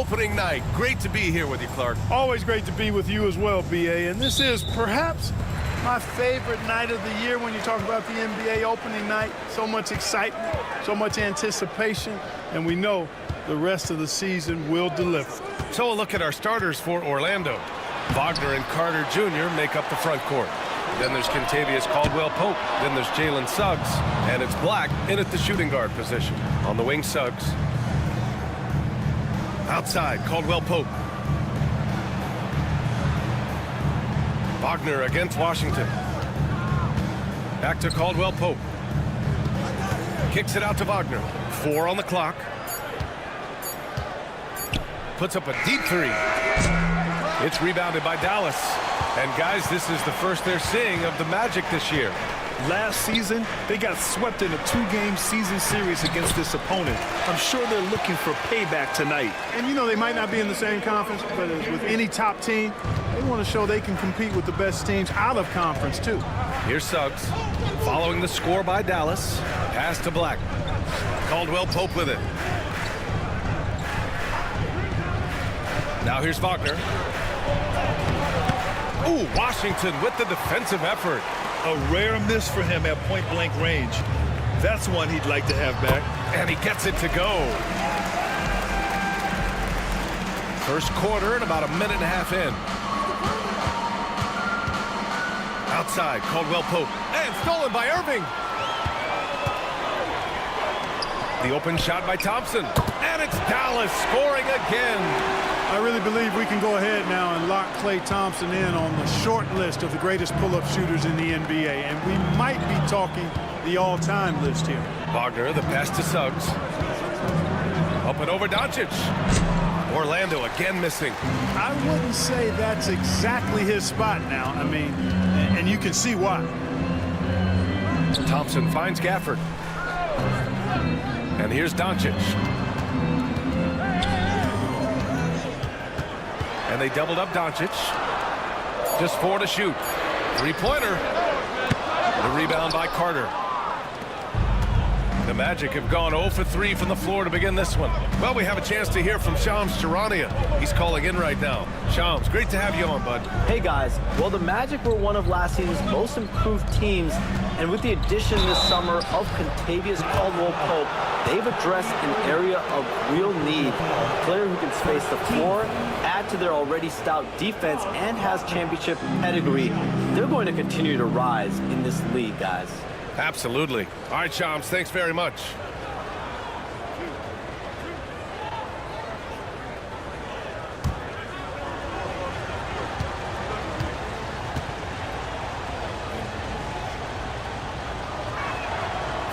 opening night. Great to be here with you, Clark. Always great to be with you as well, B.A. And this is perhaps my favorite night of the year when you talk about the NBA opening night. So much excitement, so much anticipation, and we know the rest of the season will deliver. So a look at our starters for Orlando. Wagner and Carter Jr. make up the front court. Then there's Kentavious Caldwell-Pope. Then there's Jalen Suggs. And it's Black in at the shooting guard position. On the wing, Suggs. Outside, Caldwell-Pope. Wagner against Washington. Back to Caldwell-Pope. Kicks it out to Wagner. 4 on the clock. Puts up a deep three. It's rebounded by Dallas. And guys, this is the first they're seeing of the Magic this year. Last season, they got swept in a 2-game season series against this opponent. I'm sure they're looking for payback tonight. And you know, they might not be in the same conference, but as with any top team, they want to show they can compete with the best teams out of conference, too. Here's Suggs, following the score by Dallas. Pass to Black. Caldwell-Pope with it. Now here's Wagner. Ooh, Washington with the defensive effort. A rare miss for him at point-blank range. That's one he'd like to have back. And he gets it to go. First quarter and about a minute and a half in. Outside, Caldwell-Pope. And stolen by Irving. The open shot by Thompson. And it's Dallas scoring again. I really believe we can go ahead now and lock Klay Thompson in on the short list of the greatest pull-up shooters in the NBA. And we might be talking the all-time list here. Wagner, the pass to Suggs. Up and over Doncic. Orlando again missing. I wouldn't say that's exactly his spot now. I mean, and you can see why. Thompson finds Gafford. And here's Doncic. And they doubled up Doncic. Just 4 to shoot. Three-pointer. The rebound by Carter. The Magic have gone 0 for 3 from the floor to begin this one. Well, we have a chance to hear from Shams Charania. He's calling in right now. Shams, great to have you on, bud. Hey, guys. Well, the Magic were one of last season's most improved teams, and with the addition this summer of Kentavious Caldwell-Pope, they've addressed an area of real need. A player who can space the floor, add to their already stout defense, and has championship pedigree. They're going to continue to rise in this league, guys. Absolutely. All right, Shams, thanks very much.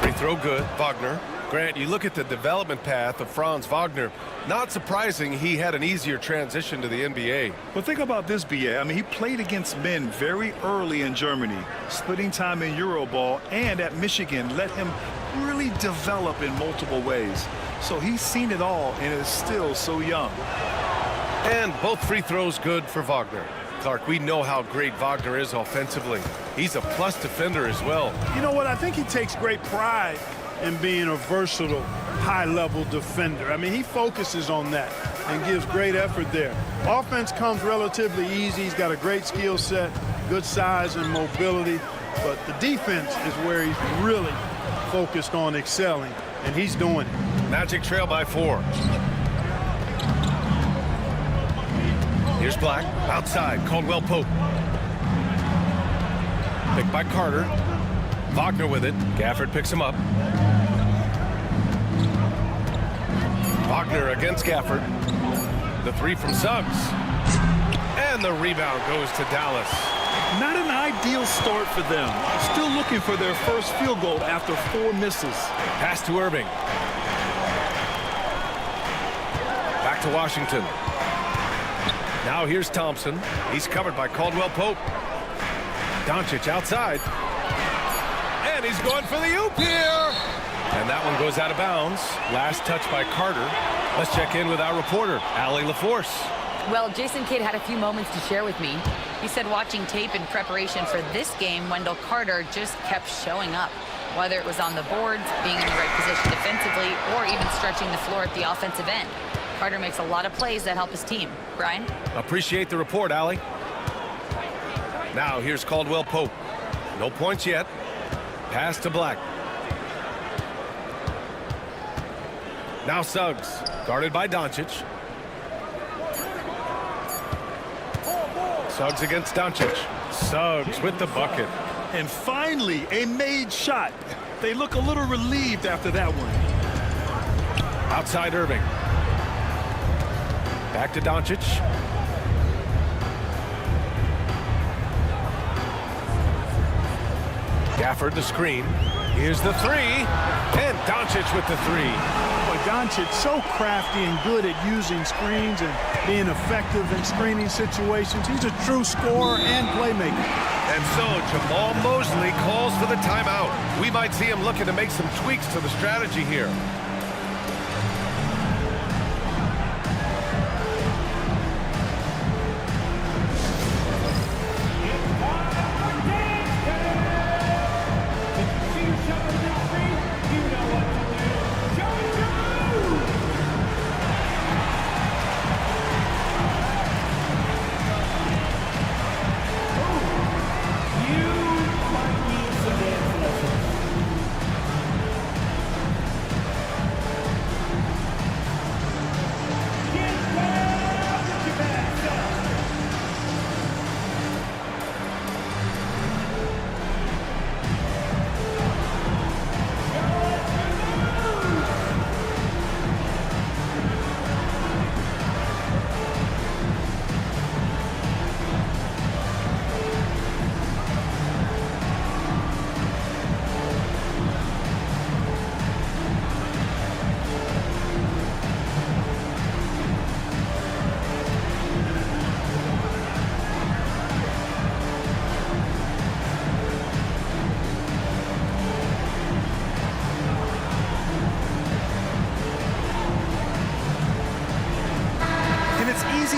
Free throw good. Wagner. Grant, you look at the development path of Franz Wagner. Not surprising he had an easier transition to the NBA. But think about this, B.A. I mean, he played against men very early in Germany, splitting time in Euroball, and at Michigan let him really develop in multiple ways. So he's seen it all and is still so young. And both free throws good for Wagner. Clark, we know how great Wagner is offensively. He's a plus defender as well. You know what? I think he takes great pride in being a versatile, high-level defender. I mean, he focuses on that and gives great effort there. Offense comes relatively easy. He's got a great skill set, good size and mobility, but the defense is where he's really focused on excelling, and he's doing it. Magic trail by 4. Here's Black, outside, Caldwell-Pope. Picked by Carter. Wagner with it. Gafford picks him up. Wagner against Gafford. The three from Suggs. And the rebound goes to Dallas. Not an ideal start for them. Still looking for their first field goal after 4 misses. Pass to Irving. Back to Washington. Now here's Thompson. He's covered by Caldwell-Pope. Doncic outside. And he's going for the oop here. And that one goes out of bounds. Last touch by Carter. Let's check in with our reporter, Allie LaForce. Well, Jason Kidd had a few moments to share with me. He said watching tape in preparation for this game, Wendell Carter just kept showing up. Whether it was on the boards, being in the right position defensively, or even stretching the floor at the offensive end. Carter makes a lot of plays that help his team. Brian? Appreciate the report, Allie. Now here's Caldwell Pope. No points yet. Pass to Black. Now Suggs, guarded by Doncic. Suggs against Doncic. Suggs with the bucket. And finally, a made shot. They look a little relieved after that one. Outside Irving. Back to Doncic. Gafford the screen. Here's the three. And Doncic with the three. Boy, Doncic so crafty and good at using screens and being effective in screening situations. He's a true scorer and playmaker. And so Jamal Mosley calls for the timeout. We might see him looking to make some tweaks to the strategy here.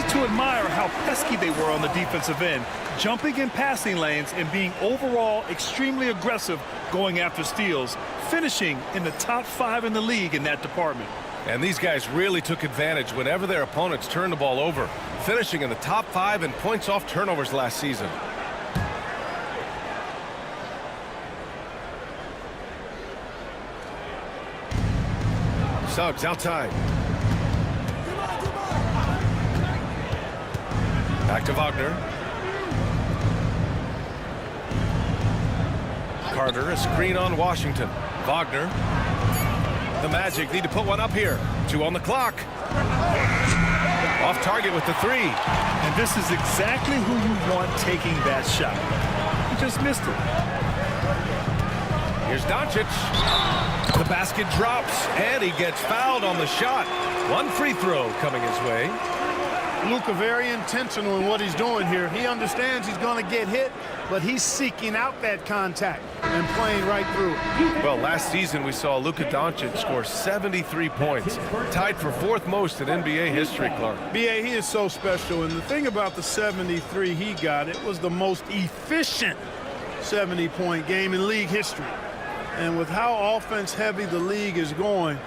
To admire how pesky they were on the defensive end, jumping in passing lanes and being overall extremely aggressive going after steals, finishing in the top 5 in the league in that department. And these guys really took advantage whenever their opponents turned the ball over, finishing in the top 5 in points off turnovers last season. Suggs outside. Back to Wagner. Carter, a screen on Washington. Wagner. The Magic need to put one up here. 2 on the clock. Off target with the 3. And this is exactly who you want taking that shot. He just missed it. Here's Doncic. The basket drops, and he gets fouled on the shot. 1 free throw coming his way. Luka very intentional in what he's doing here. He understands he's going to get hit, but he's seeking out that contact and playing right through it. Well, last season we saw Luka Doncic score 73 points, tied for 4th most in NBA history, Clark. B.A., he is so special, and the thing about the 73 he got, it was the most efficient 70-point game in league history. And with how offense-heavy the league is going,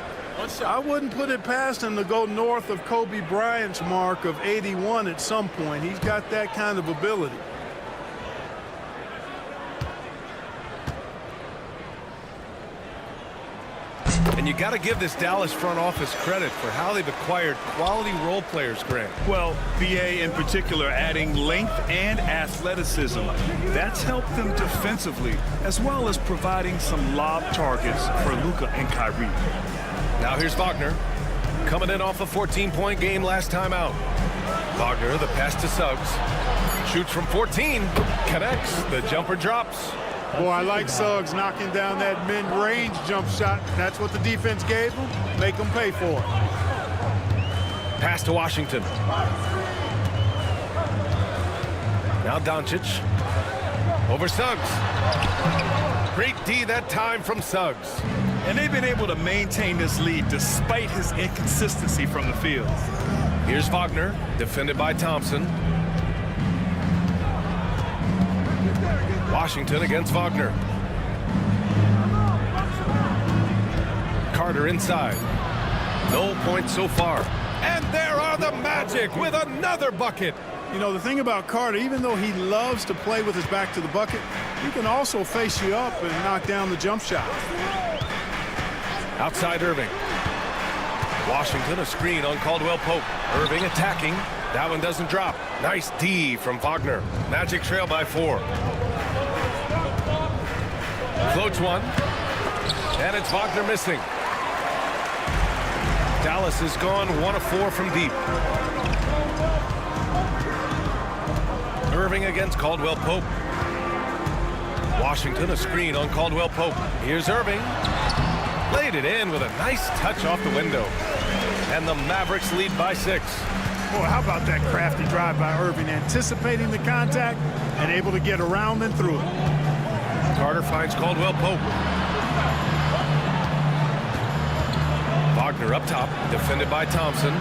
I wouldn't put it past him to go north of Kobe Bryant's mark of 81 at some point. He's got that kind of ability. And you got to give this Dallas front office credit for how they've acquired quality role players, Grant. Well, BA in particular adding length and athleticism. That's helped them defensively, as well as providing some lob targets for Luka and Kyrie. Now here's Wagner, coming in off a 14-point game last time out. Wagner, the pass to Suggs. Shoots from 14, connects, the jumper drops. Boy, I like Suggs knocking down that mid-range jump shot. That's what the defense gave him. Make them pay for it. Pass to Washington. Now Doncic. Over Suggs. Great D that time from Suggs. And they've been able to maintain this lead despite his inconsistency from the field. Here's Wagner, defended by Thompson. Washington against Wagner. Carter inside. No points so far. And there are the Magic with another bucket. You know, the thing about Carter, even though he loves to play with his back to the bucket, he can also face you up and knock down the jump shot. Outside Irving. Washington, a screen on Caldwell Pope. Irving attacking. That one doesn't drop. Nice D from Wagner. Magic trail by 4. Floats one. And it's Wagner missing. Dallas has gone 1 of 4 from deep. Irving against Caldwell Pope. Washington, a screen on Caldwell Pope. Here's Irving. Laid it in with a nice touch off the window. And the Mavericks lead by 6. Boy, how about that crafty drive by Irving, anticipating the contact and able to get around and through it. Carter finds Caldwell Pope. Wagner up top, defended by Thompson.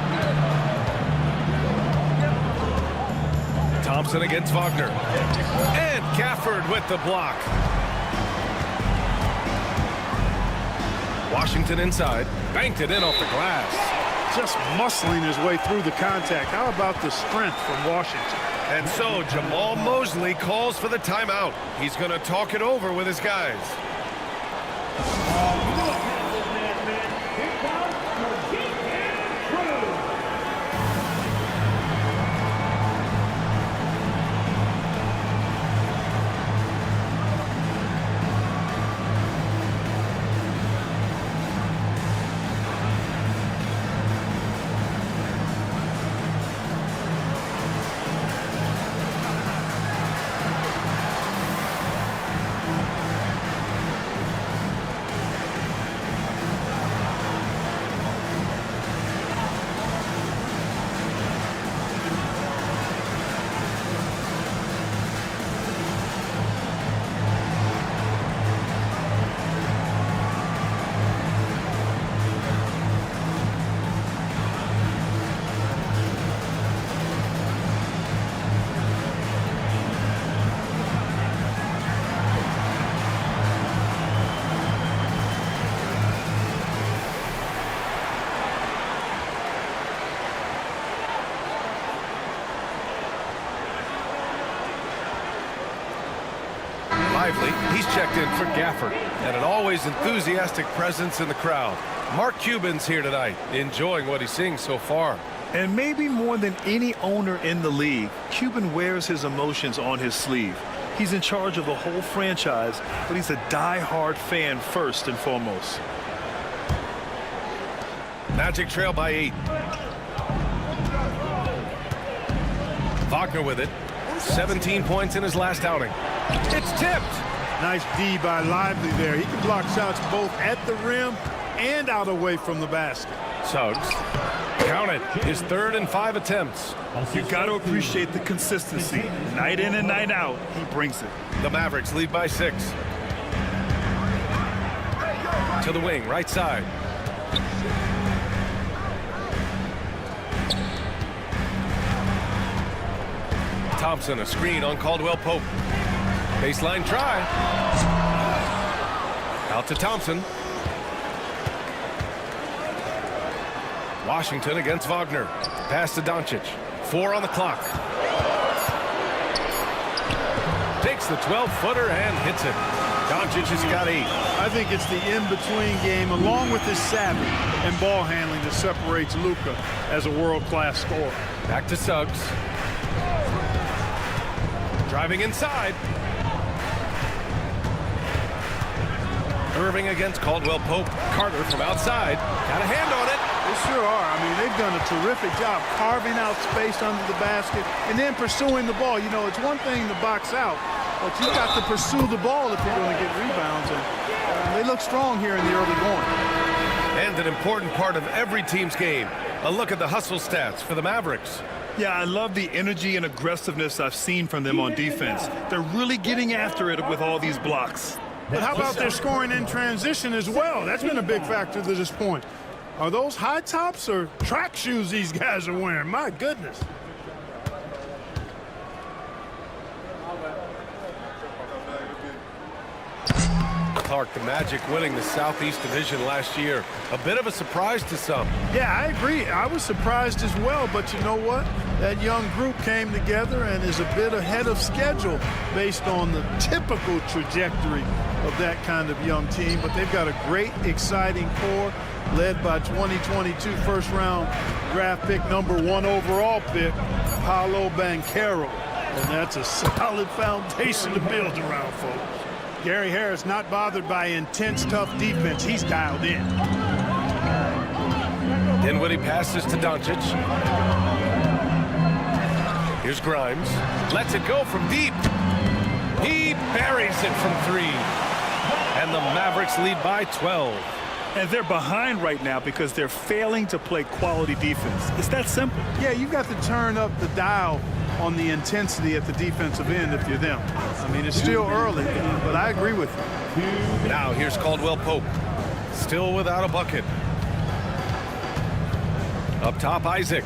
Thompson against Wagner. And Gafford with the block. Washington inside, banked it in off the glass. Just muscling his way through the contact. How about the strength from Washington? And so Jamal Mosley calls for the timeout. He's going to talk it over with his guys. Lively, he's checked in for Gafford, and an always enthusiastic presence in the crowd. Mark Cuban's here tonight, enjoying what he's seeing so far. And maybe more than any owner in the league, Cuban wears his emotions on his sleeve. He's in charge of the whole franchise, but he's a die-hard fan first and foremost. Magic trail by 8. Wagner with it. 17 points in his last outing. It's tipped. Nice D by Lively there. He can block shots both at the rim and out away from the basket. Suggs. Count it. His 3rd and 5 attempts. You got to appreciate the consistency. Night in and night out, he brings it. The Mavericks lead by 6. To the wing, right side. Thompson, a screen on Caldwell Pope. Baseline try. Out to Thompson. Washington against Wagner. Pass to Doncic. 4 on the clock. Takes the 12-footer and hits it. Doncic has got 8. I think it's the in-between game, along with his savvy and ball handling, that separates Luka as a world-class scorer. Back to Suggs. Driving inside. Irving against Caldwell Pope. Carter from outside. Got a hand on it. They sure are. I mean, they've done a terrific job carving out space under the basket and then pursuing the ball. You know, it's one thing to box out, but you've got to pursue the ball if you're going to get rebounds. And they look strong here in the early going. And an important part of every team's game. A look at the hustle stats for the Mavericks. Yeah, I love the energy and aggressiveness I've seen from them on defense. They're really getting after it with all these blocks. But how about their scoring in transition as well? That's been a big factor to this point. Are those high tops or track shoes these guys are wearing? My goodness. Clark, the Magic winning the Southeast Division last year. A bit of a surprise to some. Yeah, I agree. I was surprised as well, but you know what? That young group came together and is a bit ahead of schedule based on the typical trajectory of that kind of young team. But they've got a great, exciting core led by 2022 first-round draft pick, #1 overall pick, Paolo Banchero. And that's a solid foundation to build around, folks. Gary Harris not bothered by intense, tough defense. He's dialed in. Dinwiddie passes to Doncic. Here's Grimes. Lets it go from deep. He buries it from 3. And the Mavericks lead by 12. And they're behind right now because they're failing to play quality defense. It's that simple. Yeah, you've got to turn up the dial on the intensity at the defensive end if you're them. I mean, it's still early, but I agree with you. Now here's Caldwell Pope. Still without a bucket. Up top, Isaac.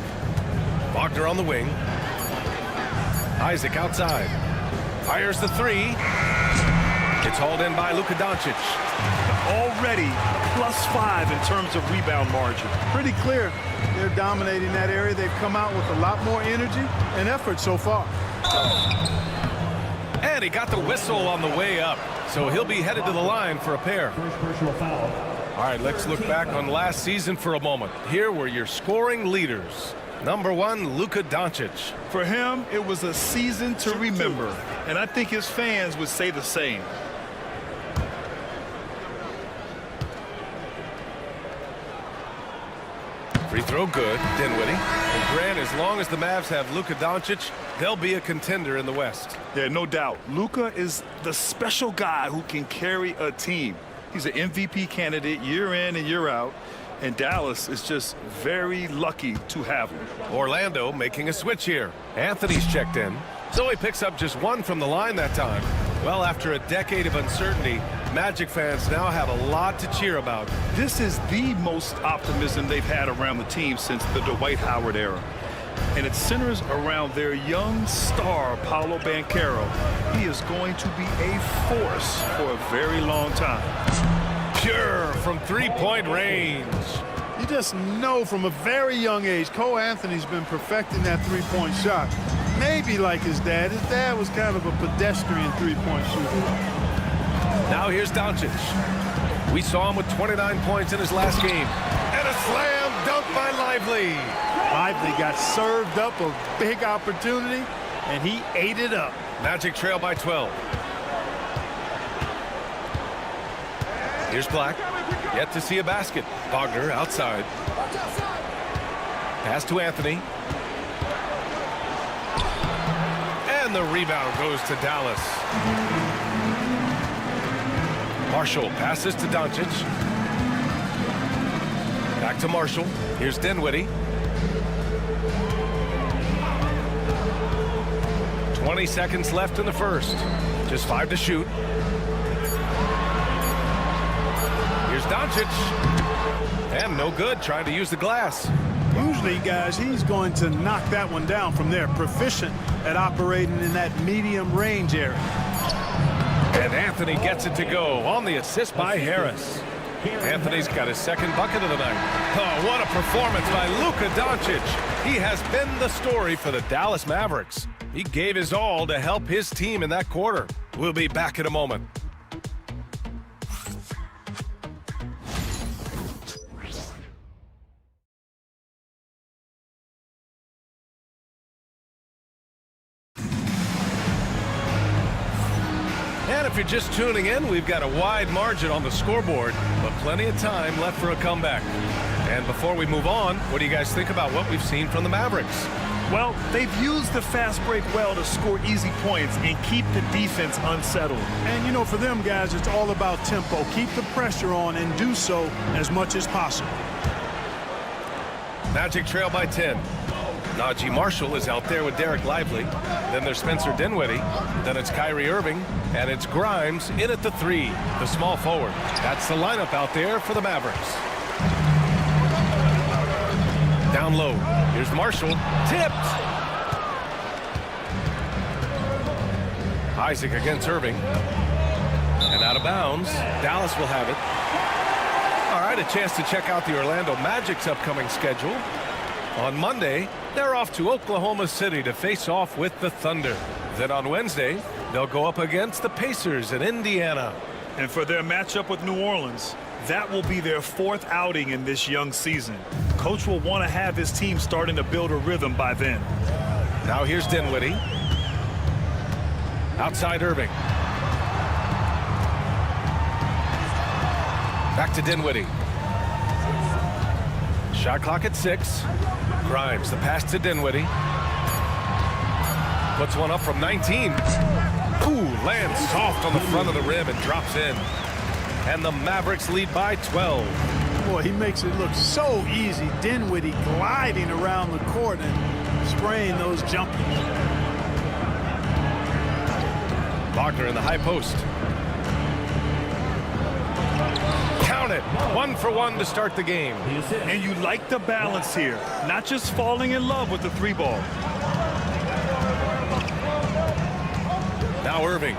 Wagner on the wing. Isaac outside. Fires the 3. It's hauled in by Luka Doncic. Already +5 in terms of rebound margin. Pretty clear they're dominating that area. They've come out with a lot more energy and effort so far. And he got the whistle on the way up, so he'll be headed to the line for a pair. All right, let's look back on last season for a moment. Here were your scoring leaders. #1, Luka Doncic. For him, it was a season to remember, and I think his fans would say the same. Free throw good, Dinwiddie. And Grant, as long as the Mavs have Luka Doncic, they'll be a contender in the West. Yeah, no doubt. Luka is the special guy who can carry a team. He's an MVP candidate year in and year out, and Dallas is just very lucky to have him. Orlando making a switch here. Anthony's checked in, so he picks up just 1 from the line that time. Well, after a decade of uncertainty, Magic fans now have a lot to cheer about. This is the most optimism they've had around the team since the Dwight Howard era. And it centers around their young star, Paolo Banchero. He is going to be a force for a very long time. Pure from 3-point range. You just know from a very young age, Cole Anthony's been perfecting that three-point shot. Maybe like his dad. His dad was kind of a pedestrian three-point shooter. Now here's Doncic. We saw him with 29 points in his last game. And a slam dunk by Lively. Lively got served up a big opportunity, and he ate it up. Magic trail by 12. Here's Black. Yet to see a basket. Wagner outside. Pass to Anthony. And the rebound goes to Dallas. Marshall passes to Doncic. Back to Marshall. Here's Dinwiddie. 20 seconds left in the first. Just 5 to shoot. Here's Doncic. And no good, trying to use the glass. Usually, guys, he's going to knock that one down from there. Proficient at operating in that medium range area. And Anthony gets it to go on the assist by Harris. Anthony's got his second bucket of the night. Oh, what a performance by Luka Doncic. He has been the story for the Dallas Mavericks. He gave his all to help his team in that quarter. We'll be back in a moment. And if you're just tuning in, we've got a wide margin on the scoreboard, but plenty of time left for a comeback. And before we move on, what do you guys think about what we've seen from the Mavericks? Well, they've used the fast break well to score easy points and keep the defense unsettled. And, you know, for them guys, it's all about tempo. Keep the pressure on and do so as much as possible. Magic trail by 10. Najee Marshall is out there with Derek Lively. Then there's Spencer Dinwiddie. Then it's Kyrie Irving. And it's Grimes in at the 3, the small forward. That's the lineup out there for the Mavericks. Down low. Here's Marshall. Tipped. Isaac against Irving. And out of bounds. Dallas will have it. All right, a chance to check out the Orlando Magic's upcoming schedule. On Monday, they're off to Oklahoma City to face off with the Thunder. Then on Wednesday, they'll go up against the Pacers in Indiana. And for their matchup with New Orleans, that will be their 4th outing in this young season. Coach will want to have his team starting to build a rhythm by then. Now here's Dinwiddie. Outside Irving. Back to Dinwiddie. Shot clock at 6. Grimes, the pass to Dinwiddie. Puts one up from 19. Ooh, lands soft on the front of the rim and drops in. And the Mavericks lead by 12. Boy, he makes it look so easy. Dinwiddie gliding around the court and spraying those jumpers. Wagner in the high post. Count it. 1 for 1 to start the game. And you like the balance here. Not just falling in love with the 3-ball. Now Irving.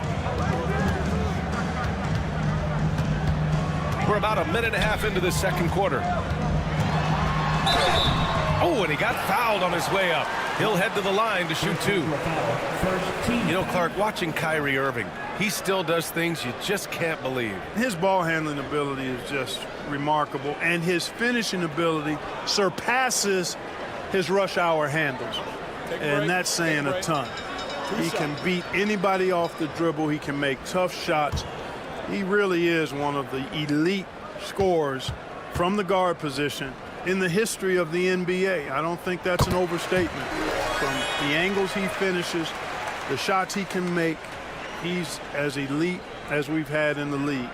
We're about a minute and a half into the second quarter. Oh, and he got fouled on his way up. He'll head to the line to shoot 2. You know, Clark, watching Kyrie Irving, he still does things you just can't believe. His ball handling ability is just remarkable, and his finishing ability surpasses his rush hour handles. And that's saying a ton. He can beat anybody off the dribble. He can make tough shots. He really is one of the elite scorers from the guard position in the history of the NBA. I don't think that's an overstatement. From the angles he finishes, the shots he can make, he's as elite as we've had in the league.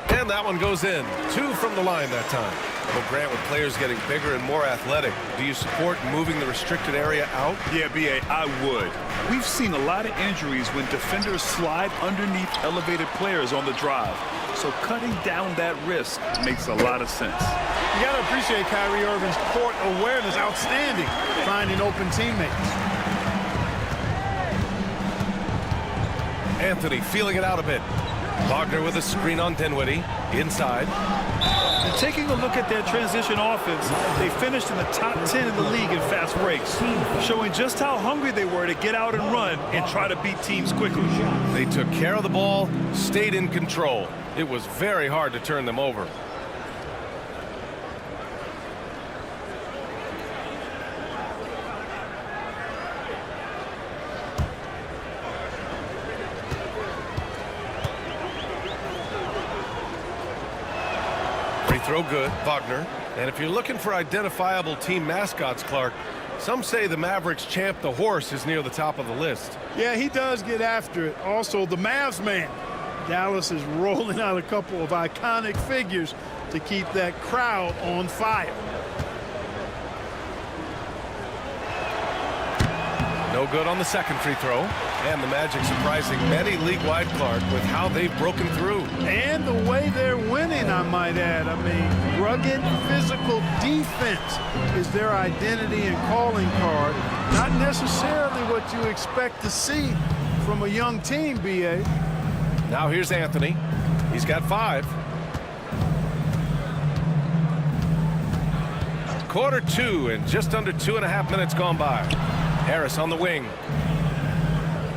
And that one goes in. 2 from the line that time. Well, Grant, with players getting bigger and more athletic, do you support moving the restricted area out? Yeah, B.A., I would. We've seen a lot of injuries when defenders slide underneath elevated players on the drive. So cutting down that risk makes a lot of sense. You got to appreciate Kyrie Irving's court awareness, outstanding, finding open teammates. Anthony feeling it out a bit. Wagner with a screen on Dinwiddie. Inside. And taking a look at their transition offense, they finished in the top 10 in the league in fast breaks, showing just how hungry they were to get out and run and try to beat teams quickly. They took care of the ball, stayed in control. It was very hard to turn them over. Free throw good, Wagner. And if you're looking for identifiable team mascots, Clark, some say the Mavericks champ, the horse, is near the top of the list. Yeah, he does get after it. Also, the Mavs man. Dallas is rolling out a couple of iconic figures to keep that crowd on fire. No good on the second free throw. And the Magic surprising many league-wide, Clark, with how they've broken through. And the way they're winning, I might add. I mean, rugged physical defense is their identity and calling card. Not necessarily what you expect to see from a young team, B.A. Now here's Anthony. He's got 5. Quarter 2 and just under 2.5 minutes gone by. Harris on the wing.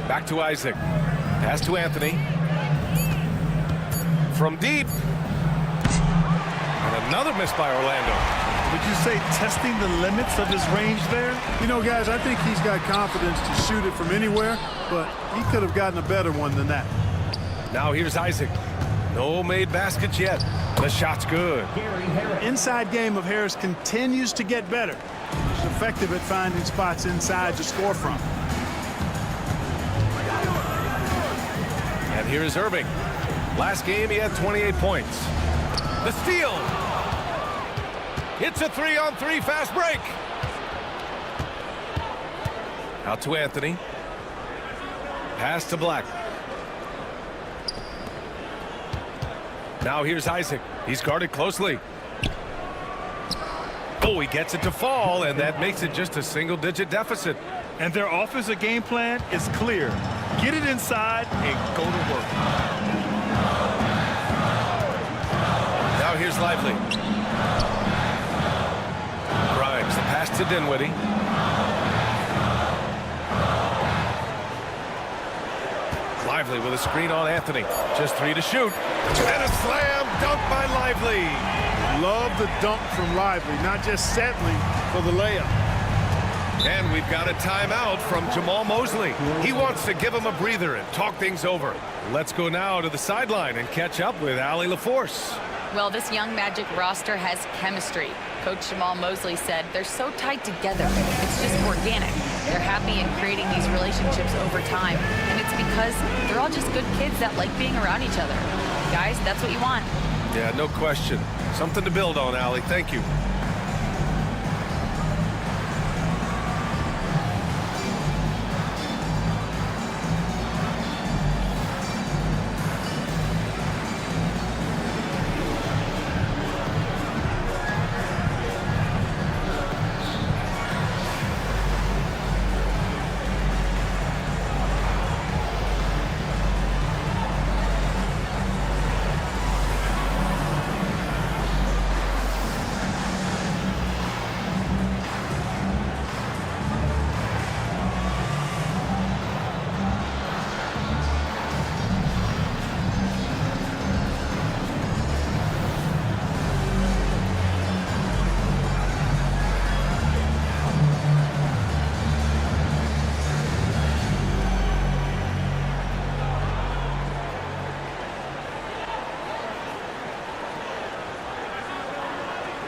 Back to Isaac. Pass to Anthony. From deep. And another miss by Orlando. Would you say testing the limits of his range there? You know, guys, I think he's got confidence to shoot it from anywhere, but he could have gotten a better one than that. Now here's Isaac. No made baskets yet. The shot's good. Inside game of Harris continues to get better. He's effective at finding spots inside to score from. And here is Irving. Last game, he had 28 points. The steal. It's a 3-on-3 fast break. Out to Anthony. Pass to Black. Now here's Isaac. He's guarded closely. Oh, he gets it to fall, and that makes it just a single-digit deficit. And their offensive game plan is clear. Get it inside and go to work. Now here's Lively. Grimes, the pass to Dinwiddie. Lively with a screen on Anthony. Just 3 to shoot. And a slam dunk by Lively. Love the dunk from Lively, not just settling for the layup. And we've got a timeout from Jamal Mosley. He wants to give him a breather and talk things over. Let's go now to the sideline and catch up with Allie LaForce. Well, this young Magic roster has chemistry. Coach Jamal Mosley said they're so tight together. It's just organic. They're happy in creating these relationships over time. And it's because they're all just good kids that like being around each other. Guys, that's what you want. Yeah, no question. Something to build on, Allie. Thank you.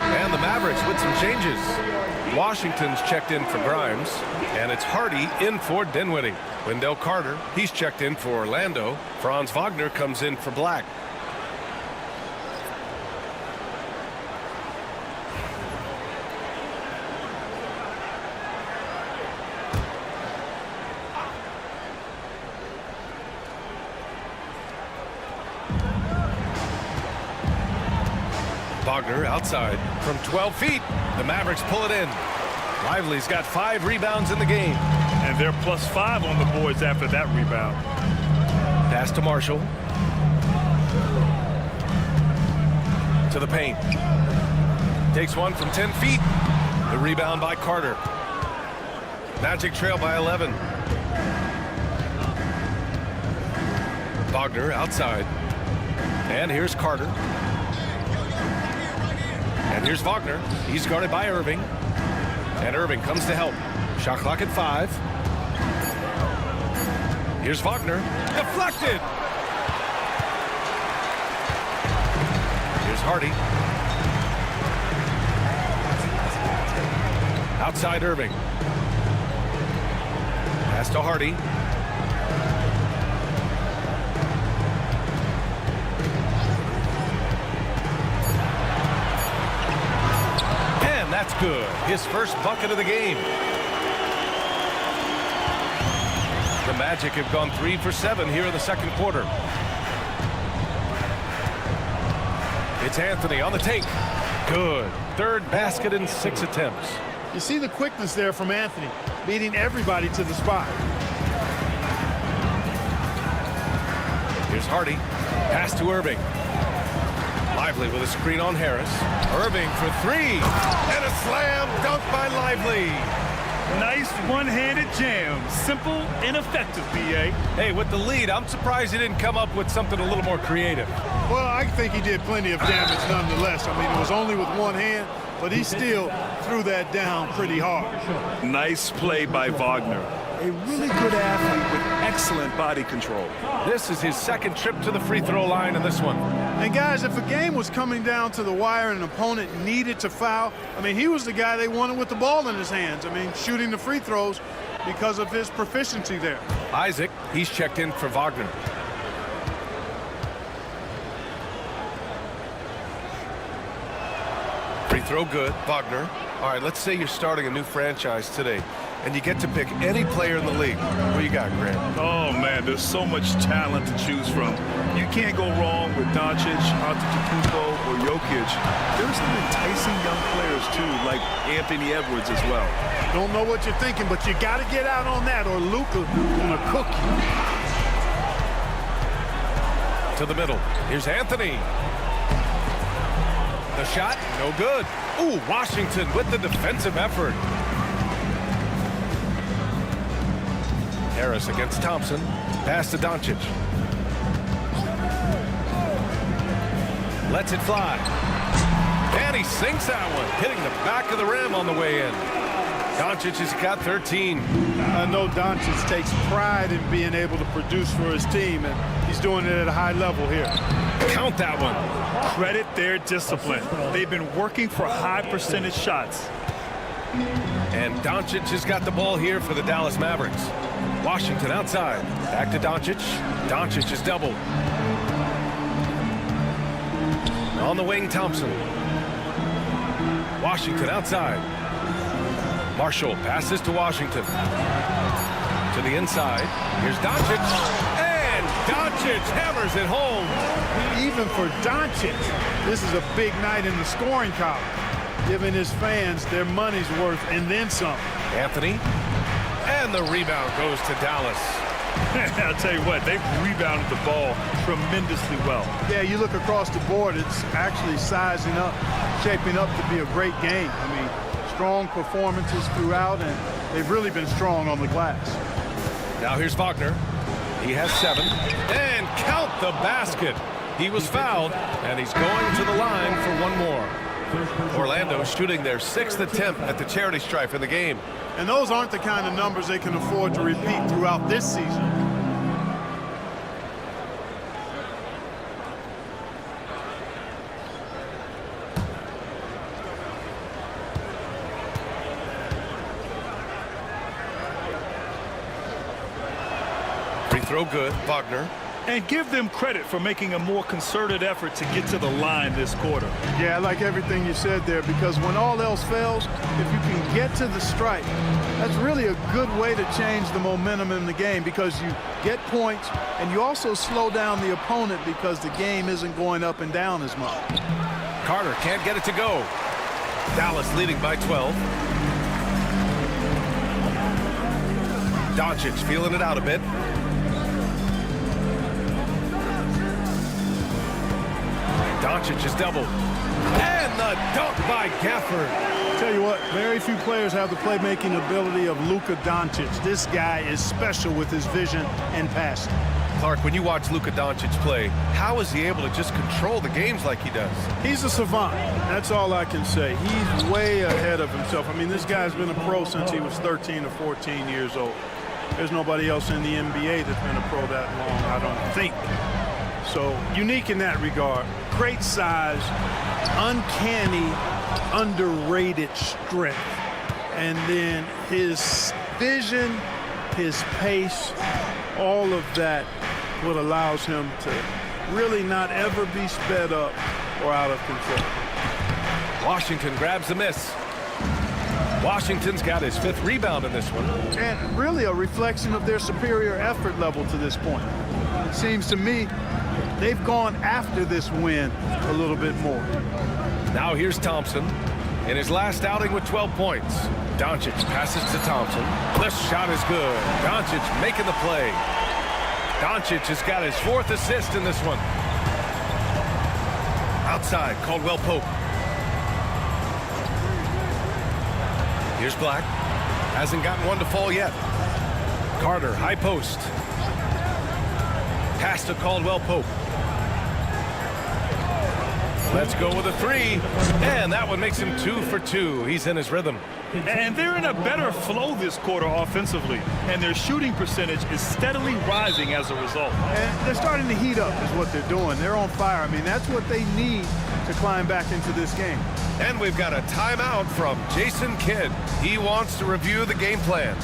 And the Mavericks with some changes. Washington's checked in for Grimes, and it's Hardy in for Dinwiddie. Wendell Carter, he's checked in for Orlando. Franz Wagner comes in for Black. Wagner outside from 12 feet. The Mavericks pull it in. Lively's got 5 rebounds in the game. And they're +5 on the boards after that rebound. Pass to Marshall. To the paint. Takes one from 10 feet. The rebound by Carter. Magic trail by 11. Wagner outside. And here's Carter. And here's Wagner. He's guarded by Irving. And Irving comes to help. Shot clock at 5. Here's Wagner. Deflected. Here's Hardy. Outside Irving. Pass to Hardy. That's good. His first bucket of the game. The Magic have gone 3 for 7 here in the second quarter. It's Anthony on the take. Good. Third basket in 6 attempts. You see the quickness there from Anthony, beating everybody to the spot. Here's Hardy. Pass to Irving. Lively with a screen on Harris. Irving for 3. And a slam dunk by Lively. Nice one-handed jam. Simple and effective, B.A. Hey, with the lead, I'm surprised he didn't come up with something a little more creative. Well, I think he did plenty of damage nonetheless. I mean, it was only with one hand, but he still threw that down pretty hard. Nice play by Wagner. A really good athlete with excellent body control. This is his second trip to the free throw line in this one. And guys, if a game was coming down to the wire and an opponent needed to foul, I mean, he was the guy they wanted with the ball in his hands. I mean, shooting the free throws because of his proficiency there. Isaac, he's checked in for Wagner. Free throw good. Wagner. All right, let's say you're starting a new franchise today. and you get to pick any player in the league. What you got, Grant? Oh, man, there's so much talent to choose from. You can't go wrong with Doncic, Antetokounmpo, or Jokic. There's some enticing young players, too, like Anthony Edwards as well. Don't know what you're thinking, but you got to get out on that or Luka gonna cook you. To the middle. Here's Anthony. The shot, no good. Ooh, Washington with the defensive effort. Harris against Thompson. Pass to Doncic. Lets it fly. And he sinks that one, hitting the back of the rim on the way in. Doncic has got 13. I know Doncic takes pride in being able to produce for his team, and he's doing it at a high level here. Count that one. Credit their discipline. They've been working for high percentage shots. And Doncic has got the ball here for the Dallas Mavericks. Washington outside. Back to Doncic. Doncic is doubled. On the wing, Thompson. Washington outside. Marshall passes to Washington. To the inside. Here's Doncic. And Doncic hammers it home. Even for Doncic, this is a big night in the scoring column, giving his fans their money's worth and then some. Anthony. And the rebound goes to Dallas. I'll tell you what, they've rebounded the ball tremendously well. Yeah, you look across the board, it's actually sizing up, shaping up to be a great game. I mean, strong performances throughout, and they've really been strong on the glass. Now here's Wagner. He has 7. And count the basket. He was fouled, and he's going to the line for one more. Orlando shooting their 6th attempt at the charity stripe in the game. And those aren't the kind of numbers they can afford to repeat throughout this season. Free throw good, Wagner. And give them credit for making a more concerted effort to get to the line this quarter. Yeah, I like everything you said there, because when all else fails, if you can get to the stripe, that's really a good way to change the momentum in the game, because you get points and you also slow down the opponent because the game isn't going up and down as much. Carter can't get it to go. Dallas leading by 12. Doncic feeling it out a bit. Doncic is doubled. And the dunk by Gafford. Tell you what, very few players have the playmaking ability of Luka Doncic. This guy is special with his vision and passing. Clark, when you watch Luka Doncic play, how is he able to just control the games like he does? He's a savant. That's all I can say. He's way ahead of himself. I mean, this guy's been a pro since he was 13 or 14 years old. There's nobody else in the NBA that's been a pro that long, I don't think. So, unique in that regard. Great size, uncanny, underrated strength. And then his vision, his pace, all of that what allows him to really not ever be sped up or out of control. Washington grabs the miss. Washington's got his 5th rebound in this one. And really a reflection of their superior effort level to this point. It seems to me they've gone after this win a little bit more. Now here's Thompson in his last outing with 12 points. Doncic passes to Thompson. The shot is good. Doncic making the play. Doncic has got his 4th assist in this one. Outside, Caldwell Pope. Here's Black. Hasn't gotten one to fall yet. Carter, high post. Pass to Caldwell Pope. Let's go with a 3. And that one makes him 2 for 2. He's in his rhythm. And they're in a better flow this quarter offensively. And their shooting percentage is steadily rising as a result. And they're starting to heat up is what they're doing. They're on fire. I mean, that's what they need to climb back into this game. And we've got a timeout from Jason Kidd. He wants to review the game plan.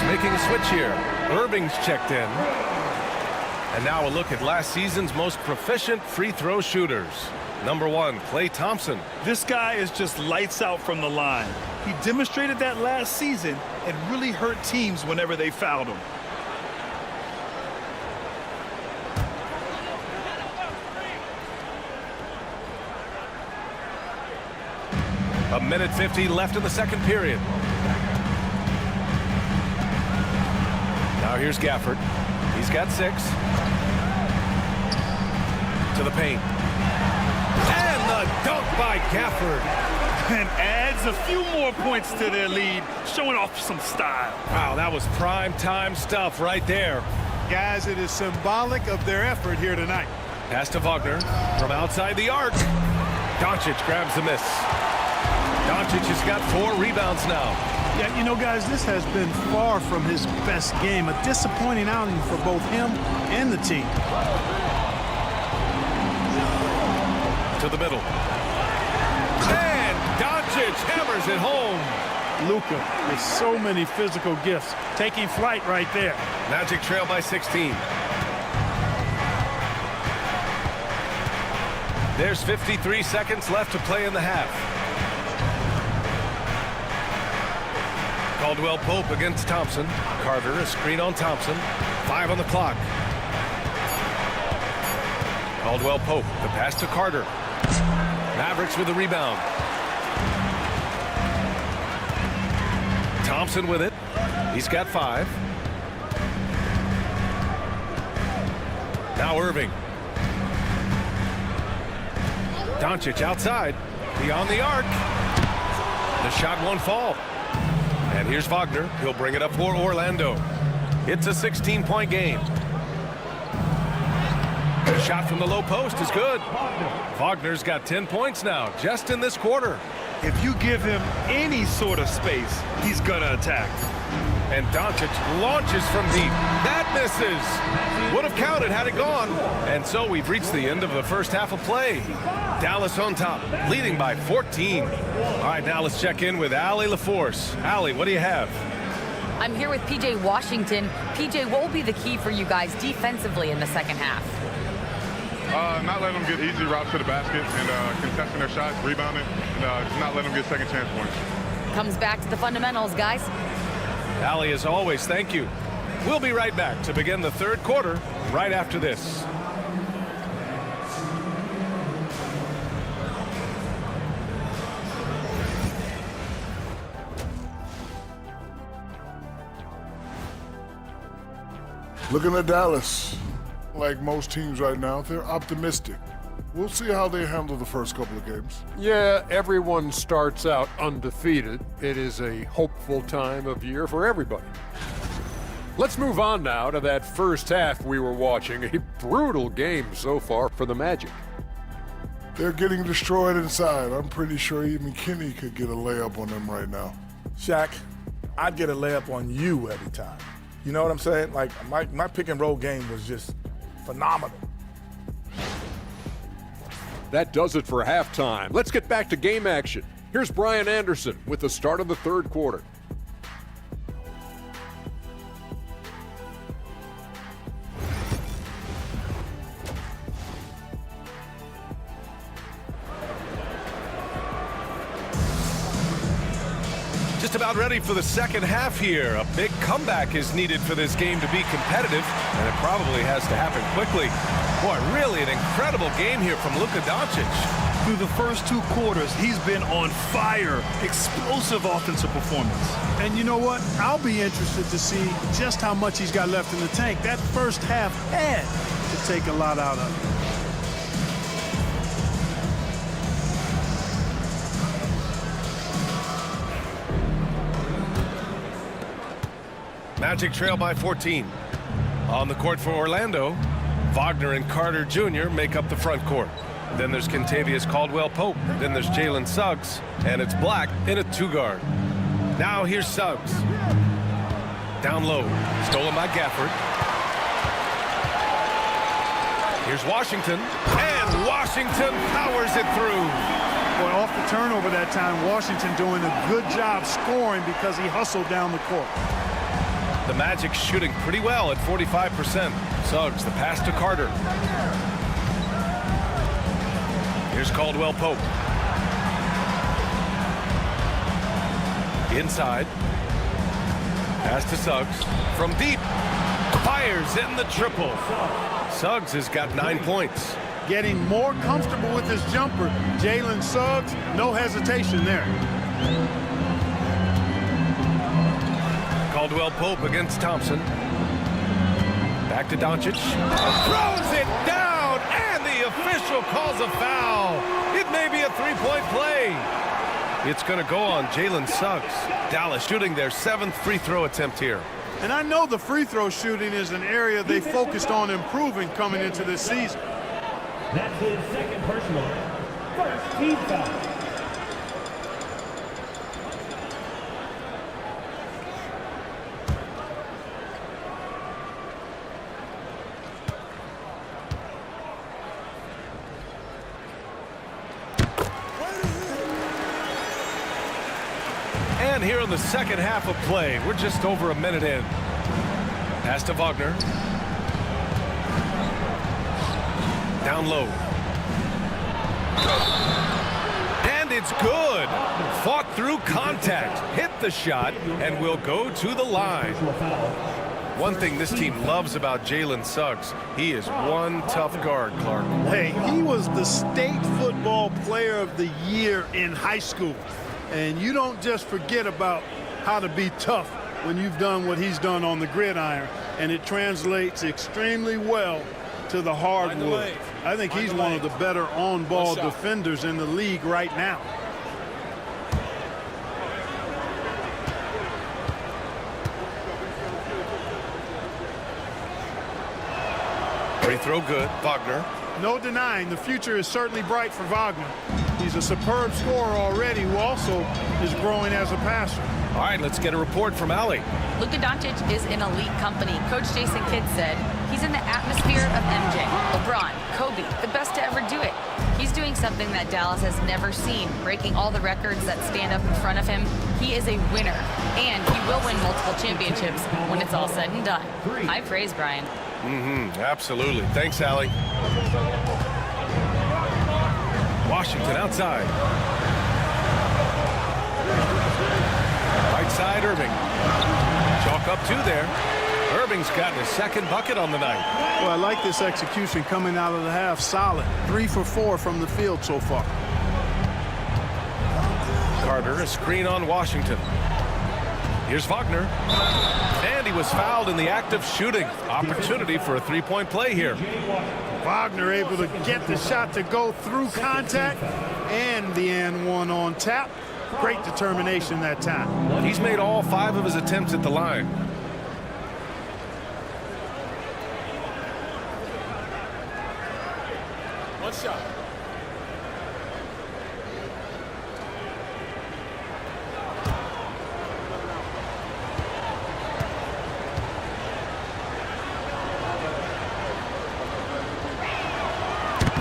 making a switch here. Irving's checked in. And now a look at last season's most proficient free throw shooters. Number 1, Klay Thompson. This guy is just lights out from the line. He demonstrated that last season and really hurt teams whenever they fouled him. A minute 50 left in the second period. Now here's Gafford. He's got 6. To the paint. And the dunk by Gafford. And adds a few more points to their lead, showing off some style. Wow, that was prime time stuff right there. Guys, it is symbolic of their effort here tonight. Pass to Wagner from outside the arc. Doncic grabs the miss. Doncic has got 4 rebounds now. Yeah, you know, guys, this has been far from his best game. A disappointing outing for both him and the team. To the middle. And Doncic hammers it home. Luka with so many physical gifts, taking flight right there. Magic trail by 16. There's 53 seconds left to play in the half. Caldwell Pope against Thompson. Carter, a screen on Thompson. 5 on the clock. Caldwell Pope, the pass to Carter. Mavericks with the rebound. Thompson with it. He's got 5. Now Irving. Doncic outside. Beyond the arc. The shot won't fall. And here's Wagner. He'll bring it up for Orlando. It's a 16-point game. The shot from the low post is good. Wagner's got 10 points now, just in this quarter. If you give him any sort of space, he's gonna attack. And Doncic launches from deep. That misses. Would have counted had it gone. And so we've reached the end of the first half of play. Dallas on top, leading by 14. All right, now let's check in with Allie LaForce. Allie, what do you have? I'm here with PJ Washington. PJ, what will be the key for you guys defensively in the second half? Not letting them get easy routes to the basket and contesting their shots, rebounding, and just not letting them get second chance points. Comes back to the fundamentals, guys. Allie, as always, thank you. We'll be right back to begin the third quarter right after this. Looking at Dallas, like most teams right now, they're optimistic. We'll see how they handle the first couple of games. Yeah, everyone starts out undefeated. It is a hopeful time of year for everybody. Let's move on now to that first half we were watching. A brutal game so far for the Magic. They're getting destroyed inside. I'm pretty sure even Kenny could get a layup on them right now. Shaq, I'd get a layup on you every time. You know what I'm saying? Like, my pick and roll game was just phenomenal. That does it for halftime. Let's get back to game action. Here's Brian Anderson with the start of the third quarter. Just about ready for the second half here. A big comeback is needed for this game to be competitive, and it probably has to happen quickly. Boy, really an incredible game here from Luka Doncic. Through the first 2 quarters, he's been on fire. Explosive offensive performance. And you know what? I'll be interested to see just how much he's got left in the tank. That first half had to take a lot out of it. Magic trail by 14. On the court for Orlando, Wagner and Carter Jr. make up the front court. Then there's Kentavious Caldwell-Pope. Then there's Jalen Suggs. And it's Black in a 2-guard. Now here's Suggs. Down low. Stolen by Gafford. Here's Washington. And Washington powers it through. Boy, off the turnover that time, Washington doing a good job scoring because he hustled down the court. The Magic shooting pretty well at 45%. Suggs, the pass to Carter. Here's Caldwell Pope. Inside. Pass to Suggs. From deep. Fires in the triple. Suggs has got 9 points. Getting more comfortable with his jumper. Jalen Suggs, no hesitation there. Caldwell Pope against Thompson. Back to Doncic. Throws it down, and the official calls a foul. It may be a three-point play. It's going to go on Jalen Suggs. Dallas shooting their 7th free throw attempt here. And I know the free throw shooting is an area they focused on improving coming into this season. That's his second personal. First team foul. And here in the second half of play, we're just over a minute in. Pass to Wagner. Down low. And it's good. Fought through contact. Hit the shot and will go to the line. One thing this team loves about Jalen Suggs, he is one tough guard, Clark. Hey, he was the state football player of the year in high school. And you don't just forget about how to be tough when you've done what he's done on the gridiron. And it translates extremely well to the hardwood. I think he's one of the better on-ball defenders in the league right now. Free throw good. Wagner. No denying the future is certainly bright for Wagner. He's a superb scorer already who also is growing as a passer. All right, let's get a report from Allie. Luka Doncic is in elite company. Coach Jason Kidd said he's in the atmosphere of MJ, LeBron, Kobe, the best to ever do it. He's doing something that Dallas has never seen, breaking all the records that stand up in front of him. He is a winner, and he will win multiple championships when it's all said and done. High praise, Brian. Absolutely. Thanks, Allie. Washington outside. Right side, Irving. Chalk up 2 there. Irving's gotten his second bucket on the night. Well, I like this execution coming out of the half. Solid. 3 for 4 from the field so far. Carter, a screen on Washington. Here's Wagner. And he was fouled in the act of shooting. Opportunity for a three-point play here. Wagner able to get the shot to go through contact and the and one on tap. Great determination that time. He's made all 5 of his attempts at the line. One shot.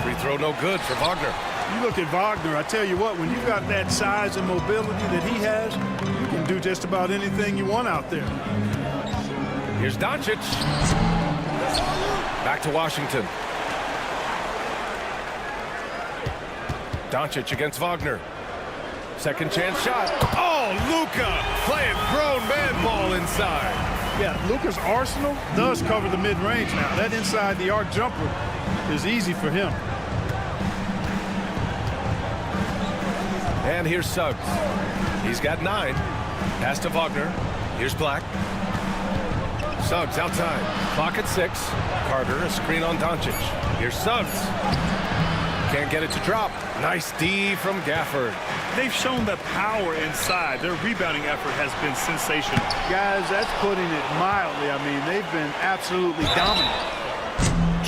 Free throw no good for Wagner. You look at Wagner, I tell you what, when you've got that size and mobility that he has, you can do just about anything you want out there. Here's Doncic. Back to Washington. Doncic against Wagner. Second chance shot. Oh, Luka playing grown man ball inside. Yeah, Luka's arsenal does cover the mid-range now. That inside the arc jumper is easy for him. And here's Suggs. He's got 9. Pass to Wagner. Here's Black. Suggs outside. Clock at 6. Carter, a screen on Doncic. Here's Suggs. Can't get it to drop. Nice D from Gafford. They've shown the power inside. Their rebounding effort has been sensational. Guys, that's putting it mildly. I mean, they've been absolutely dominant.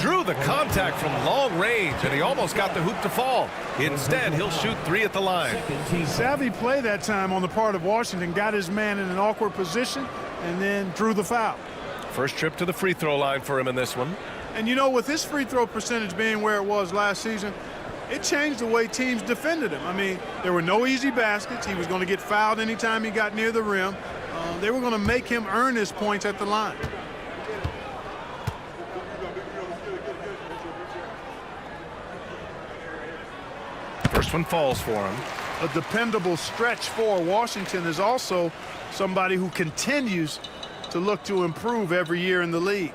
Drew the contact from long range, and he almost got the hoop to fall. Instead, he'll shoot 3 at the line. Savvy play that time on the part of Washington. Got his man in an awkward position and then drew the foul. First trip to the free throw line for him in this one. And you know, with his free throw percentage being where it was last season, it changed the way teams defended him. I mean, there were no easy baskets. He was going to get fouled anytime he got near the rim. They were going to make him earn his points at the line. First one falls for him. A dependable stretch for Washington is also somebody who continues to look to improve every year in the league.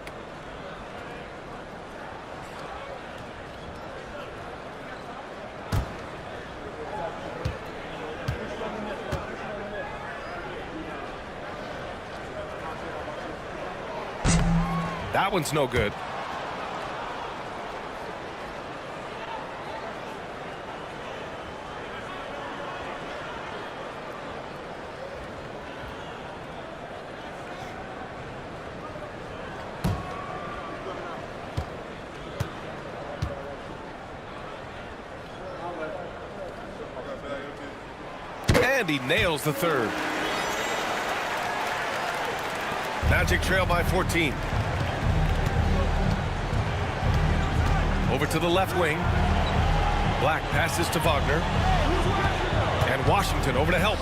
That one's no good. And he nails the third. Magic trail by 14. Over to the left wing. Black passes to Wagner. And Washington over to help.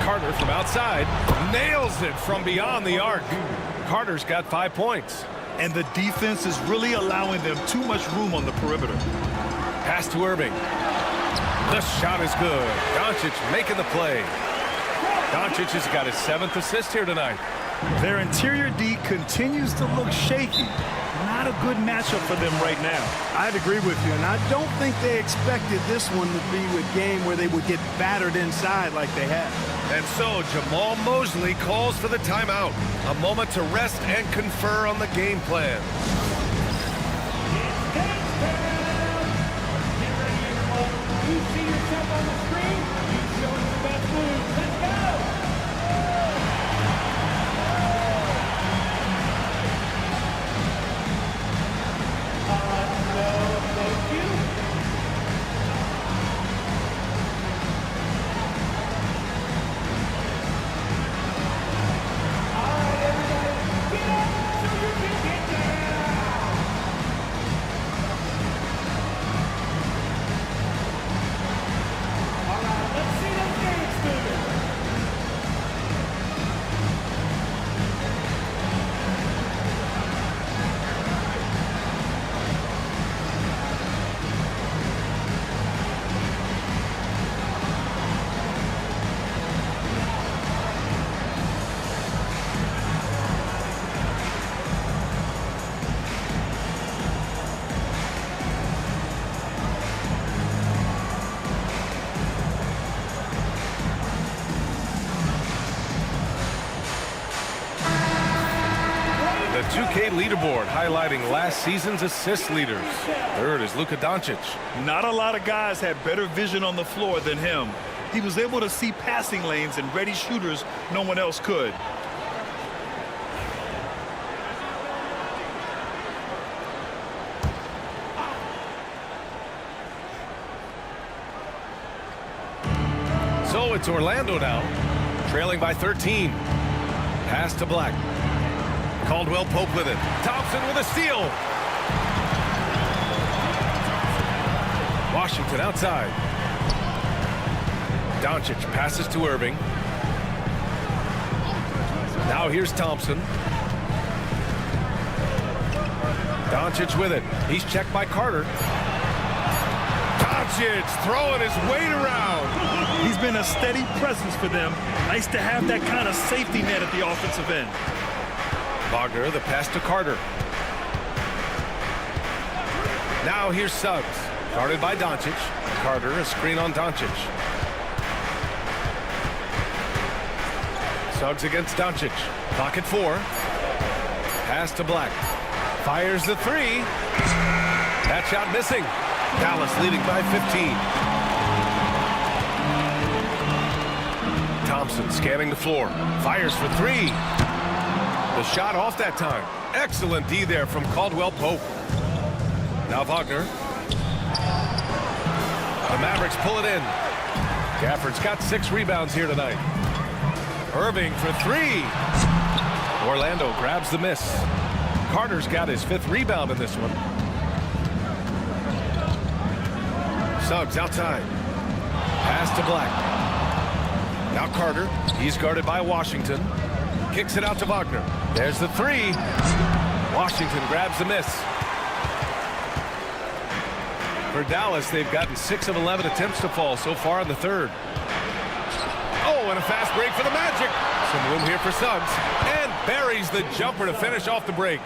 Carter from outside nails it from beyond the arc. Carter's got 5 points. And the defense is really allowing them too much room on the perimeter. Pass to Irving. The shot is good. Doncic making the play. Doncic has got his 7th assist here tonight. Their interior D continues to look shaky. Not a good matchup for them right now. I'd agree with you, and I don't think they expected this one to be a game where they would get battered inside like they have. And so Jamal Mosley calls for the timeout. A moment to rest and confer on the game plan. You see yourself on the screen, you show us the best moves. Let's go! No, thank you. All right, everybody, get up so you can get down. All right, let's see those dance moves. The 2K leaderboard highlighting last season's assist leaders. Third is Luka Doncic. Not a lot of guys had better vision on the floor than him. He was able to see passing lanes and ready shooters no one else could. So it's Orlando now, trailing by 13. Pass to Black. Caldwell Pope with it. Thompson with a steal. Washington outside. Doncic passes to Irving. Now here's Thompson. Doncic with it. He's checked by Carter. Doncic throwing his weight around. He's been a steady presence for them. Nice to have that kind of safety net at the offensive end. Wagner, the pass to Carter. Now here's Suggs. Guarded by Doncic. Carter, a screen on Doncic. Suggs against Doncic. Clock at 4. Pass to Black. Fires the 3. That shot missing. Dallas leading by 15. Thompson scanning the floor. Fires for 3. The shot off that time. Excellent D there from Caldwell Pope. Now Wagner. The Mavericks pull it in. Gafford's got 6 rebounds here tonight. Irving for 3. Orlando grabs the miss. Carter's got his 5th rebound in this one. Suggs outside. Pass to Black. Now Carter. He's guarded by Washington. Kicks it out to Wagner. There's the three. Washington grabs the miss. For Dallas, they've gotten 6 of 11 attempts to fall so far in the third. Oh, and a fast break for the Magic. Some room here for Suggs. And buries the jumper to finish off the break.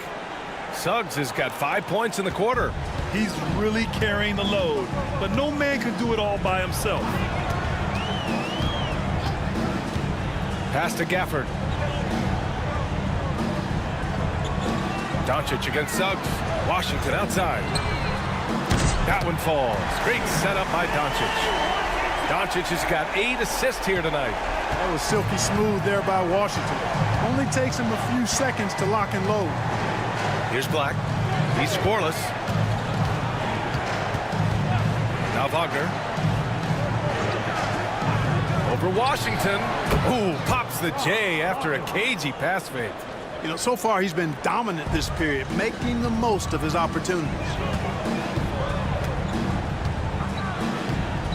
Suggs has got 5 points in the quarter. He's really carrying the load, but no man can do it all by himself. Pass to Gafford. Doncic against Suggs. Washington outside. That one falls. Great setup by Doncic. Doncic has got 8 assists here tonight. That was silky smooth there by Washington. Only takes him a few seconds to lock and load. Here's Black. He's scoreless. Now Wagner. Over Washington. Ooh, pops the J after a cagey pass fake. You know, so far he's been dominant this period, making the most of his opportunities.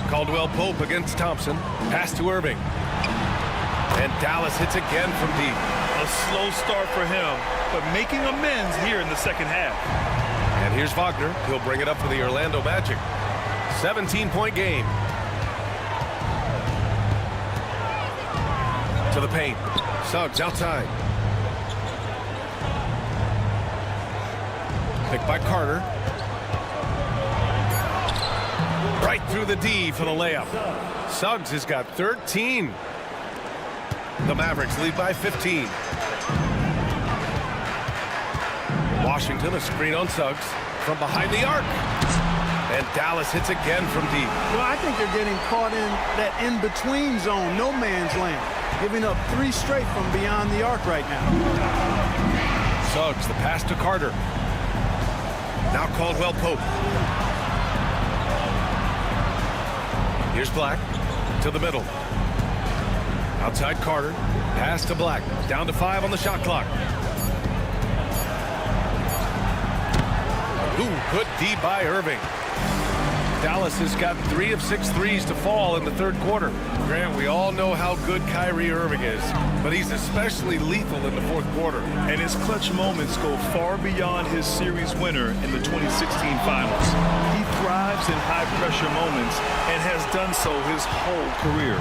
Caldwell Pope against Thompson. Pass to Irving. And Dallas hits again from deep. A slow start for him, but making amends here in the second half. And here's Wagner. He'll bring it up for the Orlando Magic. 17-point game. To the paint. Suggs outside. Picked by Carter. Right through the D for the layup. Suggs has got 13. The Mavericks lead by 15. Washington, a screen on Suggs from behind the arc. And Dallas hits again from deep. Well, I think they're getting caught in that in-between zone, no man's land, giving up 3 straight from beyond the arc right now. Suggs, the pass to Carter. Now Caldwell Pope. Here's Black to the middle. Outside Carter. Pass to Black. Down to 5 on the shot clock. Ooh, good D by Irving. Dallas has got 3 of 6 threes to fall in the third quarter. Grant, we all know how good Kyrie Irving is, but he's especially lethal in the fourth quarter. And his clutch moments go far beyond his series winner in the 2016 finals. He thrives in high-pressure moments and has done so his whole career.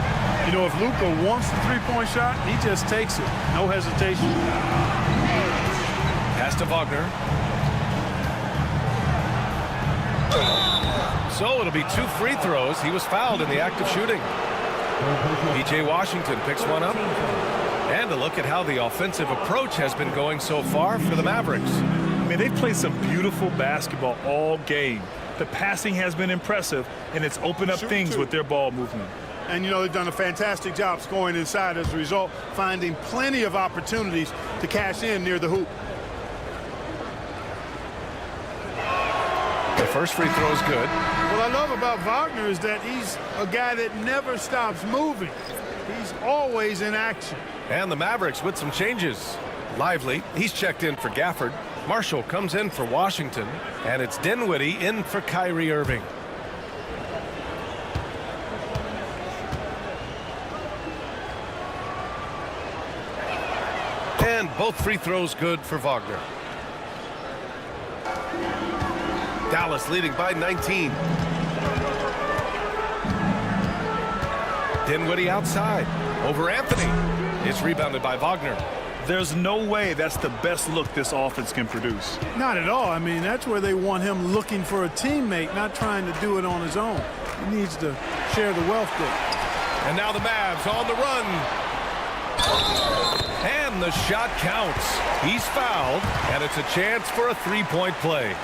You know, if Luka wants the three-point shot, he just takes it. No hesitation. Pass to Wagner. So it'll be 2 free throws. He was fouled in the act of shooting. P.J. Washington picks one up. And a look at how the offensive approach has been going so far for the Mavericks. I mean, they've played some beautiful basketball all game. The passing has been impressive, and it's opened up things with their ball movement. And, you know, they've done a fantastic job scoring inside as a result, finding plenty of opportunities to cash in near the hoop. The first free throw is good. What I love about Wagner is that he's a guy that never stops moving. He's always in action. And the Mavericks with some changes. Lively, he's checked in for Gafford. Marshall comes in for Washington. And it's Dinwiddie in for Kyrie Irving. And both free throws good for Wagner. Dallas leading by 19. Dinwiddie outside. Over Anthony. It's rebounded by Wagner. There's no way that's the best look this offense can produce. Not at all. I mean, that's where they want him looking for a teammate, not trying to do it on his own. He needs to share the wealth there. And now the Mavs on the run. And the shot counts. He's fouled, and it's a chance for a three-point play.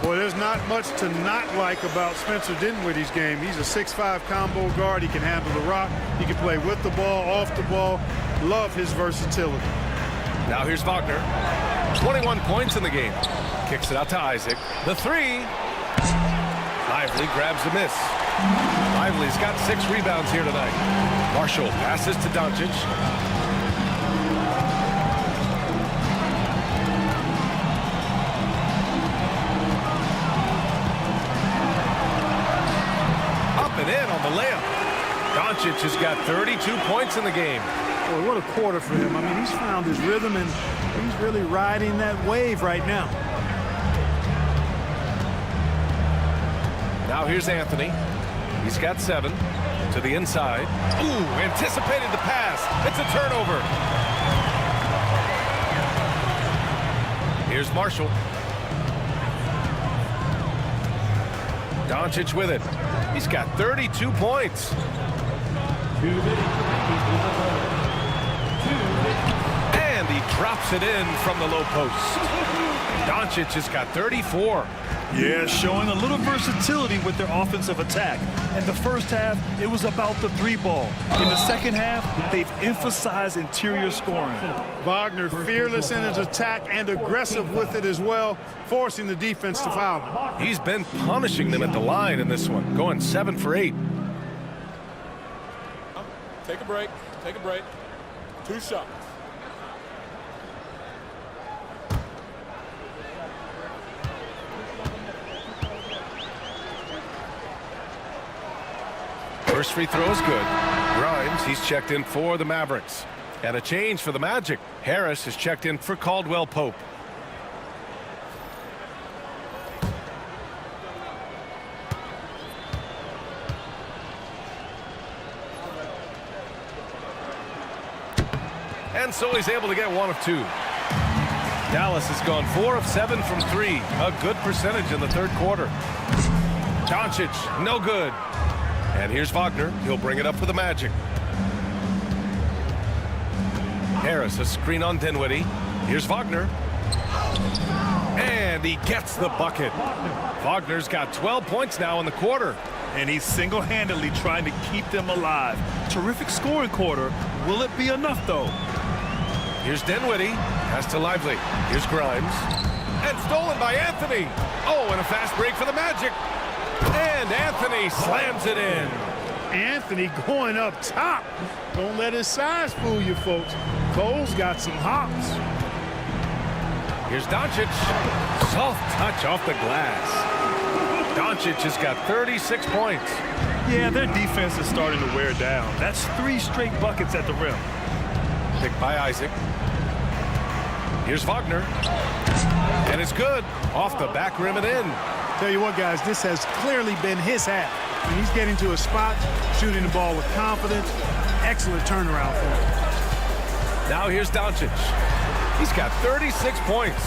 Well, there's not much to not like about Spencer Dinwiddie's game. He's a 6'5" combo guard. He can handle the rock. He can play with the ball, off the ball. Love his versatility. Now here's Wagner. 21 points in the game. Kicks it out to Isaac. The three. Lively grabs the miss. Lively's got 6 rebounds here tonight. Marshall passes to Doncic. Up and in on the layup. Doncic has got 32 points in the game. Boy, what a quarter for him. I mean, he's found his rhythm, and he's really riding that wave right now. Now here's Anthony. He's got 7 to the inside. Ooh, anticipated the pass. It's a turnover. Here's Marshall. Doncic with it. He's got 32 points. And he drops it in from the low post. Doncic has got 34. Yeah, showing a little versatility with their offensive attack. In the first half, it was about the 3-ball. In the second half, they've emphasized interior scoring. Wagner fearless in his attack and aggressive with it as well, forcing the defense to foul him. He's been punishing them at the line in this one, going 7 for 8. Take a break. Take a break. 2 shots. First free throw is good. Grimes, he's checked in for the Mavericks. And a change for the Magic. Harris is checked in for Caldwell Pope. And so he's able to get 1 of 2. Dallas has gone 4 of 7 from 3. A good percentage in the third quarter. Doncic, no good. And here's Wagner. He'll bring it up for the Magic. Harris, a screen on Dinwiddie. Here's Wagner. And he gets the bucket. Wagner's got 12 points now in the quarter. And he's single-handedly trying to keep them alive. Terrific scoring quarter. Will it be enough, though? Here's Dinwiddie. Pass to Lively. Here's Grimes. And stolen by Anthony. Oh, and a fast break for the Magic. And Anthony slams it in. Anthony going up top. Don't let his size fool you, folks. Cole's got some hops. Here's Doncic. Soft touch off the glass. Doncic has got 36 points. Yeah, their defense is starting to wear down. That's 3 straight buckets at the rim. Picked by Isaac. Here's Wagner. And it's good. Off the back rim and in. Tell you what, guys, this has clearly been his half. And he's getting to a spot, shooting the ball with confidence. Excellent turnaround for him. Now here's Doncic. He's got 36 points.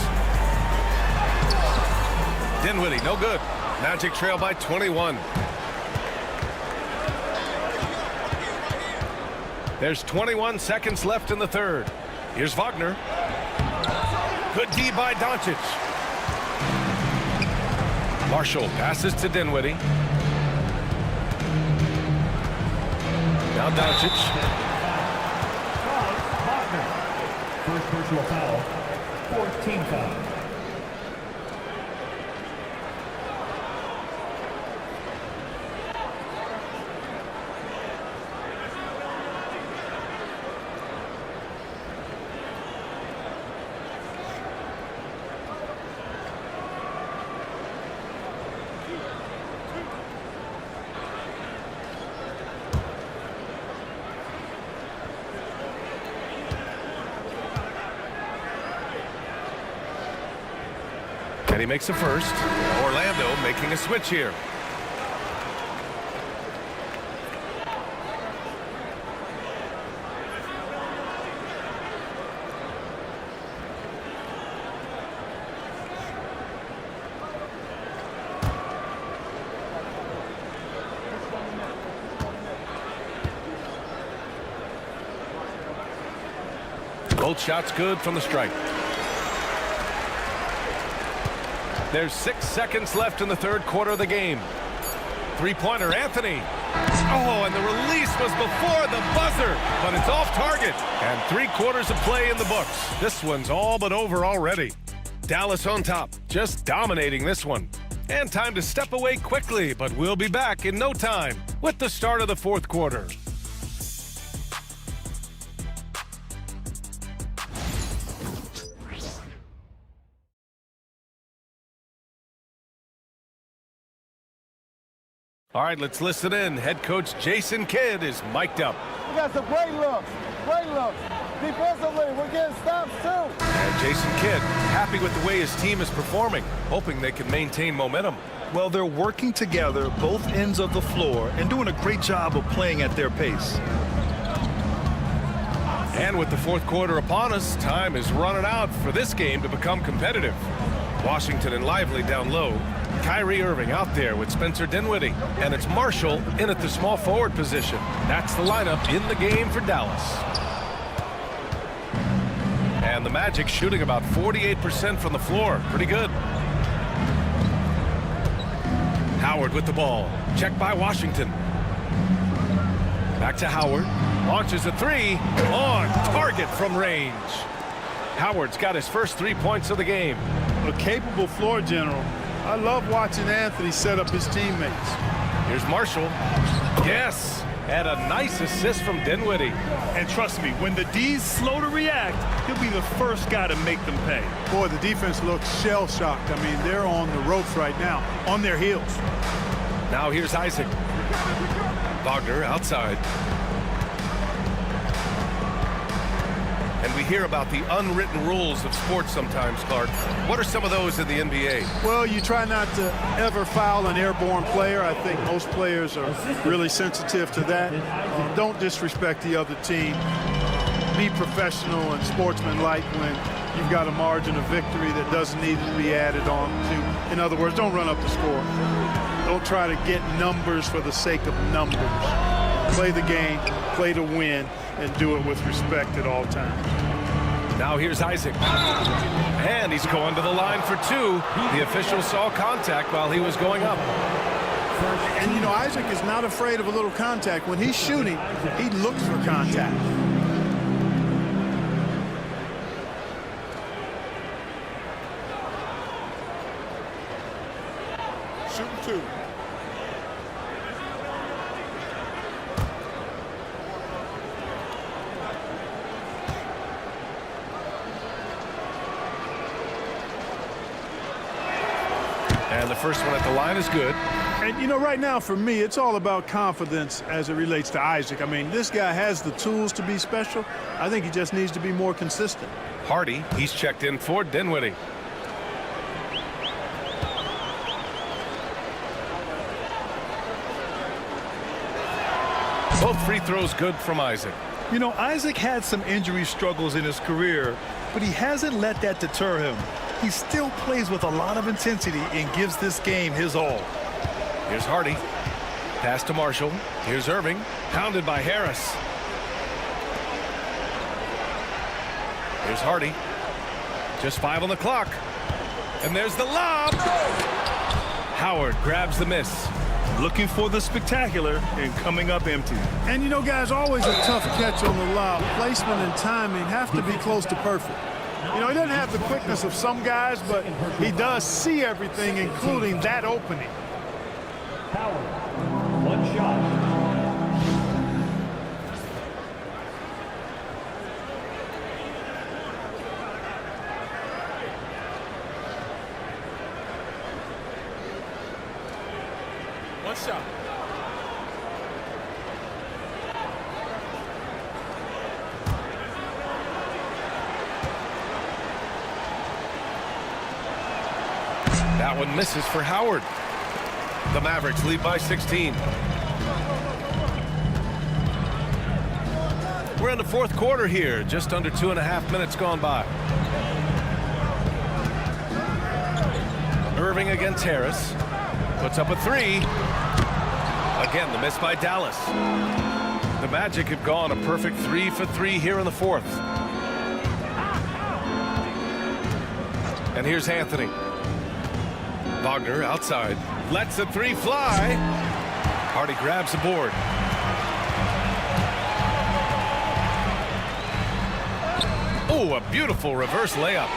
Dinwiddie, no good. Magic trail by 21. There's 21 seconds left in the third. Here's Wagner. Good D by Doncic. Marshall passes to Dinwiddie. Now Doncic. First personal foul, 14 foul. And he makes a first. Orlando making a switch here. Both shots good from the stripe. There's 6 seconds left in the third quarter of the game. Three-pointer, Anthony. Oh, and the release was before the buzzer, but it's off target. And 3 quarters of play in the books. This one's all but over already. Dallas on top, just dominating this one. And time to step away quickly, but we'll be back in no time with the start of the fourth quarter. All right, let's listen in. Head coach Jason Kidd is mic'd up. We got some great looks. Defensively, we're getting stops too. And Jason Kidd happy with the way his team is performing, hoping they can maintain momentum. Well, they're working together, both ends of the floor, and doing a great job of playing at their pace. And with the fourth quarter upon us, time is running out for this game to become competitive. Washington and Lively down low. Kyrie Irving out there with Spencer Dinwiddie. And it's Marshall in at the small forward position. That's the lineup in the game for Dallas. And the Magic shooting about 48% from the floor. Pretty good. Howard with the ball. Checked by Washington. Back to Howard. Launches a three. On target from range. Howard's got his first 3 points of the game. A capable floor general. I love watching Anthony set up his teammates. Here's Marshall. Yes. And a nice assist from Dinwiddie. And trust me, when the D's slow to react, he'll be the first guy to make them pay. Boy, the defense looks shell-shocked. I mean, they're on the ropes right now, on their heels. Now here's Isaac. Wagner outside. And we hear about the unwritten rules of sports sometimes, Clark. What are some of those in the NBA? Well, you try not to ever foul an airborne player. I think most players are really sensitive to that. Don't disrespect the other team. Be professional and sportsmanlike when you've got a margin of victory that doesn't need to be added on to. In other words, don't run up the score. Don't try to get numbers for the sake of numbers. Play the game, play to win, and do it with respect at all times. Now here's Isaac. And he's going to the line for two. The official saw contact while he was going up. And, you know, Isaac is not afraid of a little contact. When he's shooting, he looks for contact. Shooting two. And the first one at the line is good. And, you know, right now for me, it's all about confidence as it relates to Isaac. I mean, this guy has the tools to be special. I think he just needs to be more consistent. Hardy, he's checked in for Dinwiddie. Both free throws good from Isaac. You know, Isaac had some injury struggles in his career, but he hasn't let that deter him. He still plays with a lot of intensity and gives this game his all. Here's Hardy. Pass to Marshall. Here's Irving. Pounded by Harris. Here's Hardy. Just 5 on the clock. And there's the lob. Howard grabs the miss. Looking for the spectacular and coming up empty. And, you know, guys, always a tough catch on the lob. Placement and timing have to be close to perfect. You know, he doesn't have the quickness of some guys, but he does see everything, including that opening. Howard, one shot. One shot. That one misses for Howard. The Mavericks lead by 16. We're in the fourth quarter here, just under 2.5 minutes gone by. Irving against Harris. Puts up a three. Again, the miss by Dallas. The Magic have gone a perfect 3 for 3 here in the fourth. And here's Anthony. Wagner outside. Lets the three fly. Hardy grabs the board. Oh, a beautiful reverse layup.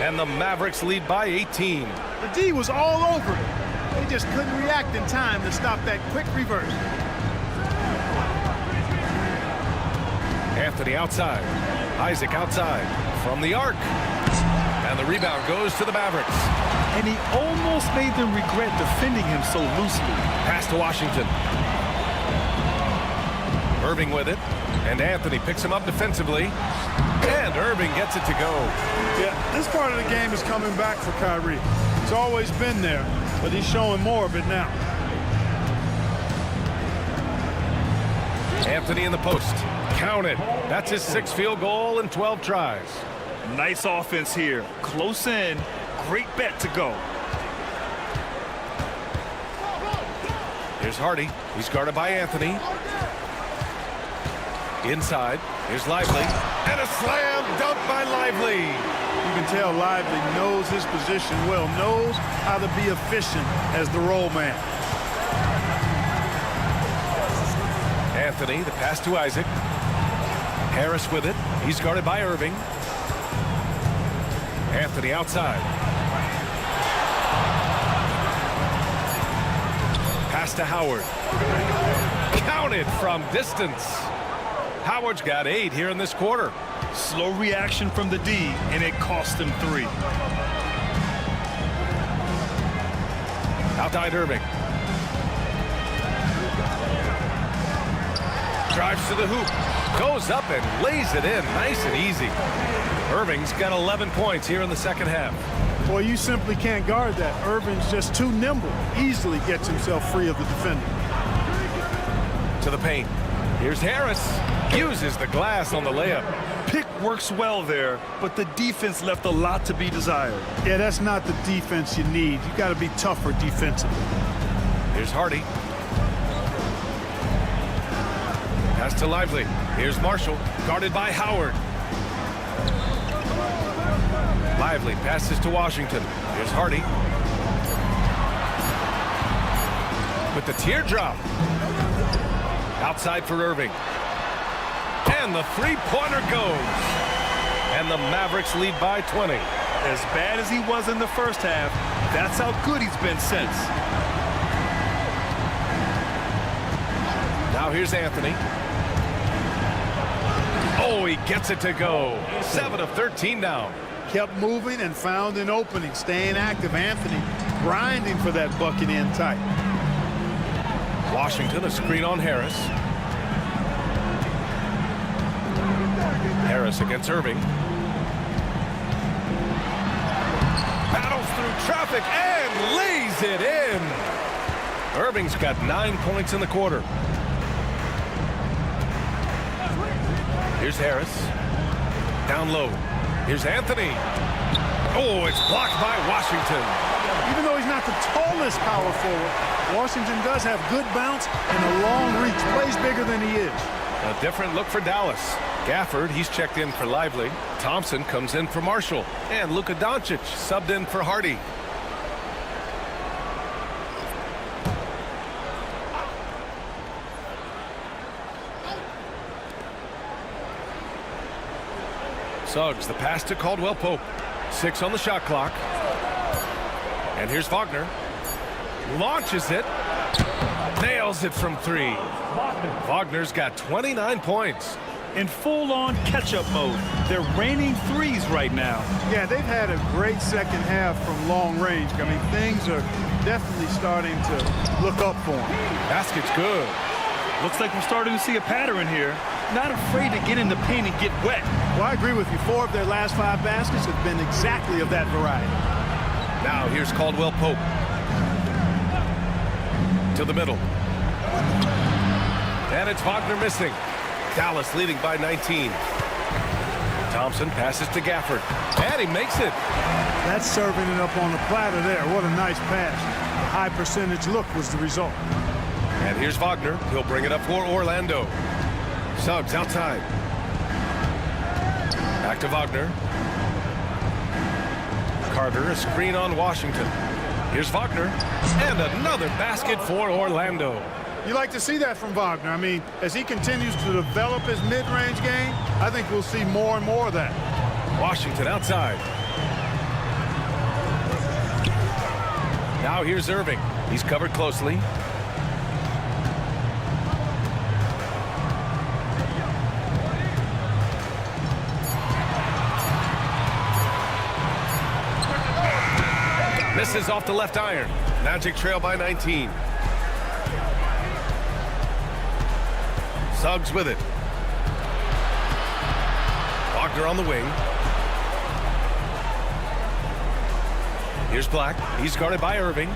And the Mavericks lead by 18. The D was all over it. They just couldn't react in time to stop that quick reverse. Anthony outside. Isaac outside from the arc. And the rebound goes to the Mavericks. And he almost made them regret defending him so loosely. Pass to Washington. Irving with it. And Anthony picks him up defensively. And Irving gets it to go. Yeah, this part of the game is coming back for Kyrie. It's always been there, but he's showing more of it now. Anthony in the post. Count it. That's his 6th field goal in 12 tries. Nice offense here. Close in. Great bet to go. Here's Hardy. He's guarded by Anthony. Inside. Here's Lively. And a slam dunk by Lively. You can tell Lively knows his position well, knows how to be efficient as the roll man. Anthony, the pass to Isaac. Harris with it. He's guarded by Irving. Anthony outside. Pass to Howard. Counted from distance. Howard's got 8 here in this quarter. Slow reaction from the D, and it cost him 3. Outside Irving. Drives to the hoop. Goes up and lays it in. Nice and easy. Irving's got 11 points here in the second half. Boy, you simply can't guard that. Irving's just too nimble. Easily gets himself free of the defender. To the paint. Here's Harris. Uses the glass on the layup. Pick works well there, but the defense left a lot to be desired. Yeah, that's not the defense you need. You got to be tougher defensively. Here's Hardy. Pass to Lively. Here's Marshall, guarded by Howard. Lively passes to Washington. Here's Hardy. With the teardrop. Outside for Irving. And the three-pointer goes. And the Mavericks lead by 20. As bad as he was in the first half, that's how good he's been since. Now here's Anthony. Oh, he gets it to go. 7 of 13 now. Kept moving and found an opening. Staying active. Anthony grinding for that bucket in tight. Washington, a screen on Harris. Harris against Irving. Battles through traffic and lays it in. Irving's got 9 points in the quarter. Here's Harris. Down low. Here's Anthony. Oh, it's blocked by Washington. Even though he's not the tallest power forward, Washington does have good bounce and a long reach. Plays bigger than he is. A different look for Dallas. Gafford, he's checked in for Lively. Thompson comes in for Marshall. And Luka Doncic subbed in for Hardy. Suggs, the pass to Caldwell Pope. 6 on the shot clock. And here's Wagner. Launches it. Nails it from 3. Wagner's got 29 points. In full-on catch-up mode. They're raining threes right now. Yeah, they've had a great second half from long range. I mean, things are definitely starting to look up for them. Basket's good. Looks like we're starting to see a pattern here. Not afraid to get in the paint and get wet. Well, I agree with you. 4 of their last 5 baskets have been exactly of that variety. Now here's Caldwell Pope. To the middle. And it's Wagner missing. Dallas leading by 19. Thompson passes to Gafford. And he makes it. That's serving it up on the platter there. What a nice pass. A high percentage look was the result. And here's Wagner. He'll bring it up for Orlando. Suggs outside. Back to Wagner. Carter, a screen on Washington. Here's Wagner. And another basket for Orlando. You like to see that from Wagner. I mean, as he continues to develop his mid-range game, I think we'll see more and more of that. Washington outside. Now here's Irving. He's covered closely. Misses off the left iron. Magic trail by 19. Suggs with it. Wagner on the wing. Here's Black. He's guarded by Irving.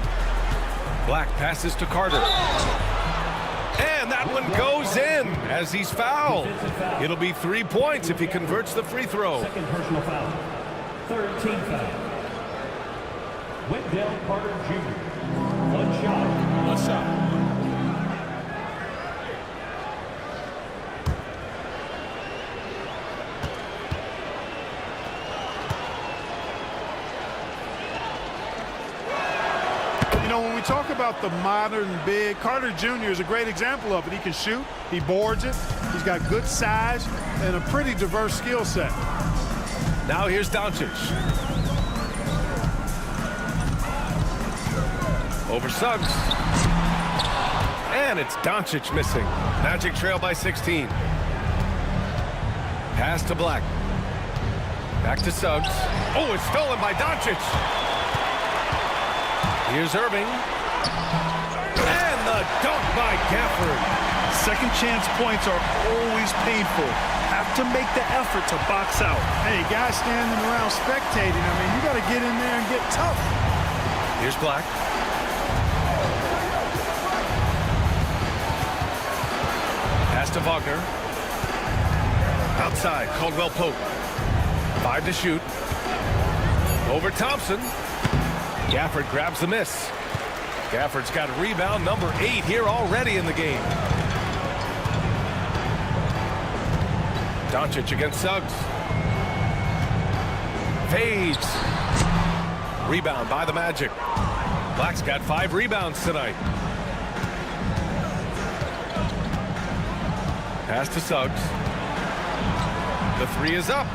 Black passes to Carter. And that one goes in as he's fouled. It'll be 3 points if he converts the free throw. Second personal foul. Third team foul. Wendell Carter Jr. One shot. One shot. You know, when we talk about the modern big, Carter Jr. is a great example of it. He can shoot, he boards it, he's got good size, and a pretty diverse skill set. Now here's Doncic. Over Suggs. And it's Doncic missing. Magic trail by 16. Pass to Black. Back to Suggs. Oh, it's stolen by Doncic. Here's Irving. And the dunk by Gafford. Second chance points are always painful. Have to make the effort to box out. Hey, guys standing around spectating, I mean, you got to get in there and get tough. Here's Black. Pass to Wagner. Outside, Caldwell Pope. 5 to shoot. Over Thompson. Gafford grabs the miss. Gafford's got rebound number 8 here already in the game. Doncic against Suggs. Fades. Rebound by the Magic. Black's got 5 rebounds tonight. Pass to Suggs. The 3 is up.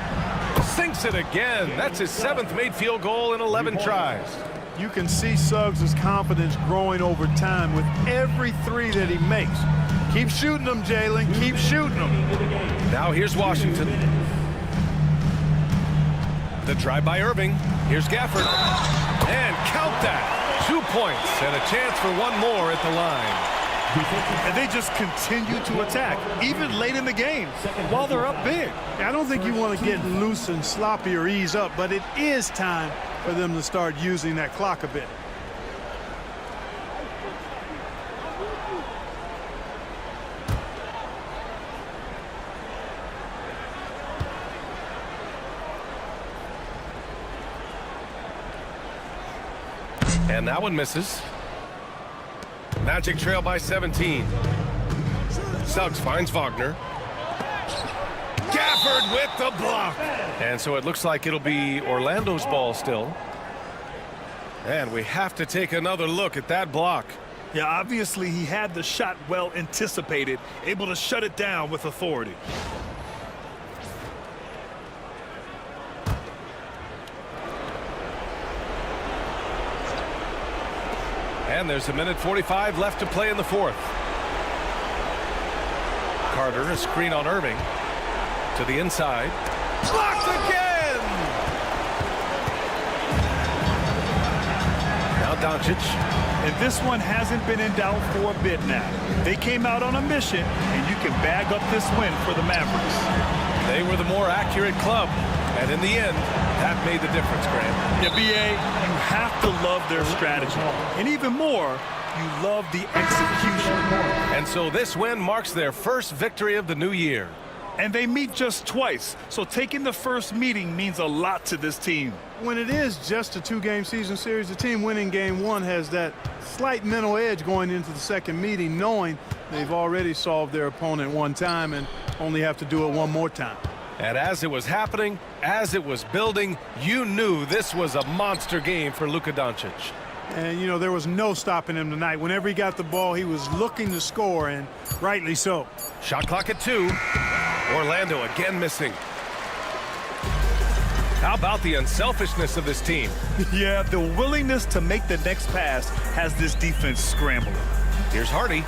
Sinks it again. That's his 7th made field goal in 11 tries. You can see Suggs' confidence growing over time with every 3 that he makes. Keep shooting them, Jalen. Keep shooting them. Now here's Washington. The drive by Irving. Here's Gafford. And count that. 2 points and a chance for one more at the line. And they just continue to attack, even late in the game, while they're up big. I don't think you want to get loose and sloppy or ease up, but it is time for them to start using that clock a bit. And that one misses. Magic trail by 17. Suggs finds Wagner. Gafford with the block. And so it looks like it'll be Orlando's ball still. And we have to take another look at that block. Yeah, obviously he had the shot well anticipated, able to shut it down with authority. And there's 1:45 left to play in the 4th. Carter, a screen on Irving. To the inside. Blocked again! Now Doncic. And this one hasn't been in doubt for a bit now. They came out on a mission, and you can bag up this win for the Mavericks. They were the more accurate club. And in the end, that made the difference, Grant. Yeah, B.A., you have to love their strategy. And even more, you love the execution. And so this win marks their first victory of the new year. And they meet just twice, so taking the first meeting means a lot to this team. When it is just a 2-game season series, the team winning game 1 has that slight mental edge going into the second meeting, knowing they've already solved their opponent one time and only have to do it one more time. And as it was happening, as it was building, you knew this was a monster game for Luka Doncic. And, you know, there was no stopping him tonight. Whenever he got the ball, he was looking to score, and rightly so. Shot clock at 2. Orlando again missing. How about the unselfishness of this team? Yeah, the willingness to make the next pass has this defense scrambling. Here's Hardy.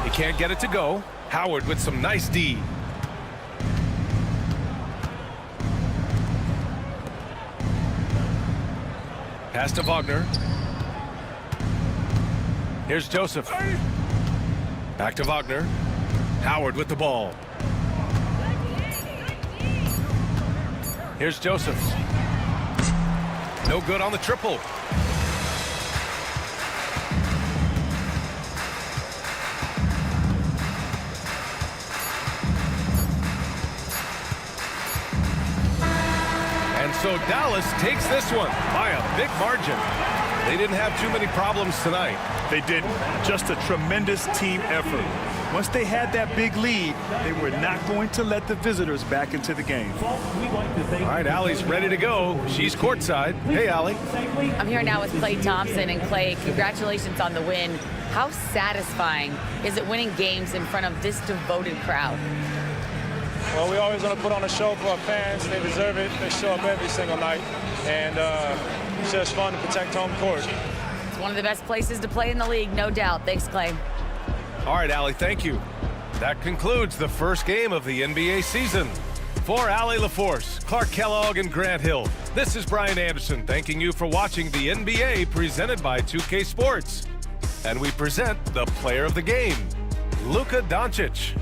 He can't get it to go. Howard with some nice D. Pass to Wagner. Here's Joseph. Back to Wagner. Howard with the ball. Here's Joseph. No good on the triple. And so Dallas takes this one by a big margin. They didn't have too many problems tonight. They didn't. Just a tremendous team effort. Once they had that big lead, they were not going to let the visitors back into the game. All right, Allie's ready to go. She's courtside. Hey, Allie. I'm here now with Klay Thompson. And Klay, congratulations on the win. How satisfying is it winning games in front of this devoted crowd? Well, we always want to put on a show for our fans. They deserve it. They show up every single night. And it's just fun to protect home court. It's one of the best places to play in the league, no doubt. Thanks, Klay. All right, Allie, thank you. That concludes the first game of the NBA season. For Allie LaForce, Clark Kellogg, and Grant Hill, this is Brian Anderson thanking you for watching the NBA presented by 2K Sports. And we present the player of the game, Luka Doncic.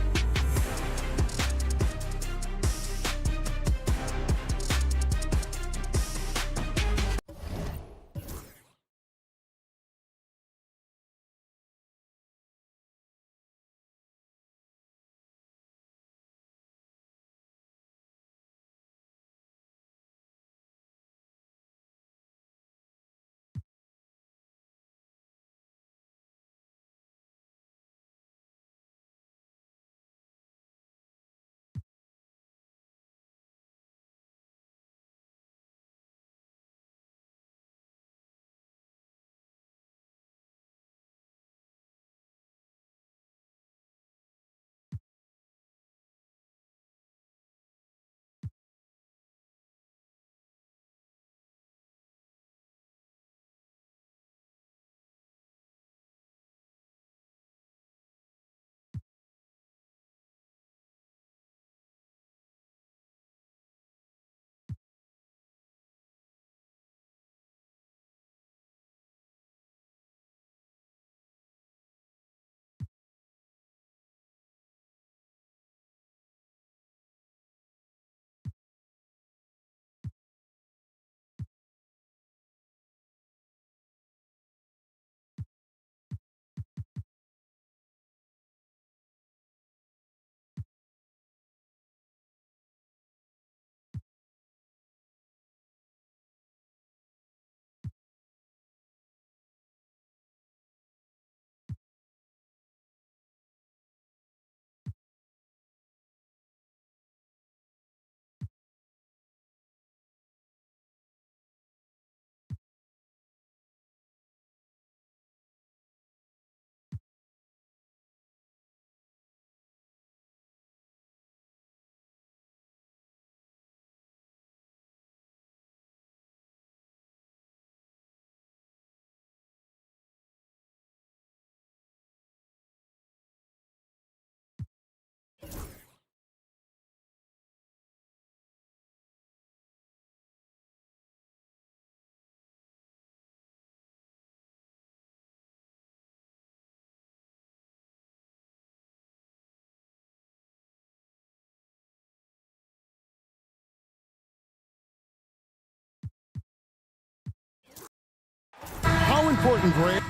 How important, Greg,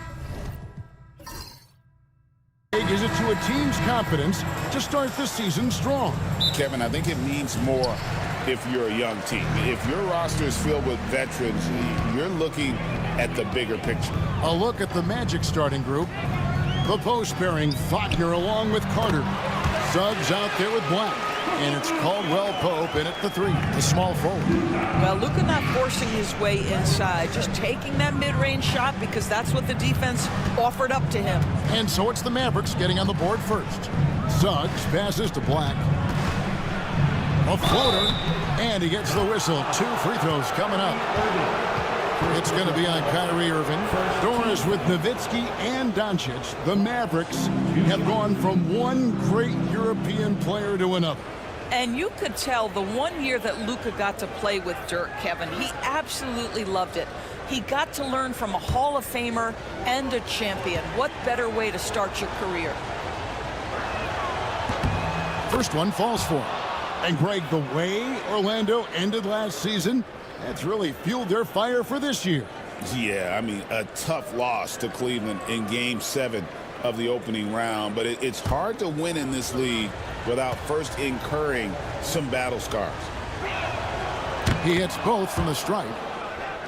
is it to a team's confidence to start the season strong? Kevin, I think it means more if you're a young team. If your roster is filled with veterans, you're looking at the bigger picture. A look at the Magic starting group. The post pairing Wagner along with Carter. Suggs out there with Black. And it's Caldwell Pope in at the 3, the small forward. Well, Luka not forcing his way inside, just taking that mid-range shot because that's what the defense offered up to him. And so it's the Mavericks getting on the board first. Suggs passes to Black. A floater, and he gets the whistle. 2 free throws coming up. It's going to be on Kyrie Irving. Doris with Nowitzki and Doncic. The Mavericks have gone from one great European player to another. And you could tell the 1 year that Luka got to play with Dirk, Kevin, he absolutely loved it. He got to learn from a Hall of Famer and a champion. What better way to start your career? First one falls for him. And Greg, the way Orlando ended last season, that's really fueled their fire for this year. Yeah, I mean, a tough loss to Cleveland in Game 7 of the opening round, but it's hard to win in this league without first incurring some battle scars. He hits both from the stripe.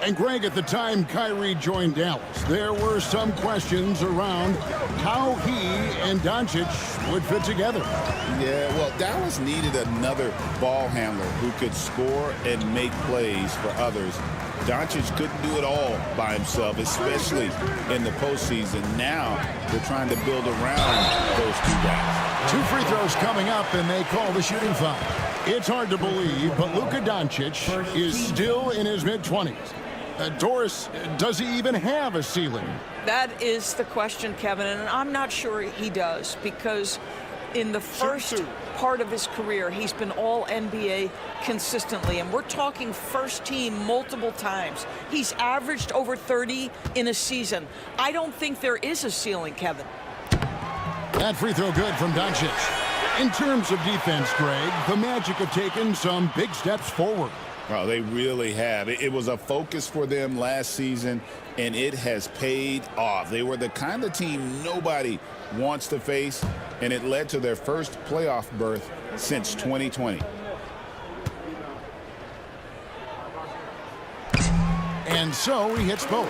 And Greg, at the time Kyrie joined Dallas, there were some questions around how he and Doncic would fit together. Yeah, well, Dallas needed another ball handler who could score and make plays for others. Doncic couldn't do it all by himself, especially in the postseason. Now they're trying to build around those 2 guys. 2 free throws coming up, and they call the shooting foul. It's hard to believe, but Luka Doncic is still in his mid-20s. Doris, does he even have a ceiling? That is the question, Kevin, and I'm not sure he does, because in the first part of his career, he's been all NBA consistently, and we're talking first team multiple times. He's averaged over 30 in a season. I don't think there is a ceiling, Kevin. That free throw good from Doncic. In terms of defense, Greg, the Magic have taken some big steps forward. Oh, they really have. It was a focus for them last season, and it has paid off. They were the kind of team nobody wants to face, and it led to their first playoff berth since 2020. And so he hits both.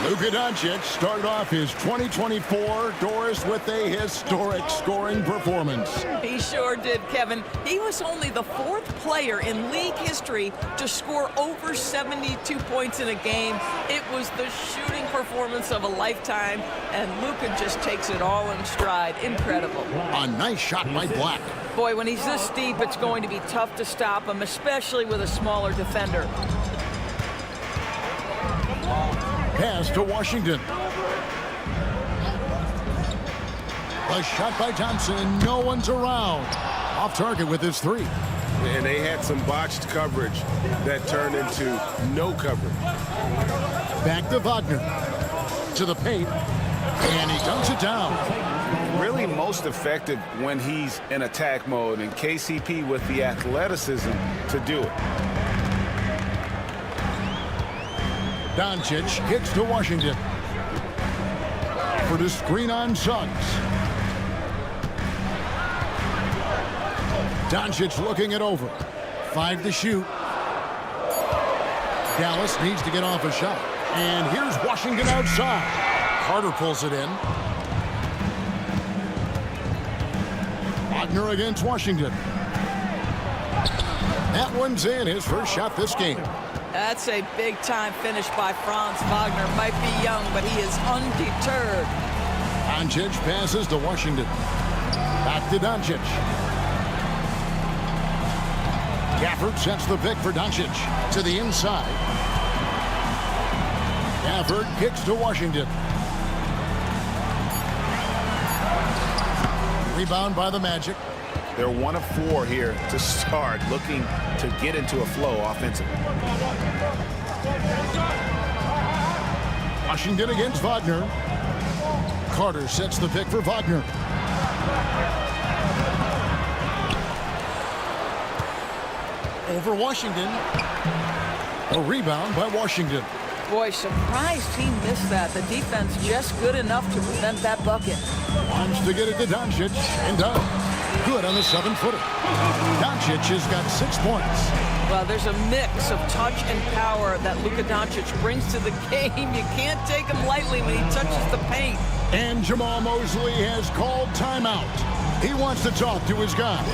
Luka Doncic started off his 2024 Doris with a historic scoring performance. He sure did, Kevin. He was only the 4th player in league history to score over 72 points in a game. It was the shooting performance of a lifetime, and Luka just takes it all in stride. Incredible. A nice shot by Black. Boy, when he's this deep, it's going to be tough to stop him, especially with a smaller defender. Pass to Washington. A shot by Thompson. No one's around. Off target with his 3. And they had some botched coverage that turned into no coverage. Back to Wagner. To the paint. And he dunks it down. Really most effective when he's in attack mode, and KCP with the athleticism to do it. Doncic kicks to Washington. For the screen on Suggs. Doncic looking it over. 5 to shoot. Dallas needs to get off a shot. And here's Washington outside. Carter pulls it in. Wagner against Washington. That one's in, his first shot this game. That's a big-time finish by Franz Wagner. Might be young, but he is undeterred. Doncic passes to Washington. Back to Doncic. Gafford sets the pick for Doncic to the inside. Gafford kicks to Washington. Rebound by the Magic. They're 1 of 4 here to start, looking to get into a flow offensively. Washington against Wagner. Carter sets the pick for Wagner. Over Washington. A rebound by Washington. Boy, surprised he missed that. The defense just good enough to prevent that bucket. Wants to get it to Doncic, and does. Good on the 7-footer. Doncic has got 6 points. Well, there's a mix of touch and power that Luka Doncic brings to the game. You can't take him lightly when he touches the paint. And Jamal Mosley has called timeout. He wants to talk to his guys.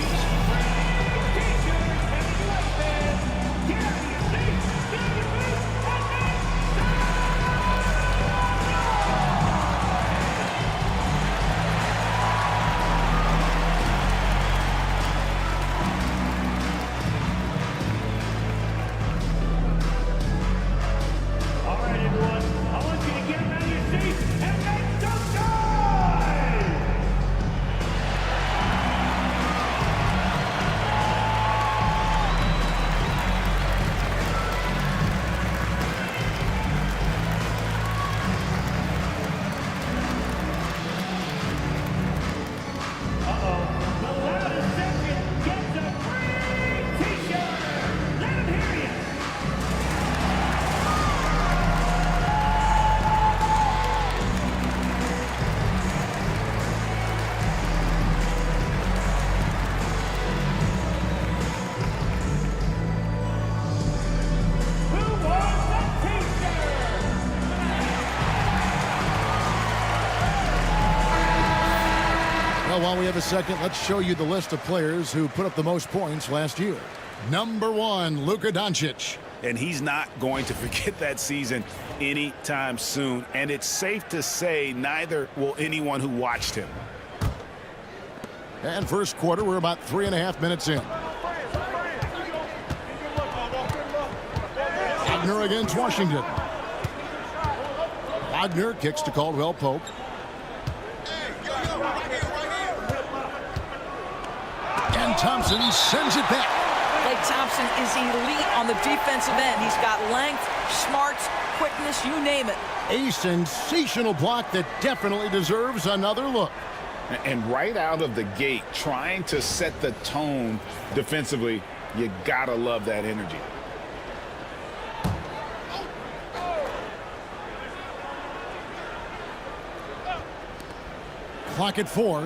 While we have a second, let's show you the list of players who put up the most points last year. Number 1, Luka Doncic. And he's not going to forget that season anytime soon. And it's safe to say neither will anyone who watched him. And first quarter, we're about 3.5 minutes in. Wagner against Washington. Wagner kicks to Caldwell Pope. And Thompson sends it back. Blake Thompson is elite on the defensive end. He's got length, smarts, quickness, you name it. A sensational block that definitely deserves another look. And right out of the gate, trying to set the tone defensively, you gotta love that energy. Clock at 4.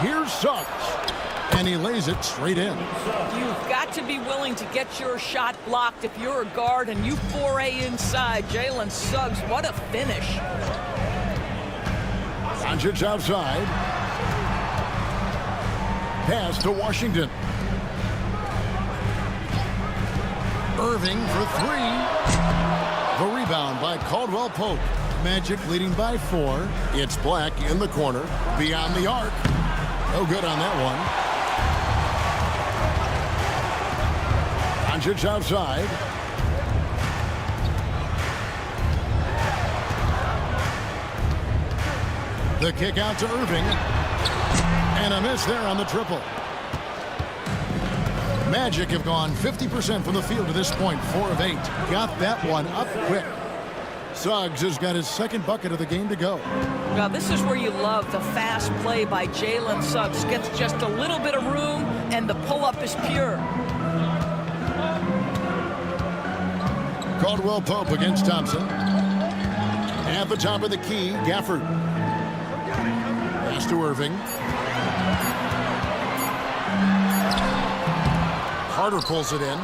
Here's Suggs. And he lays it straight in. You've got to be willing to get your shot blocked if you're a guard and you foray inside. Jalen Suggs, what a finish. Doncic outside. Pass to Washington. Irving for 3. The rebound by Caldwell Pope. Magic leading by 4. It's Black in the corner. Beyond the arc. No good on that one. Doncic outside. The kick out to Irving. And a miss there on the triple. Magic have gone 50% from the field to this point, 4 of 8. Got that one up quick. Suggs has got his second bucket of the game to go. Now, this is where you love the fast play by Jalen Suggs. Gets just a little bit of room, and the pull-up is pure. Caldwell Pope against Thompson. At the top of the key, Gafford. Pass to Irving. Carter pulls it in.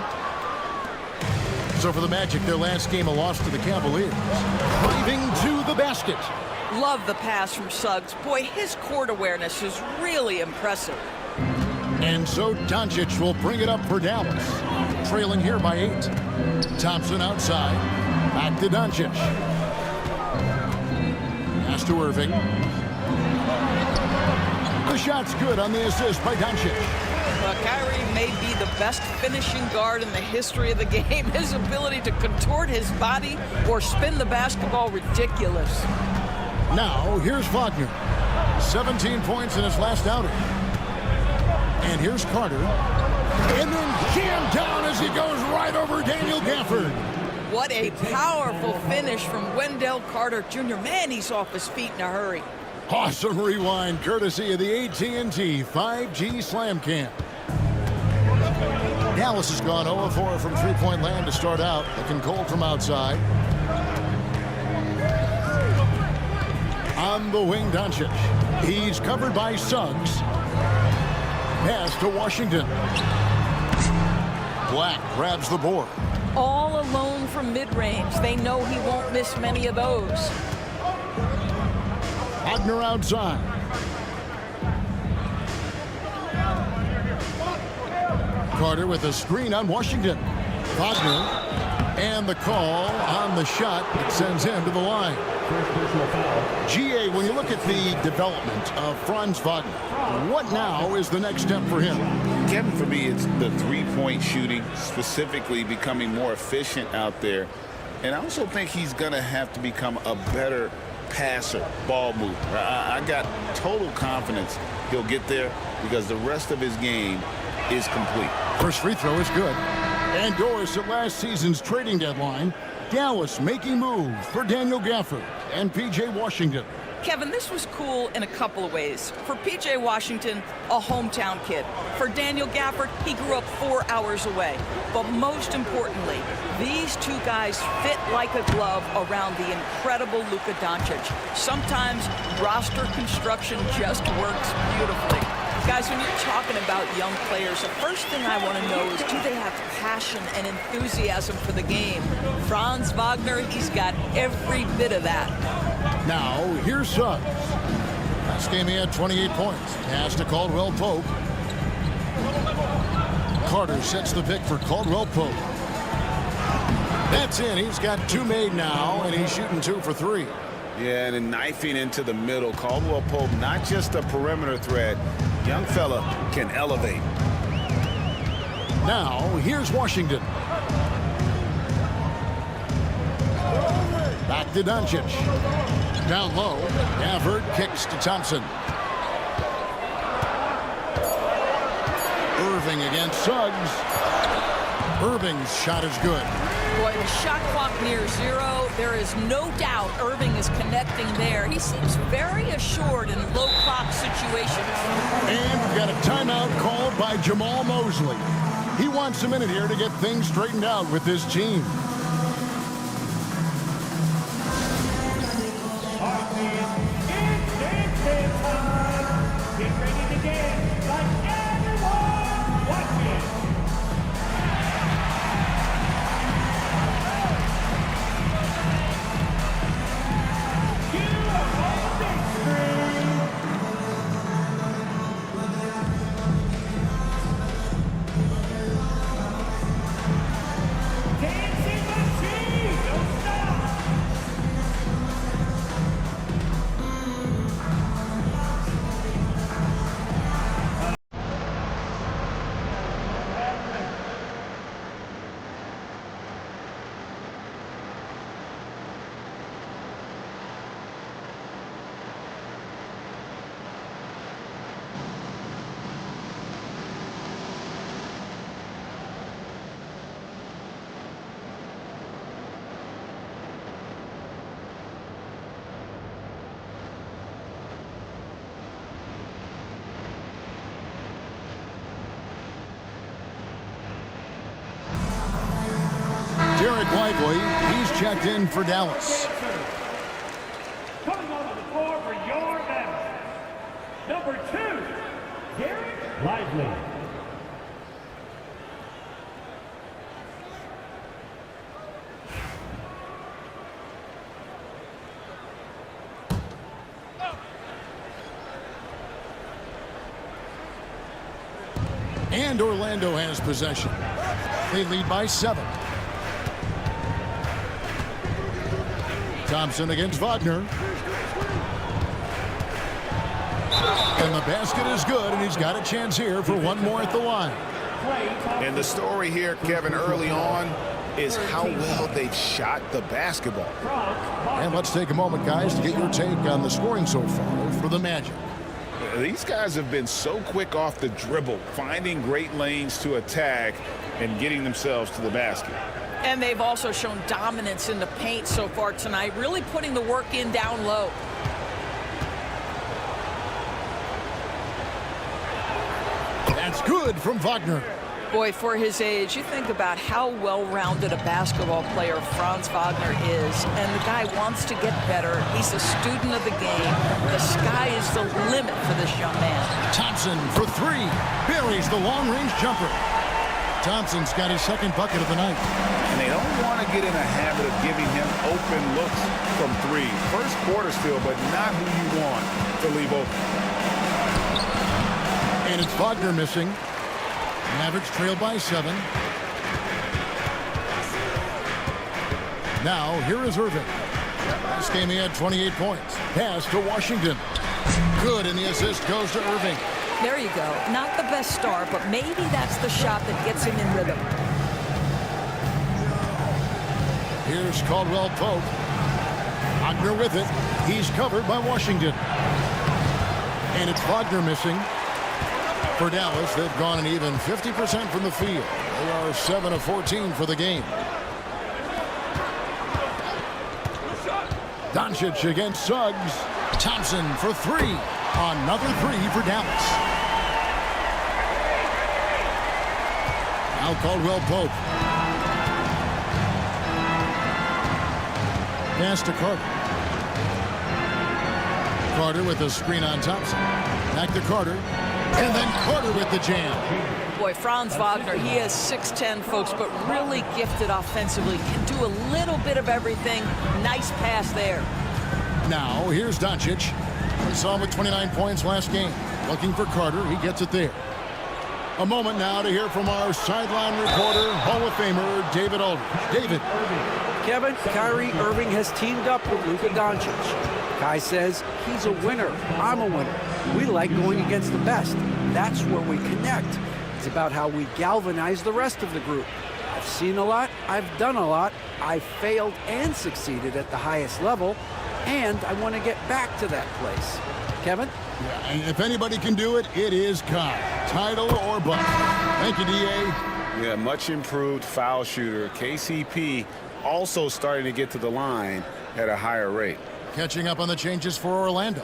So for the Magic, their last game, a loss to the Cavaliers. Driving to the basket. Love the pass from Suggs. Boy, his court awareness is really impressive. And so Doncic will bring it up for Dallas. Trailing here by 8. Thompson outside. Back to Doncic. Pass to Irving. The shot's good on the assist by Doncic. Well, Kyrie may be the best finishing guard in the history of the game. His ability to contort his body or spin the basketball, ridiculous. Now, here's Wagner. 17 points in his last outing. And here's Carter. And then jammed down as he goes right over Daniel Gafford. What a powerful finish from Wendell Carter Jr. Man, he's off his feet in a hurry. Awesome rewind, courtesy of the AT&T 5G Slam Cam. Dallas has gone 0-4 from three-point land to start out. Looking cold from outside. On the wing, Doncic. He's covered by Suggs. Pass to Washington. Black grabs the board. All alone from mid-range. They know he won't miss many of those. Wagner outside. Carter with a screen on Washington. Wagner. And the call on the shot that sends him to the line. GA, when you look at the development of Franz Wagner, what now is the next step for him? Kevin, for me, it's the three-point shooting, specifically becoming more efficient out there. And I also think he's going to have to become a better passer, ball mover. I got total confidence he'll get there because the rest of his game is complete. First free throw is good. And Doris at last season's trading deadline, Dallas making moves for Daniel Gafford and P.J. Washington. Kevin, this was cool in a couple of ways. For P.J. Washington, a hometown kid. For Daniel Gafford, he grew up 4 hours away. But most importantly, these two guys fit like a glove around the incredible Luka Doncic. Sometimes roster construction just works beautifully. Guys, when you're talking about young players, the first thing I want to know is, do they have passion and enthusiasm for the game? Franz Wagner, he's got every bit of that. Now, here's Suggs. Last game he had 28 points. Pass to Caldwell Pope. Carter sets the pick for Caldwell Pope. That's in. He's got 2 made now, and he's shooting 2 for 3. Yeah, and then knifing into the middle. Caldwell Pope, not just a perimeter threat. Young fella can elevate. Now, here's Washington. Back to Doncic. Down low. Gafford kicks to Thompson. Irving against Suggs. Irving's shot is good. Boy, the shot clock near 0. There is no doubt Irving is connecting there. He seems very assured in low clock situations. And we've got a timeout called by Jamal Mosley. He wants a minute here to get things straightened out with this team. Get ready to dance like everyone watching. Dancing machine, don't stop. Derek Lively, he's checked in for Dallas. Coming onto the floor for your Mavericks, number 2, Derek Lively. And Orlando has possession. They lead by 7. Thompson against Wagner. And the basket is good, and he's got a chance here for one more at the line. And the story here, Kevin, early on is how well they've shot the basketball. And let's take a moment, guys, to get your take on the scoring so far for the Magic. These guys have been so quick off the dribble, finding great lanes to attack and getting themselves to the basket. And they've also shown dominance in the paint so far tonight, really putting the work in down low. That's good from Wagner. Boy, for his age, you think about how well-rounded a basketball player Franz Wagner is, and the guy wants to get better. He's a student of the game. The sky is the limit for this young man. Thompson for 3. Buries the long-range jumper. Thompson's got his second bucket of the night. And they don't want to get in a habit of giving him open looks from 3. First quarter still, but not who you want to leave open. And it's Wagner missing. Mavericks trail by 7. Now, here is Irving. Last game he had 28 points. Pass to Washington. Good, and the assist goes to Irving. There you go. Not the best start, but maybe that's the shot that gets him in rhythm. Here's Caldwell Pope. Wagner with it. He's covered by Washington. And it's Wagner missing. For Dallas, they've gone an even 50% from the field. They are 7 of 14 for the game. Doncic against Suggs. Thompson for 3. Another 3 for Dallas. Now Caldwell Pope. Pass to Carter. Carter with a screen on Thompson. Back to Carter. And then Carter with the jam. Boy, Franz Wagner, he is 6'10", folks, but really gifted offensively. Can do a little bit of everything. Nice pass there. Now, here's Doncic. We saw him with 29 points last game. Looking for Carter. He gets it there. A moment now to hear from our sideline reporter, Hall of Famer David Aldridge. David. Kevin, Kyrie Irving has teamed up with Luka Doncic. Kai says he's a winner. I'm a winner. We like going against the best. That's where we connect. It's about how we galvanize the rest of the group. I've seen a lot. I've done a lot. I've failed and succeeded at the highest level, and I want to get back to that place. Kevin? Yeah, and if anybody can do it, it is Kai. Title or bust. Thank you, D.A. Yeah, much improved foul shooter. KCP also starting to get to the line at a higher rate. Catching up on the changes for Orlando.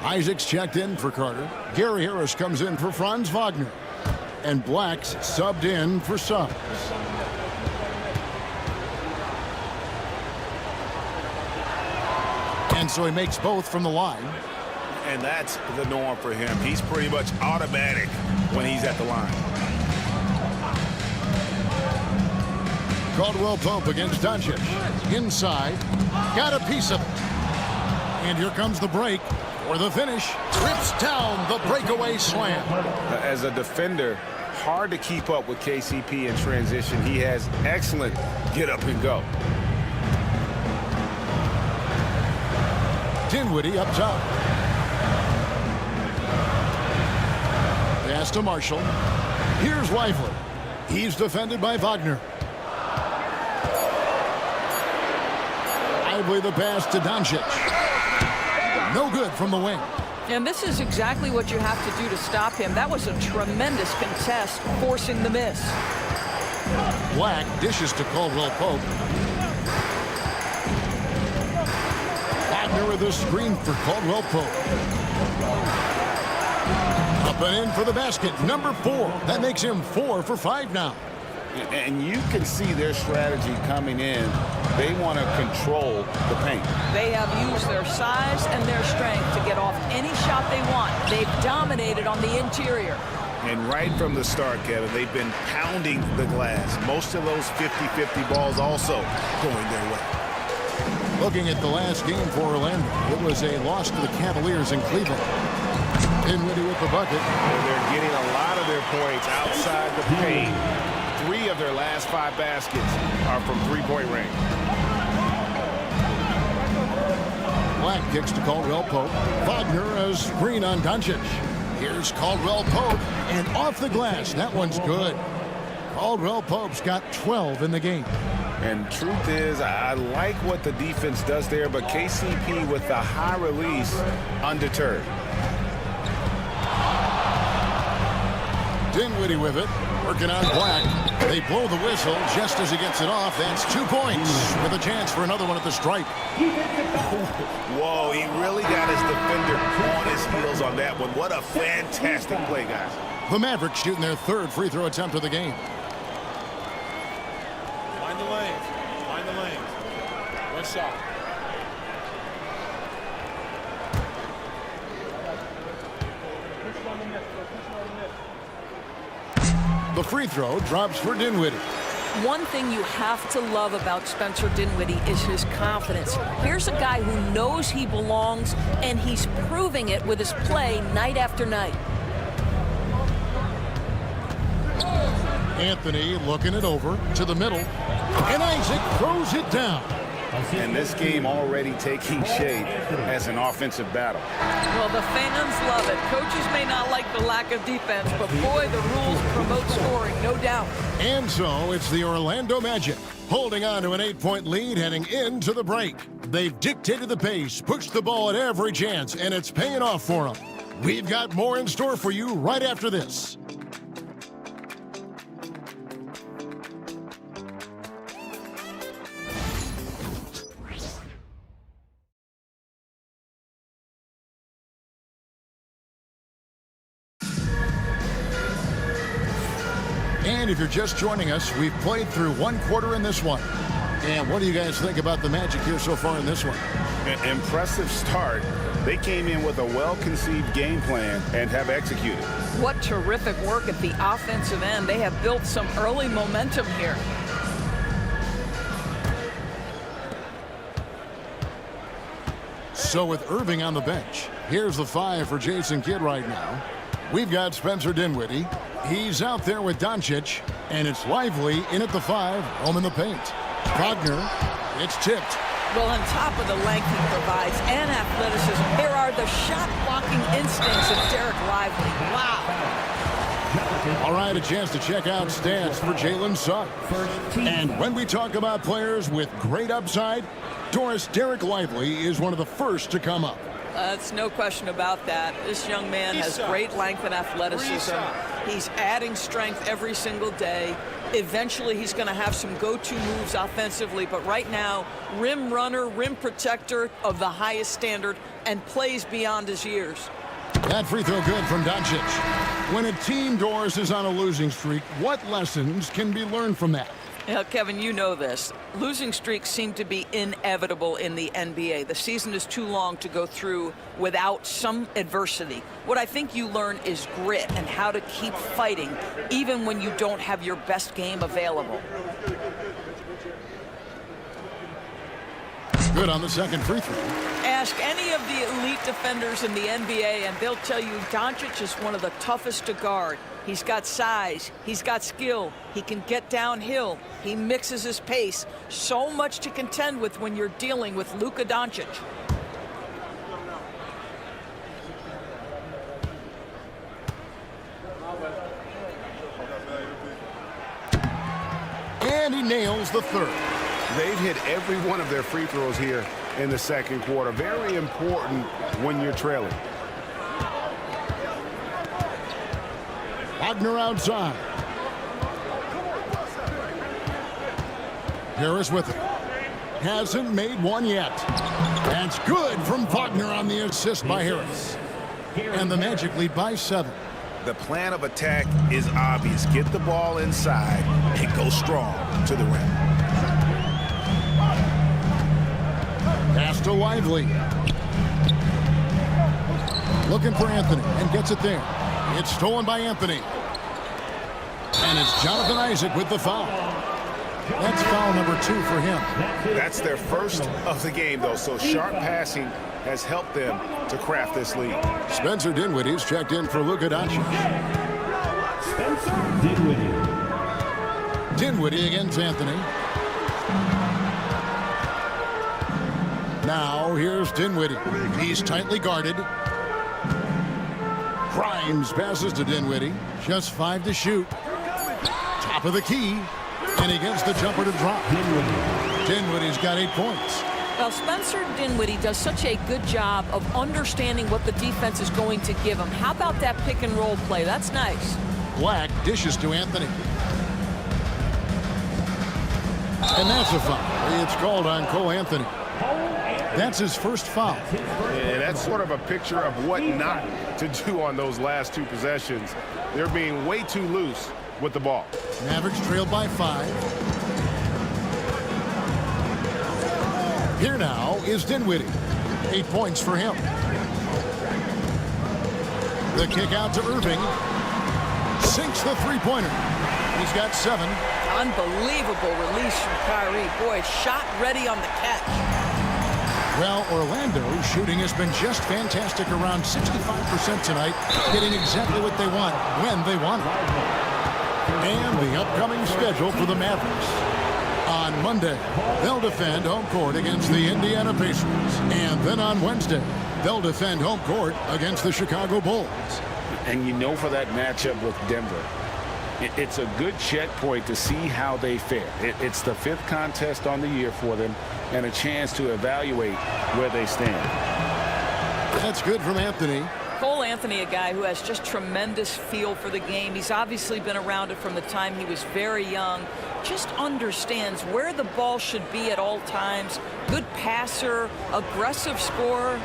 Isaac's checked in for Carter. Gary Harris comes in for Franz Wagner. And Black's subbed in for Suggs. And so he makes both from the line. And that's the norm for him. He's pretty much automatic when he's at the line. Caldwell Pope against Doncic. Inside. Got a piece of it. And here comes the break for the finish. Rips down the breakaway slam. As a defender, hard to keep up with KCP in transition. He has excellent get up and go. Dinwiddie up top. Pass to Marshall. Here's Lively. He's defended by Wagner. Lively the pass to Doncic. No good from the wing. And this is exactly what you have to do to stop him. That was a tremendous contest, forcing the miss. Black dishes to Caldwell Pope. Wagner with a screen for Caldwell Pope. Up and in for the basket. Number 4. That makes him 4 for 5 now. And you can see their strategy coming in. They want to control the paint. They have used their size and their strength to get off any shot they want. They've dominated on the interior. And right from the start, Kevin, they've been pounding the glass. Most of those 50-50 balls also going their way. Looking at the last game for Orlando, it was a loss to the Cavaliers in Cleveland. Dinwiddie with the bucket. And they're getting a lot of their points outside the paint. 3 of their last 5 baskets are from three-point range. Black kicks to Caldwell Pope. Wagner a screen on Doncic. Here's Caldwell Pope, and off the glass. That one's good. Caldwell Pope's got 12 in the game. And truth is, I like what the defense does there, but KCP with the high release, undeterred. Dinwiddie with it, working on Black. They blow the whistle just as he gets it off. That's 2 points with a chance for another one at the stripe. Whoa, he really got his defender on his heels on that one. What a fantastic play, guys. The Mavericks shooting their 3rd free throw attempt of the game. Find the lanes. Find the lanes. One shot. The free throw drops for Dinwiddie. One thing you have to love about Spencer Dinwiddie is his confidence. Here's a guy who knows he belongs, and he's proving it with his play night after night. Anthony looking it over to the middle, and Isaac throws it down. And this game already taking shape as an offensive battle. Well, the fans love it. Coaches may not like the lack of defense, but boy, the rules promote scoring, no doubt. And so it's the Orlando Magic holding on to an 8-point lead heading into the break. They've dictated the pace, pushed the ball at every chance, and it's paying off for them. We've got more in store for you right after this. And if you're just joining us, we've played through 1 quarter in this one. And what do you guys think about the Magic here so far in this one? An impressive start. They came in with a well-conceived game plan and have executed. What terrific work at the offensive end. They have built some early momentum here. So with Irving on the bench, Here's the 5 for Jason Kidd right now. We've got Spencer Dinwiddie. He's out there with Doncic, and it's Lively in at the 5, home in the paint. Wagner, it's tipped. Well, on top of the length he provides and athleticism, there are the shot-blocking instincts of Derek Lively. Wow. All right, a chance to check out stats for Jalen Suggs. And when we talk about players with great upside, Doris, Derek Lively is one of the first to come up. That's no question about that. This young man has great length and athleticism. He's adding strength every single day. Eventually, he's going to have some go-to moves offensively, but right now, rim runner, rim protector of the highest standard, and plays beyond his years. That free throw good from Doncic. When a team, Doris, is on a losing streak, what lessons can be learned from that? Yeah, Kevin, you know this. Losing streaks seem to be inevitable in the NBA. The season is too long to go through without some adversity. What I think you learn is grit and how to keep fighting even when you don't have your best game available. Good on the second free throw. Ask any of the elite defenders in the NBA and they'll tell you Doncic is one of the toughest to guard. He's got size, he's got skill, he can get downhill, he mixes his pace. So much to contend with when you're dealing with Luka Doncic. And he nails the third. They've hit every one of their free throws here in the second quarter. Very important when you're trailing. Wagner outside. Harris with it. Hasn't made one yet. That's good from Wagner on the assist by Harris. And the Magic lead by 7. The plan of attack is obvious. Get the ball inside and go strong to the rim. Pass to Lively. Looking for Anthony and gets it there. It's stolen by Anthony. And it's Jonathan Isaac with the foul. That's foul number 2 for him. That's their first of the game, though, so sharp passing has helped them to craft this lead. Spencer Dinwiddie's checked in for Luka Doncic. Spencer Dinwiddie. Dinwiddie against Anthony. Now here's Dinwiddie. He's tightly guarded. Grimes passes to Dinwiddie. Just 5 to shoot. Top of the key. And he gets the jumper to drop. Dinwiddie's got 8 points. Well, Spencer Dinwiddie does such a good job of understanding what the defense is going to give him. How about that pick and roll play? That's nice. Black dishes to Anthony. And that's a foul. It's called on Cole Anthony. That's his first foul. And that's sort of a picture of what not to do on those last 2 possessions. They're being way too loose with the ball. Mavericks trailed by 5. Here now is Dinwiddie. 8 points for him. The kick out to Irving. Sinks the three-pointer. He's got 7. Unbelievable release from Kyrie. Boy, shot ready on the catch. Well, Orlando's shooting has been just fantastic, around 65% tonight, getting exactly what they want when they want it. And the upcoming schedule for the Mavericks. On Monday, they'll defend home court against the Indiana Pacers. And then on Wednesday, they'll defend home court against the Chicago Bulls. And you know, for that matchup with Denver, it's a good checkpoint to see how they fare. It's the 5th contest on the year for them and a chance to evaluate where they stand. That's good from Anthony. Cole Anthony, a guy who has just tremendous feel for the game. He's obviously been around it from the time he was very young. Just understands where the ball should be at all times. Good passer, aggressive scorer.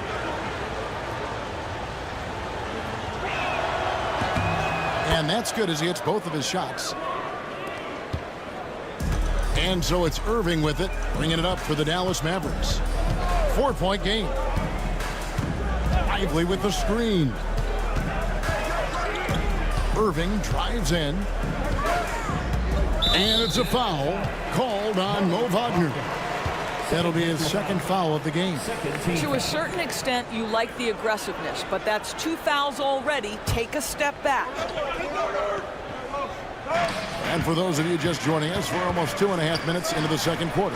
And that's good as he hits both of his shots. And so it's Irving with it, bringing it up for the Dallas Mavericks. 4-point game. Lively with the screen. Irving drives in. And it's a foul called on Mo Wagner. That'll be his second foul of the game. To a certain extent, you like the aggressiveness, but that's 2 fouls already. Take a step back. And for those of you just joining us, we're almost 2.5 minutes into the second quarter.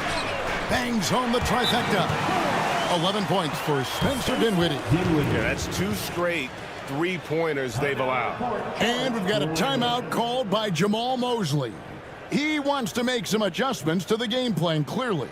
Bangs home the trifecta. 11 points for Spencer Dinwiddie. Yeah, that's 2 straight three-pointers they've allowed. And we've got a timeout called by Jamal Mosley. He wants to make some adjustments to the game plan, clearly.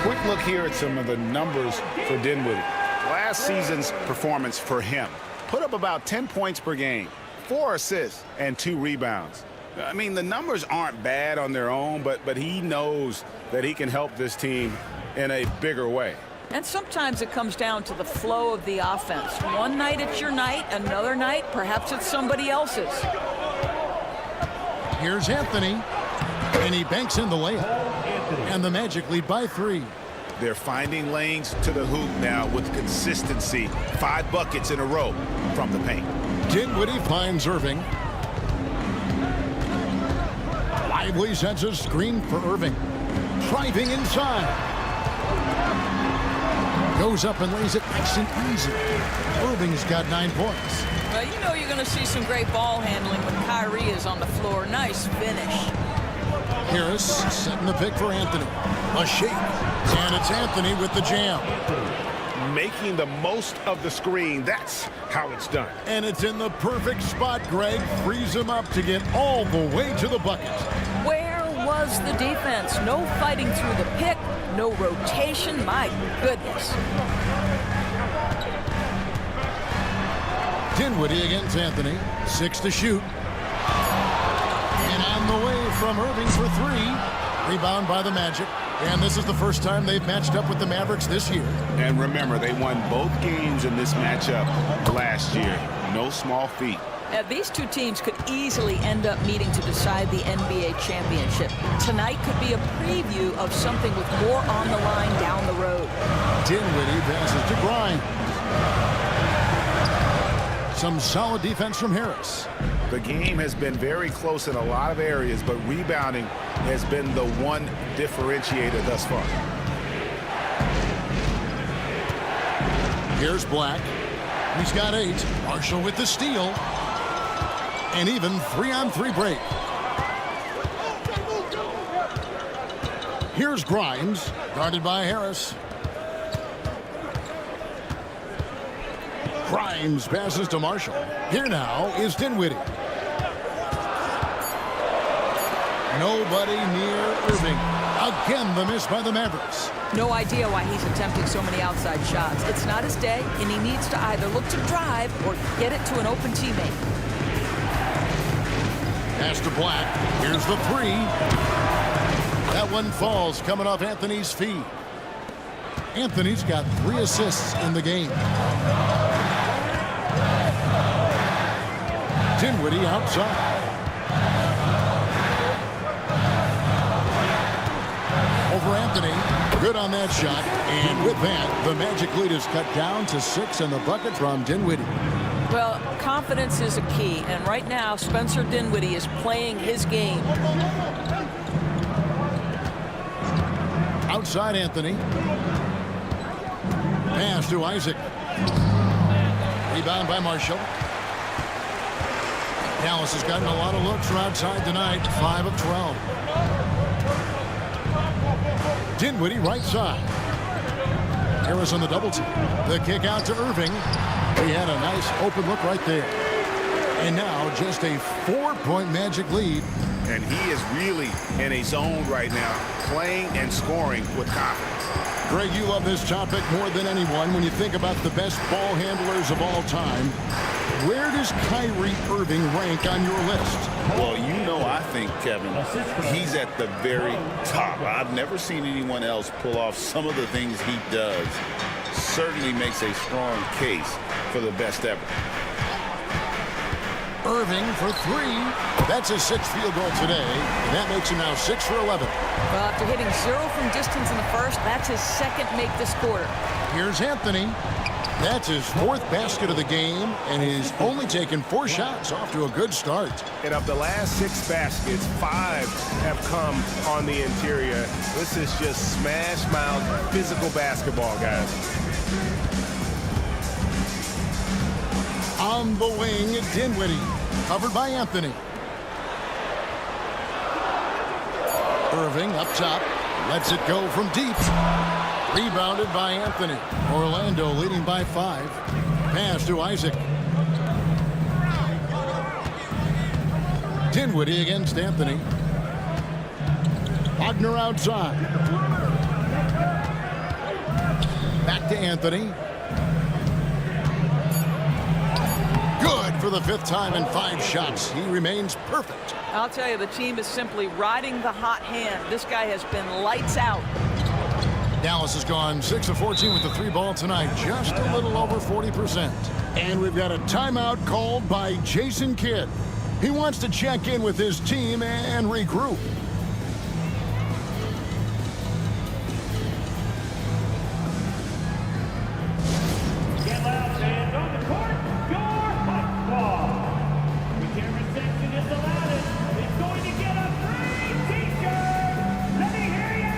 Quick look here at some of the numbers for Dinwiddie. Last season's performance for him. Put up about 10 points per game, 4 assists, and 2 rebounds. I mean, the numbers aren't bad on their own, but he knows that he can help this team in a bigger way. And sometimes it comes down to the flow of the offense. One night it's your night, another night perhaps it's somebody else's. Here's Anthony, and he banks in the layup. And the Magic lead by 3. They're finding lanes to the hoop now with consistency. 5 buckets in a row from the paint. Dinwiddie finds Irving. Lively sets a screen for Irving. Driving inside. Goes up and lays it nice and easy. Irving's got 9 points. Well, you know you're going to see some great ball handling when Kyrie is on the floor. Nice finish. Harris setting the pick for Anthony. A shake. And it's Anthony with the jam. Making the most of the screen. That's how it's done. And it's in the perfect spot, Greg. Frees him up to get all the way to the bucket. Where was the defense? No fighting through the pick. No rotation. My goodness. Dinwiddie against Anthony. 6 to shoot. And on the way from Irving for 3. Rebound by the Magic. And this is the first time they've matched up with the Mavericks this year. And remember, they won both games in this matchup last year. No small feat. Now, these two teams could easily end up meeting to decide the NBA championship. Tonight could be a preview of something with more on the line down the road. Dinwiddie passes to Grimes. Some solid defense from Harris. The game has been very close in a lot of areas, but rebounding has been the one differentiator thus far. Here's Black. He's got 8. Marshall with the steal. And even 3-on-3 break. Here's Grimes, guarded by Harris. Grimes passes to Marshall. Here now is Dinwiddie. Nobody near Irving. Again, the miss by the Mavericks. No idea why he's attempting so many outside shots. It's not his day, and he needs to either look to drive or get it to an open teammate. Pass to Black. Here's the 3. That one falls coming off Anthony's feet. Anthony's got 3 assists in the game. Dinwiddie outside. Over Anthony. Good on that shot. And with that, the Magic lead is cut down to 6 in the bucket from Dinwiddie. Well, confidence is a key. And right now, Spencer Dinwiddie is playing his game. Outside Anthony. Pass to Isaac. Rebound by Marshall. Dallas has gotten a lot of looks from outside tonight. 5 of 12. Dinwiddie right side. Harris on the double team. The kick out to Irving. He had a nice open look right there. And now just a 4-point Magic lead. And he is really in a zone right now, playing and scoring with confidence. Greg, you love this topic more than anyone. When you think about the best ball handlers of all time, where does Kyrie Irving rank on your list? Well, you know, I think, Kevin, he's at the very top. I've never seen anyone else pull off some of the things he does. Certainly makes a strong case for the best ever. Irving for 3. That's his 6th field goal today. And that makes him now 6 for 11. Well, after hitting 0 from distance in the first, that's his 2nd make this quarter. Here's Anthony. That's his 4th basket of the game, and he's only taken 4 shots. Off to a good start. And of the last 6 baskets, 5 have come on the interior. This is just smash mouth physical basketball, guys. On the wing, Dinwiddie, covered by Anthony. Irving up top, lets it go from deep. Rebounded by Anthony. Orlando leading by 5. Pass to Isaac. Dinwiddie against Anthony. Wagner outside. Back to Anthony. Good for the 5th time in 5 shots. He remains perfect. I'll tell you, the team is simply riding the hot hand. This guy has been lights out. Dallas has gone 6 of 14 with the 3 ball tonight, just a little over 40%. And we've got a timeout called by Jason Kidd. He wants to check in with his team and regroup. Get loud, fans. On the court, your hot squad. The camera section is the loudest. It's going to get a free t-shirt. Let me hear ya!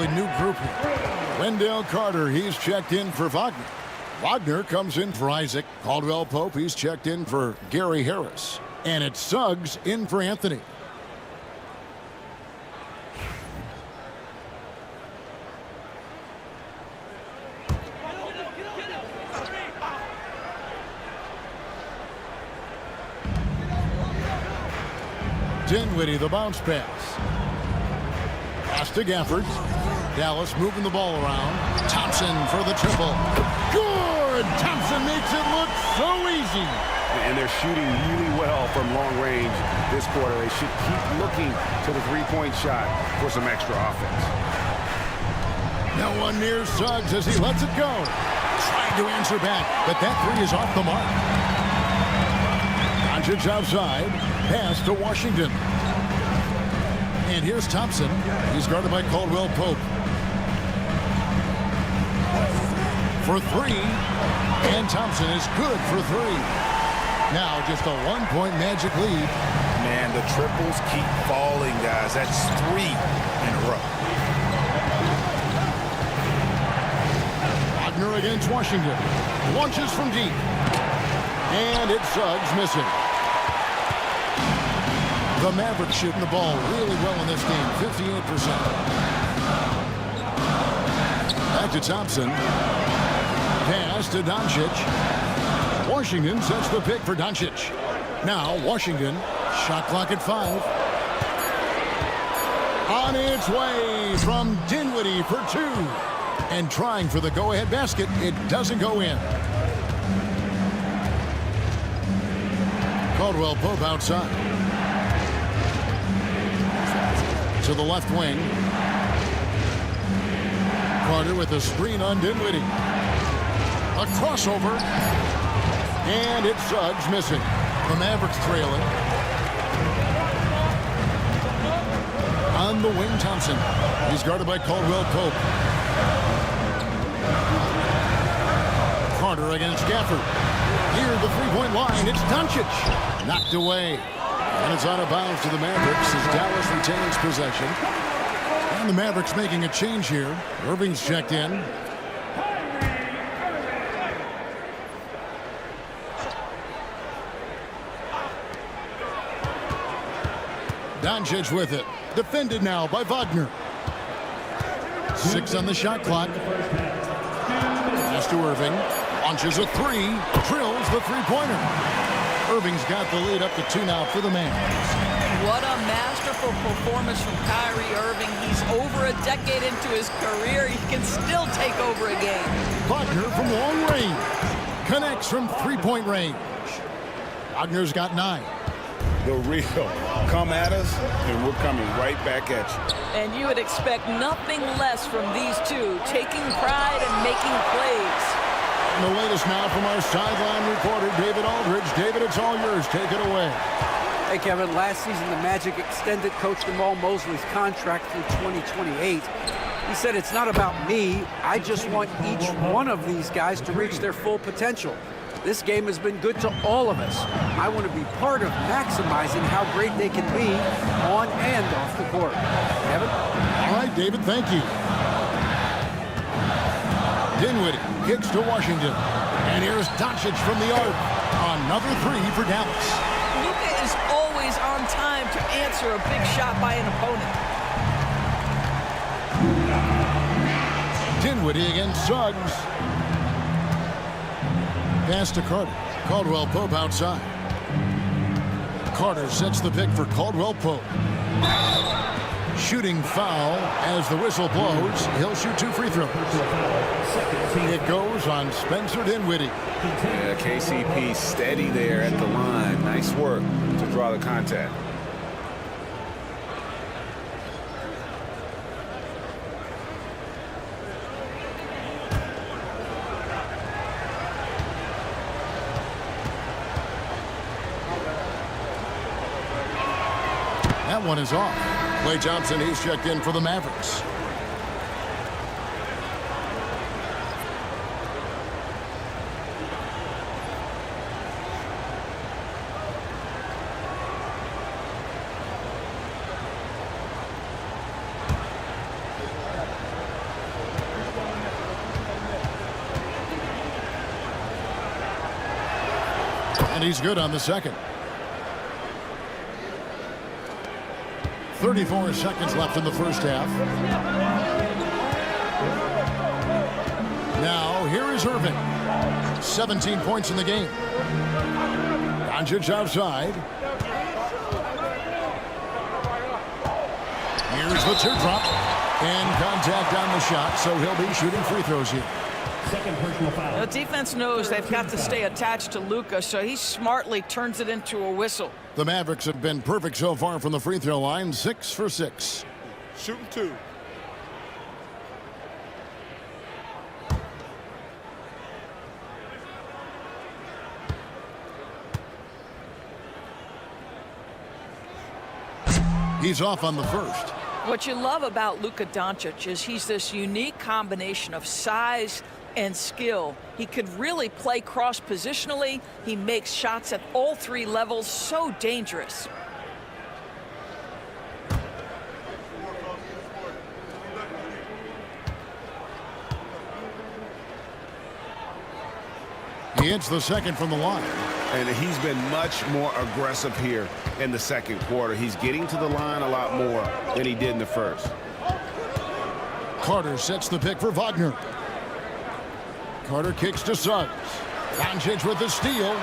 New group here. Wendell Carter, he's checked in for Wagner. Wagner comes in for Isaac. Caldwell Pope, he's checked in for Gary Harris. And it's Suggs in for Anthony. Dinwiddie, the bounce pass. Pass to Gafford. Dallas moving the ball around. Thompson for the triple. Good! Thompson makes it look so easy. And they're shooting really well from long range this quarter. They should keep looking to the three-point shot for some extra offense. No one near Suggs as he lets it go. Trying to answer back, but that three is off the mark. Doncic outside. Pass to Washington. And here's Thompson. He's guarded by Caldwell Pope. For three. And Thompson is good for three. Now just a one-point Magic lead. Man, the triples keep falling, guys. That's 3 in a row. Wagner against Washington. Launches from deep. And it's Suggs missing. The Mavericks shooting the ball really well in this game, 58%. to Thompson. Pass to Doncic. Washington sets the pick for Doncic. Now Washington, shot clock at 5. On its way from Dinwiddie for 2. And trying for the go-ahead basket. It doesn't go in. Caldwell Pope outside. To the left wing. Carter with a screen on Dinwiddie. A crossover. And it's Suggs missing. The Mavericks trailing. On the wing, Thompson. He's guarded by Caldwell Pope. Carter against Gafford. Near the three-point line, it's Doncic. Knocked away. And it's out of bounds to the Mavericks as Dallas retains possession. And the Mavericks making a change here. Irving's checked in. Doncic with it. Defended now by Wagner. 6 on the shot clock. Pass to Irving. Launches a 3. Drills the three-pointer. Irving's got the lead up to 2 now for the Mavs. What a masterful performance from Kyrie Irving. He's over a decade into his career. He can still take over a game. Wagner from long range. Connects from three-point range. Wagner's got 9. The real. Come at us, and we're coming right back at you. And you would expect nothing less from these two, taking pride and making plays. And the latest now from our sideline reporter, David Aldridge. David, it's all yours. Take it away. Hey, Kevin, last season the Magic extended Coach Jamal Mosley's contract through 2028. He said, it's not about me. I just want each one of these guys to reach their full potential. This game has been good to all of us. I want to be part of maximizing how great they can be on and off the court. Kevin? All right, David, thank you. Dinwiddie kicks to Washington. And here's Doncic from the arc. Another 3 for Dallas. Luka is always on time to answer a big shot by an opponent. Dinwiddie against Suggs. Pass to Carter. Caldwell Pope outside. Carter sets the pick for Caldwell Pope. Shooting foul as the whistle blows. He'll shoot 2 free throws. It goes on Spencer Dinwiddie. Yeah, KCP steady there at the line. Nice work to draw the contact. That one is off. Klay Thompson, he's checked in for the Mavericks. And he's good on the second. 34 seconds left in the first half. Now, here is Irving. 17 points in the game. Doncic outside. Here's the teardrop. And contact on the shot, so he'll be shooting free throws here. Second personal foul. The defense knows they've got to stay attached to Luka, so he smartly turns it into a whistle. The Mavericks have been perfect so far from the free throw line, 6 for 6. Shooting 2. He's off on the first. What you love about Luka Doncic is he's this unique combination of size and skill. He could really play cross-positionally. He makes shots at all 3 levels, so dangerous. He hits the second from the line. And he's been much more aggressive here in the second quarter. He's getting to the line a lot more than he did in the first. Carter sets the pick for Wagner. Carter kicks to Suggs. Doncic with the steal.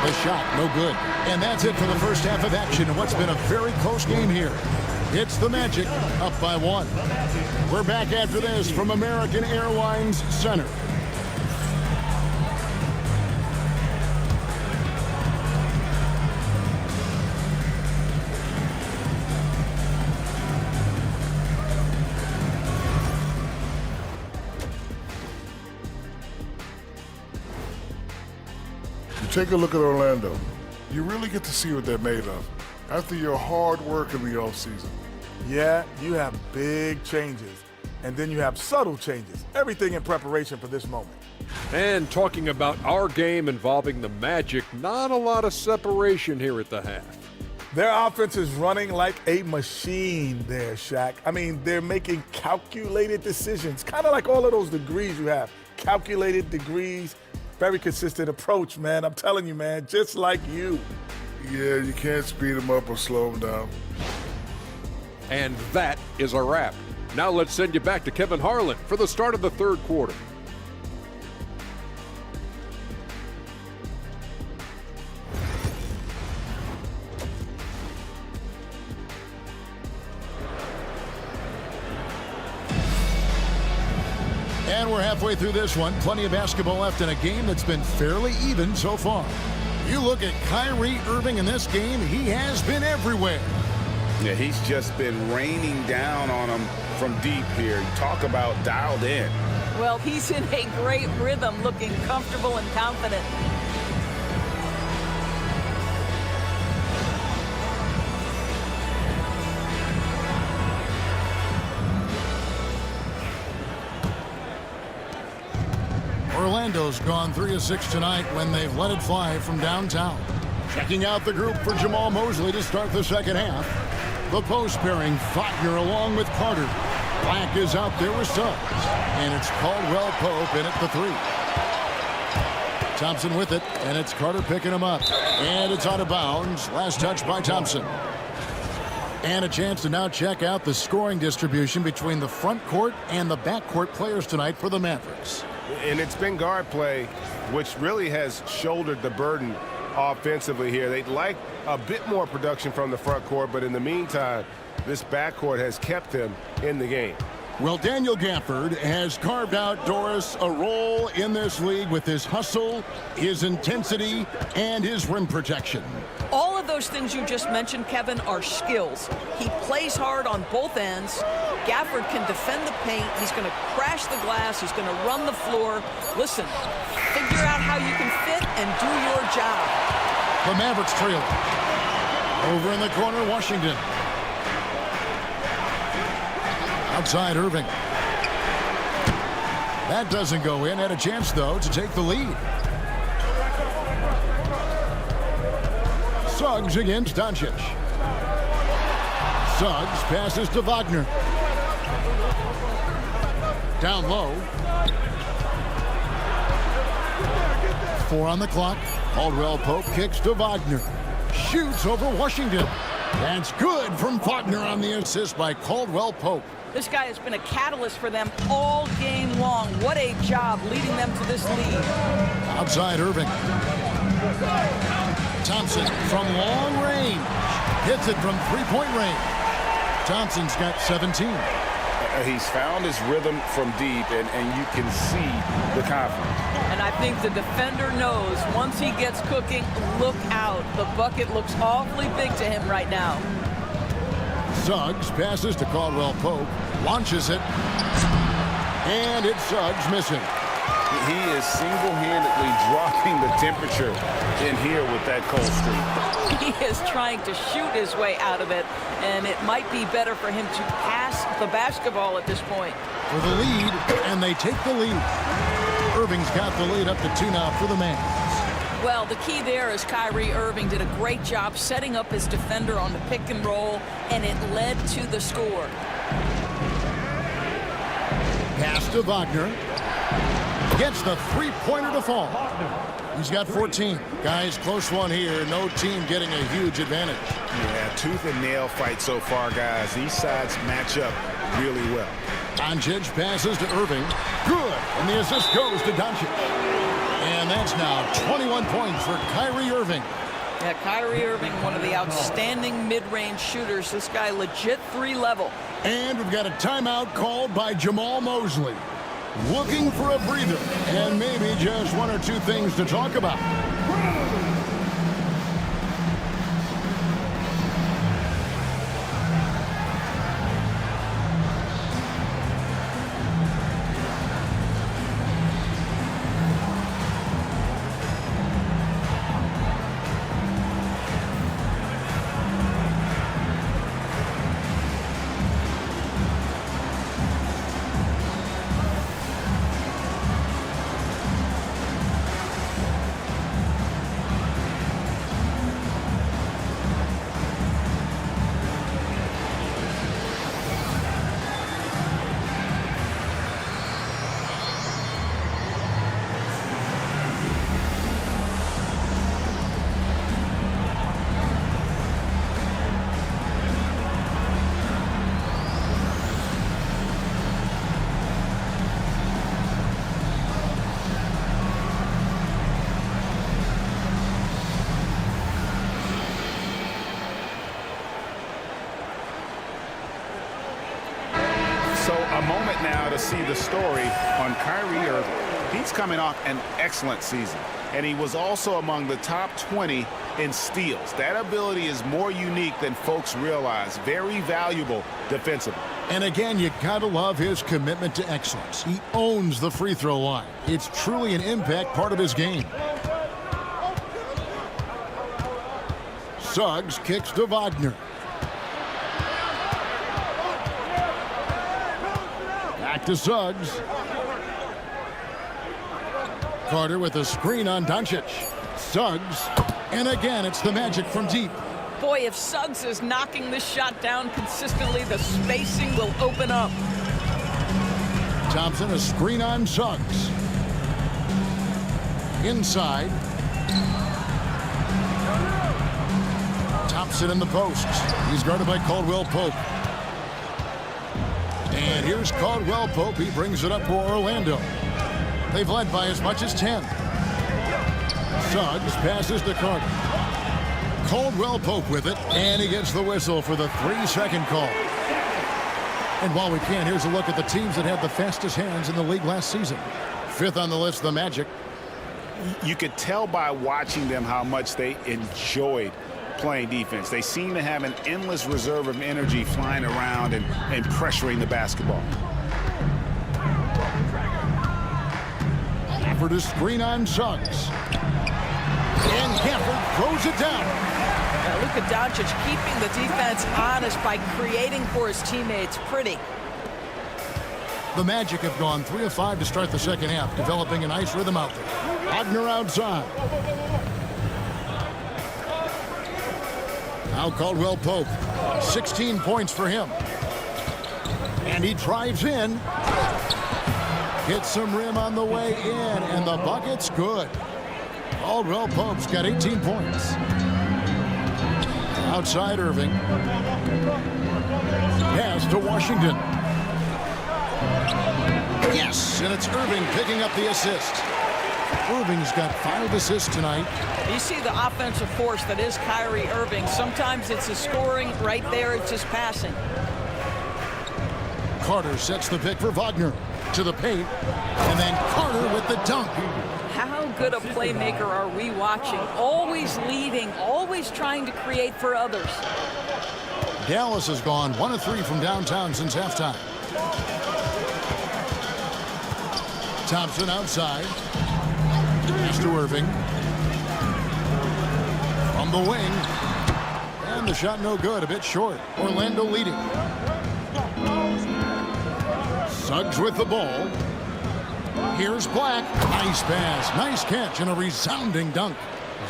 The shot, no good. And that's it for the first half of action in what's been a very close game here. It's the Magic up by 1. We're back after this from American Airlines Center. Take a look at Orlando. You really get to see what they're made of after your hard work in the offseason. Yeah, you have big changes, and then you have subtle changes. Everything in preparation for this moment. And talking about our game involving the Magic, not a lot of separation here at the half. Their offense is running like a machine there, Shaq. I mean, they're making calculated decisions, kind of like all of those degrees you have. Calculated degrees. Very consistent approach, man. I'm telling you, man, just like you. Yeah, you can't speed them up or slow them down. And that is a wrap. Now let's send you back to Kevin Harlan for the start of the third quarter. And we're halfway through this one. Plenty of basketball left in a game that's been fairly even so far. You look at Kyrie Irving in this game, he has been everywhere. Yeah, he's just been raining down on them from deep here. Talk about dialed in. Well, he's in a great rhythm, looking comfortable and confident. Orlando's gone 3 of 6 tonight when they've let it fly from downtown. Checking out the group for Jamal Mosley to start the second half. The post pairing Faulkner along with Carter. Black is out there with Suggs. And it's Caldwell Pope in at the 3. Thompson with it, and it's Carter picking him up. And it's out of bounds. Last touch by Thompson. And a chance to now check out the scoring distribution between the front court and the back court players tonight for the Mavericks. And it's been guard play, which really has shouldered the burden offensively here. They'd like a bit more production from the front court, but in the meantime, this backcourt has kept them in the game. Well, Daniel Gafford has carved out, Doris, a role in this league with his hustle, his intensity, and his rim protection. All of those things you just mentioned, Kevin, are skills. He plays hard on both ends. Gafford can defend the paint. He's going to crash the glass. He's going to run the floor. Listen, figure out how you can fit and do your job. The Mavericks trail. Over in the corner, Washington. Outside Irving. That doesn't go in. Had a chance, though, to take the lead. Suggs against Doncic. Suggs passes to Wagner. Down low. 4 on the clock. Caldwell Pope kicks to Wagner. Shoots over Washington. That's good from Wagner on the assist by Caldwell Pope. This guy has been a catalyst for them all game long. What a job leading them to this lead. Outside Irving. Thompson from long range. Hits it from three-point range. Thompson's got 17. He's found his rhythm from deep, and you can see the confidence. And I think the defender knows once he gets cooking, look out. The bucket looks awfully big to him right now. Suggs passes to Caldwell Pope, launches it, and it's Suggs missing. He is single-handedly dropping the temperature in here with that cold streak. He is trying to shoot his way out of it, and it might be better for him to pass the basketball at this point. For the lead, and they take the lead. Irving's got the lead up to 2 now for the Mavs. Well, the key there is Kyrie Irving did a great job setting up his defender on the pick and roll, and it led to the score. Pass to Wagner. Gets the three-pointer to fall. He's got 14. Guys, close one here. No team getting a huge advantage. Yeah, tooth and nail fight so far, guys. These sides match up really well. Doncic passes to Irving. Good. And the assist goes to Doncic. And that's now 21 points for Kyrie Irving. Yeah, Kyrie Irving, one of the outstanding mid-range shooters. This guy legit 3-level. And we've got a timeout called by Jamal Mosley. Looking for a breather and maybe just one or two things to talk about. So a moment now to see the story on Kyrie Irving. He's coming off an excellent season, and he was also among the top 20 in steals. That ability is more unique than folks realize. Very valuable defensively. And again, you gotta love his commitment to excellence. He owns the free throw line. It's truly an impact part of his game. Suggs kicks to Wagner. Back to Suggs. Carter with a screen on Doncic. Suggs. And again, it's the Magic from deep. Boy, if Suggs is knocking this shot down consistently, the spacing will open up. Thompson, a screen on Suggs. Inside. Thompson in the post. He's guarded by Caldwell Pope. And here's Caldwell Pope. He brings it up for Orlando. They've led by as much as 10. Suggs passes to Carter. Caldwell Pope with it, and he gets the whistle for the 3-second call. And while we can, here's a look at the teams that had the fastest hands in the league last season. Fifth on the list, the Magic. You could tell by watching them how much they enjoyed playing defense. They seem to have an endless reserve of energy flying around and pressuring the basketball. For the screen on Suggs. And Gafford throws it down. Luka Doncic keeping the defense honest by creating for his teammates. Pretty. The Magic have gone 3 of 5 to start the second half, developing a nice rhythm out there. Wagner outside. Now Caldwell Pope. 16 points for him. And he drives in. Hits some rim on the way in, and the bucket's good. Caldwell Pope's got 18 points. Outside Irving. Pass to Washington. Yes, and it's Irving picking up the assist. Irving's got 5 assists tonight. You see the offensive force that is Kyrie Irving. Sometimes it's his scoring. Right there, it's his passing. Carter sets the pick for Wagner. To the paint, and then Carter with the dunk. How good a playmaker are we watching? Always leading, always trying to create for others. Dallas has gone 1 of 3 from downtown since halftime. Thompson outside. Pass to Irving. From the wing. And the shot no good, a bit short. Orlando leading. Suggs with the ball. Here's Black. Nice pass, nice catch, and a resounding dunk.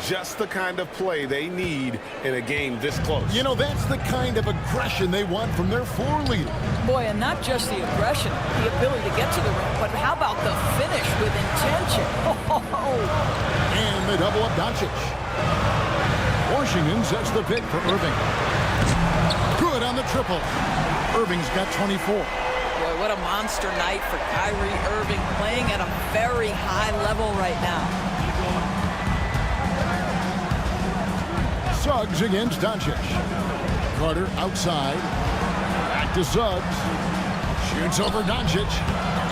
Just the kind of play they need in a game this close. You know, that's the kind of aggression they want from their floor leader. Boy, and not just the aggression, the ability to get to the rim, but how about the finish with intention? And they double up Doncic. Washington sets the pick for Irving. Good on the triple. Irving's got 24. Boy, what a monster night for Kyrie Irving, playing at a very high level right now. Suggs against Doncic. Carter outside. Back to Suggs. Shoots over Doncic.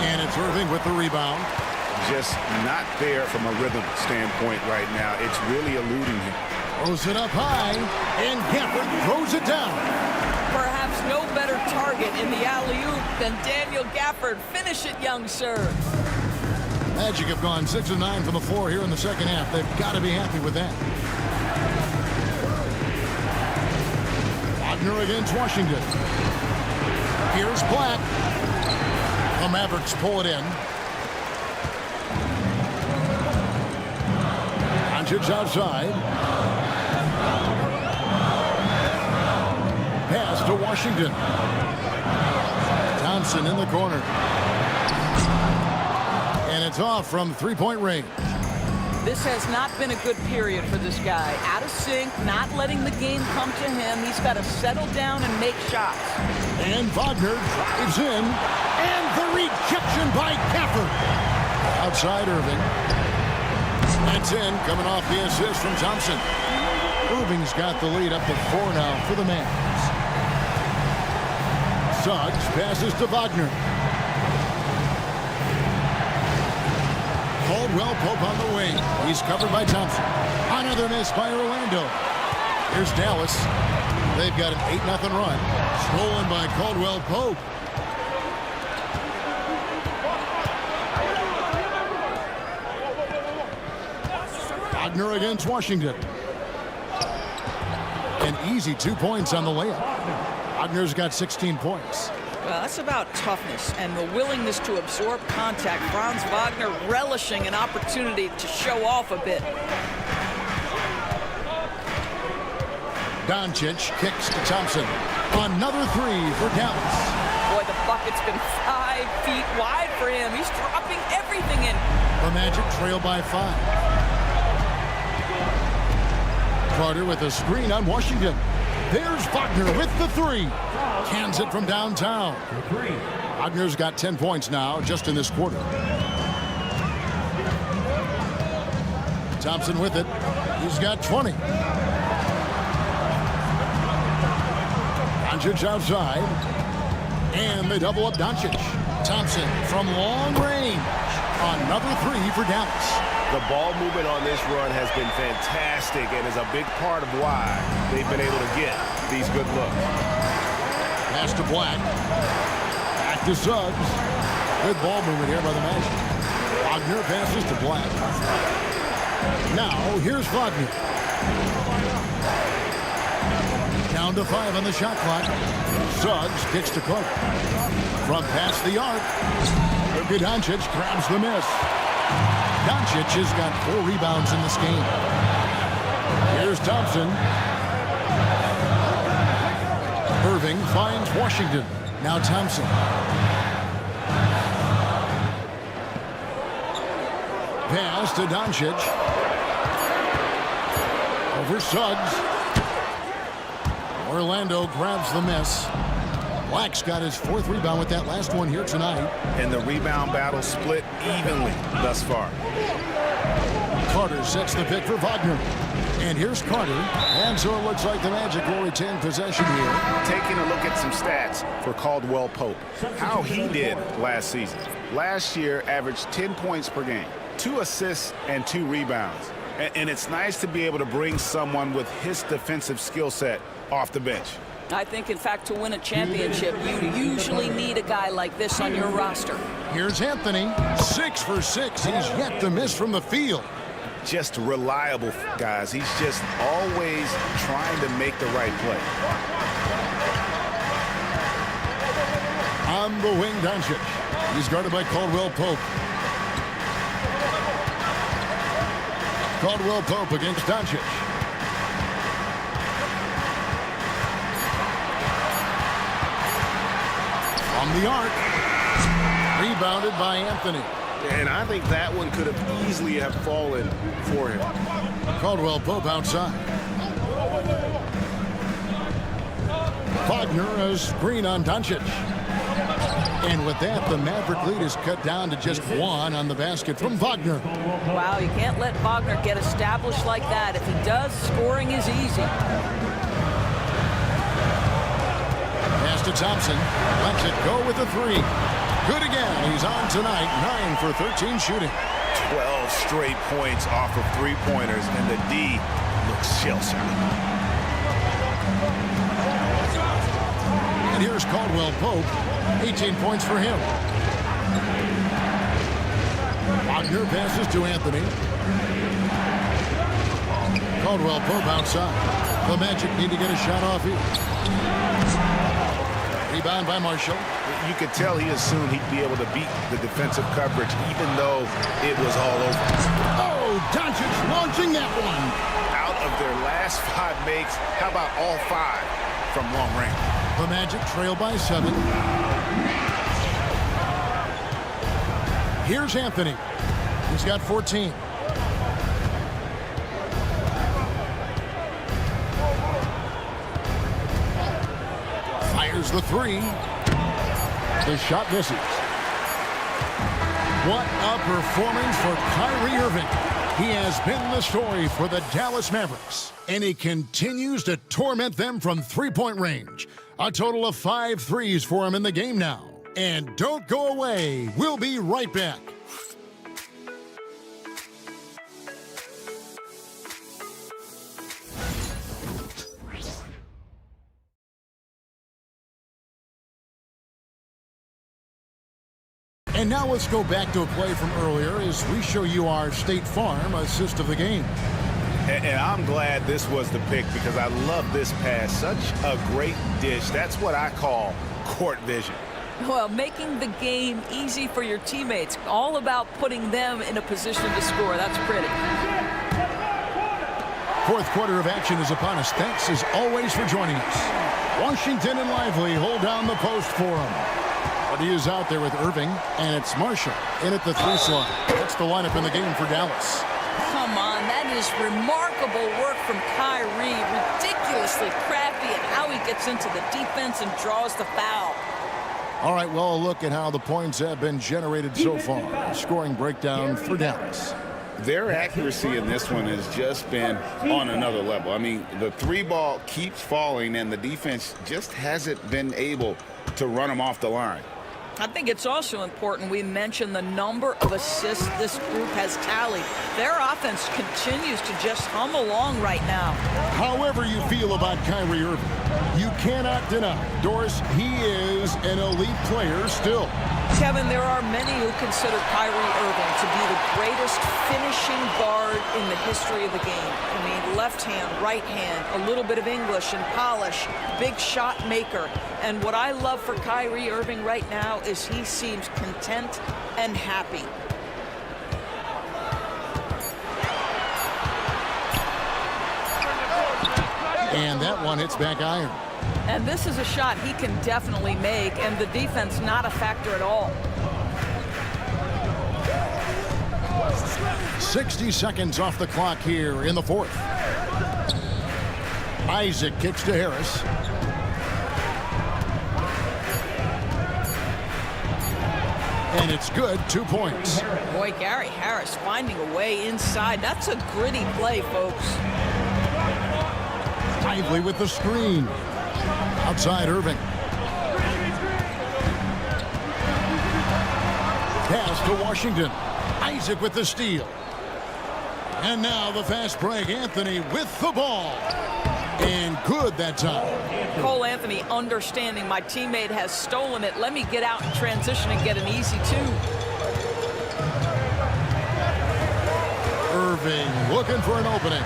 And it's Irving with the rebound. Just not there from a rhythm standpoint right now. It's really eluding him. Throws it up high. And Gafford throws it down. Perhaps no better target in the alley-oop than Daniel Gafford. Finish it, young sir. Magic have gone 6 of 9 from the floor here in the second half. They've got to be happy with that. Wagner against Washington. Here's Black. The Mavericks pull it in. Doncic outside. Pass to Washington. Thompson in the corner. And it's off from three-point range. This has not been a good period for this guy. Out of sync, not letting the game come to him. He's got to settle down and make shots. And Wagner drives in. And the rejection by Gafford. Outside Irving. That's in, coming off the assist from Thompson. Irving's got the lead up to 4 now for the Mavs. Suggs passes to Wagner. Caldwell Pope on the wing. He's covered by Thompson. Another miss by Orlando. Here's Dallas. They've got an 8-0 run. Stolen by Caldwell Pope. Wagner against Washington. An easy 2 points on the layup. Wagner's got 16 points. Well, that's about toughness and the willingness to absorb contact. Franz Wagner relishing an opportunity to show off a bit. Doncic kicks to Thompson. Another three for Dallas. Boy, the bucket's been 5 feet wide for him. He's dropping everything in. The Magic trail by 5. Carter with a screen on Washington. There's Wagner with the three. Cans it from downtown. Wagner's got 10 points now just in this quarter. Thompson with it. He's got 20. Doncic outside. And they double up Doncic. Thompson from long range. Another three for Dallas. The ball movement on this run has been fantastic and is a big part of why they've been able to get these good looks. Pass to Black. Back to Suggs. Good ball movement here by the Magic. Wagner passes to Black. Now, here's Wagner. Down to 5 on the shot clock. Suggs kicks to Carter. From past the arc. Doncic grabs the miss. Doncic has got 4 rebounds in this game. Here's Thompson. Irving finds Washington. Now Thompson. Pass to Doncic. Over Suggs. Orlando grabs the miss. Black's got his 4th rebound with that last one here tonight. And the rebound battle split evenly thus far. Carter sets the pick for Wagner. And here's Carter. And so it looks like the Magic will retain possession here. Taking a look at some stats for Caldwell Pope. How he did last season. Last year averaged 10 points per game, 2 assists and 2 rebounds. And it's nice to be able to bring someone with his defensive skill set off the bench. I think, in fact, to win a championship, you usually need a guy like this on your roster. Here's Anthony. 6 for 6. He's yet to miss from the field. Just reliable, guys. He's just always trying to make the right play. On the wing, Doncic. He's guarded by Caldwell Pope. Caldwell Pope against Doncic. On the arc. Rebounded by Anthony. And I think that one could have easily have fallen for him. Caldwell Pope outside. Wagner a screen on Doncic. And with that, the Maverick lead is cut down to just 1 on the basket from Wagner. Wow, you can't let Wagner get established like that. If he does, scoring is easy. Pass to Thompson. Lets it go with a 3. Good again. He's on tonight. 9 for 13 shooting. 12 straight points off of three-pointers, and the D looks shell-shocked. And here's Caldwell Pope. 18 points for him. Wagner passes to Anthony. Caldwell Pope outside. The Magic need to get a shot off here. Rebound by Marshall. You could tell he assumed he'd be able to beat the defensive coverage even though it was all over. Oh, Doncic launching that one. Out of their last 5 makes, how about all 5 from long range? The Magic trail by 7. Here's Anthony. He's got 14. Fires the 3. The shot misses. What a performance for Kyrie Irving. He has been the story for the Dallas Mavericks, and he continues to torment them from three-point range. A total of 5 threes for him in the game now. And don't go away. We'll be right back. And now let's go back to a play from earlier as we show you our State Farm assist of the game. And I'm glad this was the pick because I love this pass. Such a great dish. That's what I call court vision. Well, making the game easy for your teammates. All about putting them in a position to score. That's pretty. Fourth quarter of action is upon us. Thanks as always for joining us. Washington and Lively hold down the post for him. But he is out there with Irving, and it's Marshall in at the 3 slot. That's the lineup in the game for Dallas. Come on, that is remarkable work from Kyrie. Ridiculously crafty at how he gets into the defense and draws the foul. All right, well, a look at how the points have been generated so far. Scoring breakdown for Dallas. Their accuracy in this one has just been on another level. I mean, the 3-ball keeps falling, and the defense just hasn't been able to run them off the line. I think it's also important we mention the number of assists this group has tallied. Their offense continues to just hum along right now. However you feel about Kyrie Irving, you cannot deny, Doris, he is an elite player still. Kevin, there are many who consider Kyrie Irving to be the greatest finishing guard in the history of the game. I mean, left hand, right hand, a little bit of English and polish, big shot maker. And what I love for Kyrie Irving right now is he seems content and happy. And that one hits back iron. And this is a shot he can definitely make, and the defense not a factor at all. 60 seconds off the clock here in the fourth. Isaac kicks to Harris. And it's good, 2 points. Boy, Gary Harris finding a way inside. That's a gritty play, folks. Lively with the screen. Outside Irving. Pass to Washington. Isaac with the steal. And now the fast break. Anthony with the ball. And good that time. Cole Anthony understanding my teammate has stolen it. Let me get out in transition and get an easy 2. Irving looking for an opening.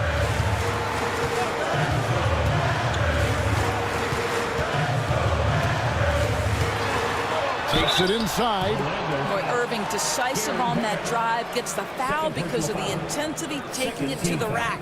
Takes it inside. Boy, Irving decisive on that drive. Gets the foul because of the intensity, taking it to the rack.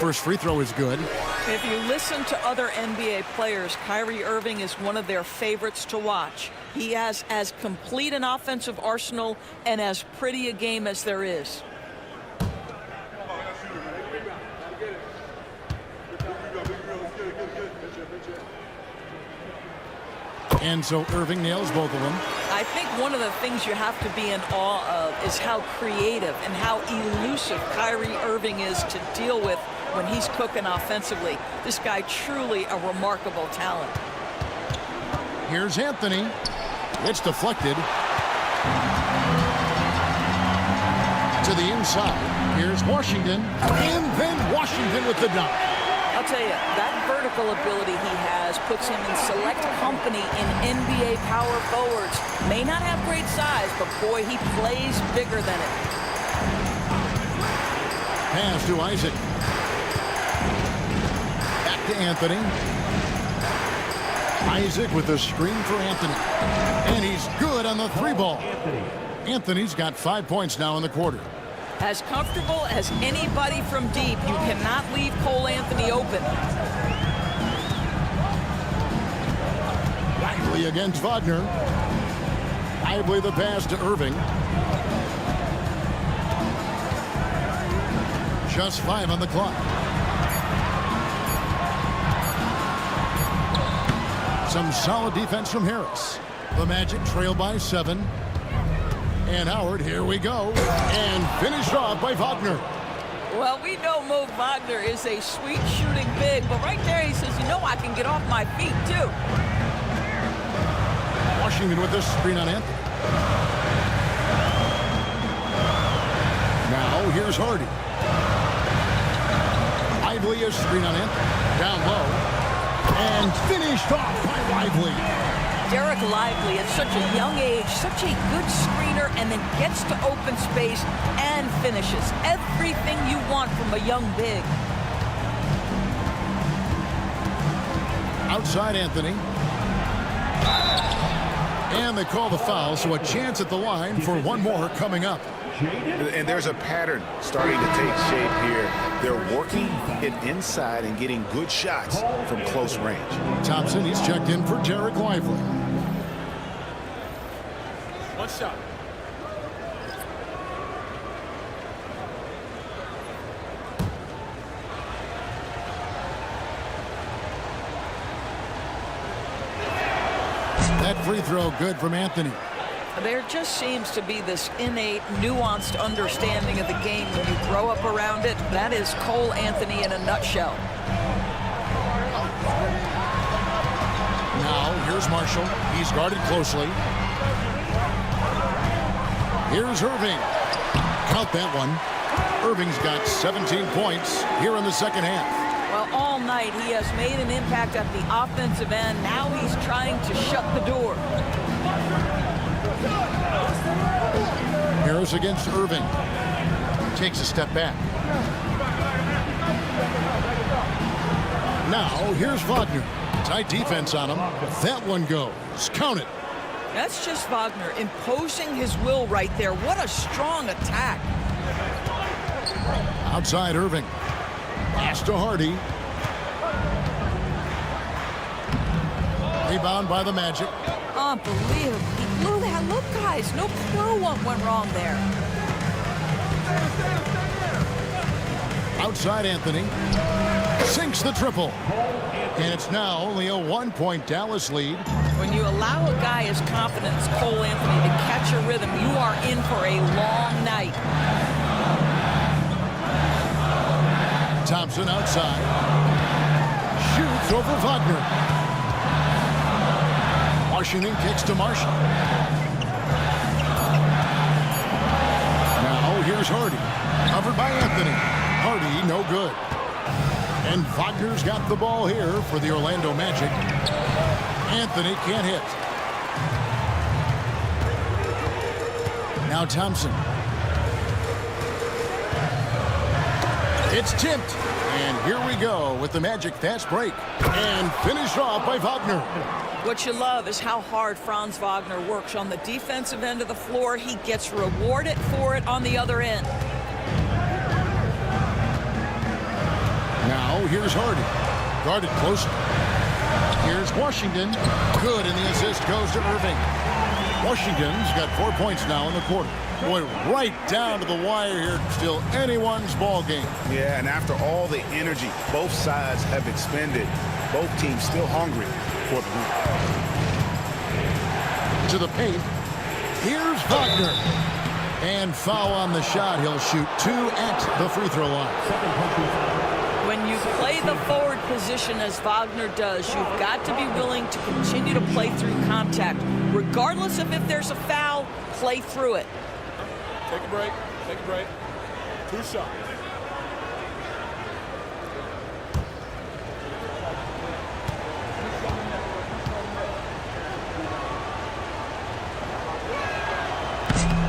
first free throw is good. If you listen to other NBA players, Kyrie Irving is one of their favorites to watch. He has as complete an offensive arsenal and as pretty a game as there is. And so Irving nails both of them. I think one of the things you have to be in awe of is how creative and how elusive Kyrie Irving is to deal with when he's cooking offensively. This guy truly a remarkable talent. Here's Anthony. It's deflected. To the inside. Here's Washington. And then Washington with the dunk. I'll tell you, that vertical ability he has puts him in select company in NBA power forwards. May not have great size, but boy, he plays bigger than it. Pass to Isaac. Back to Anthony. Isaac with a screen for Anthony. And he's good on the three ball. Anthony's got 5 points now in the quarter. As comfortable as anybody from deep, you cannot leave Cole Anthony open. Lively against Wagner. Lively the pass to Irving. Just 5 on the clock. Some solid defense from Harris. The Magic trail by 7. And Howard, here we go. And finished off by Wagner. Well, we know Mo Wagner is a sweet shooting big, but right there he says, you know, I can get off my feet too. Washington with this screen on Anthony. Now here's Hardy. Lively a screen on Anthony. Down low. And finished off by Lively. Derek Lively at such a young age, such a good screener, and then gets to open space and finishes. Everything you want from a young big. Outside Anthony. And they call the foul, so a chance at the line for one more coming up. And there's a pattern starting to take shape here. They're working it inside and getting good shots from close range. Thompson, he's checked in for Derek Lively. One shot. That free throw good from Anthony. There just seems to be this innate, nuanced understanding of the game when you grow up around it. That is Cole Anthony in a nutshell. Now, here's Marshall. He's guarded closely. Here's Irving. Count that one. Irving's got 17 points here in the second half. Well, all night he has made an impact at the offensive end. Now he's trying to shut the door. Harris against Irving. Takes a step back. Now, here's Wagner. Tight defense on him. That one goes. Count it. That's just Wagner imposing his will right there. What a strong attack. Outside Irving. Pass to Hardy. Rebound by the Magic. Unbelievable. He blew that. Look, guys, no clue what went wrong there. Outside Anthony. Sinks the triple. And it's now only a 1-point Dallas lead. When you allow a guy as confident as Cole Anthony to catch a rhythm, you are in for a long night. Thompson outside. Shoots over Wagner. Washington kicks to Marshall. Now here's Hardy. Covered by Anthony. Hardy no good. And Wagner's got the ball here for the Orlando Magic. Anthony can't hit. Now Thompson. It's tipped. And here we go with the Magic fast break. And finished off by Wagner. What you love is how hard Franz Wagner works on the defensive end of the floor. He gets rewarded for it on the other end. Now here's Hardy. Guarded closely. Here's Washington. Good, and the assist goes to Irving. Washington's got 4 points now in the quarter. Boy, right down to the wire here. Still anyone's ball game. Yeah, and after all the energy both sides have expended, both teams still hungry for the win. To the paint. Here's Wagner. And foul on the shot. He'll shoot 2 at the free throw line. When you play the forward position as Wagner does, you've got to be willing to continue to play through contact. Regardless of if there's a foul, play through it. Take a break. Take a break. 2 shots.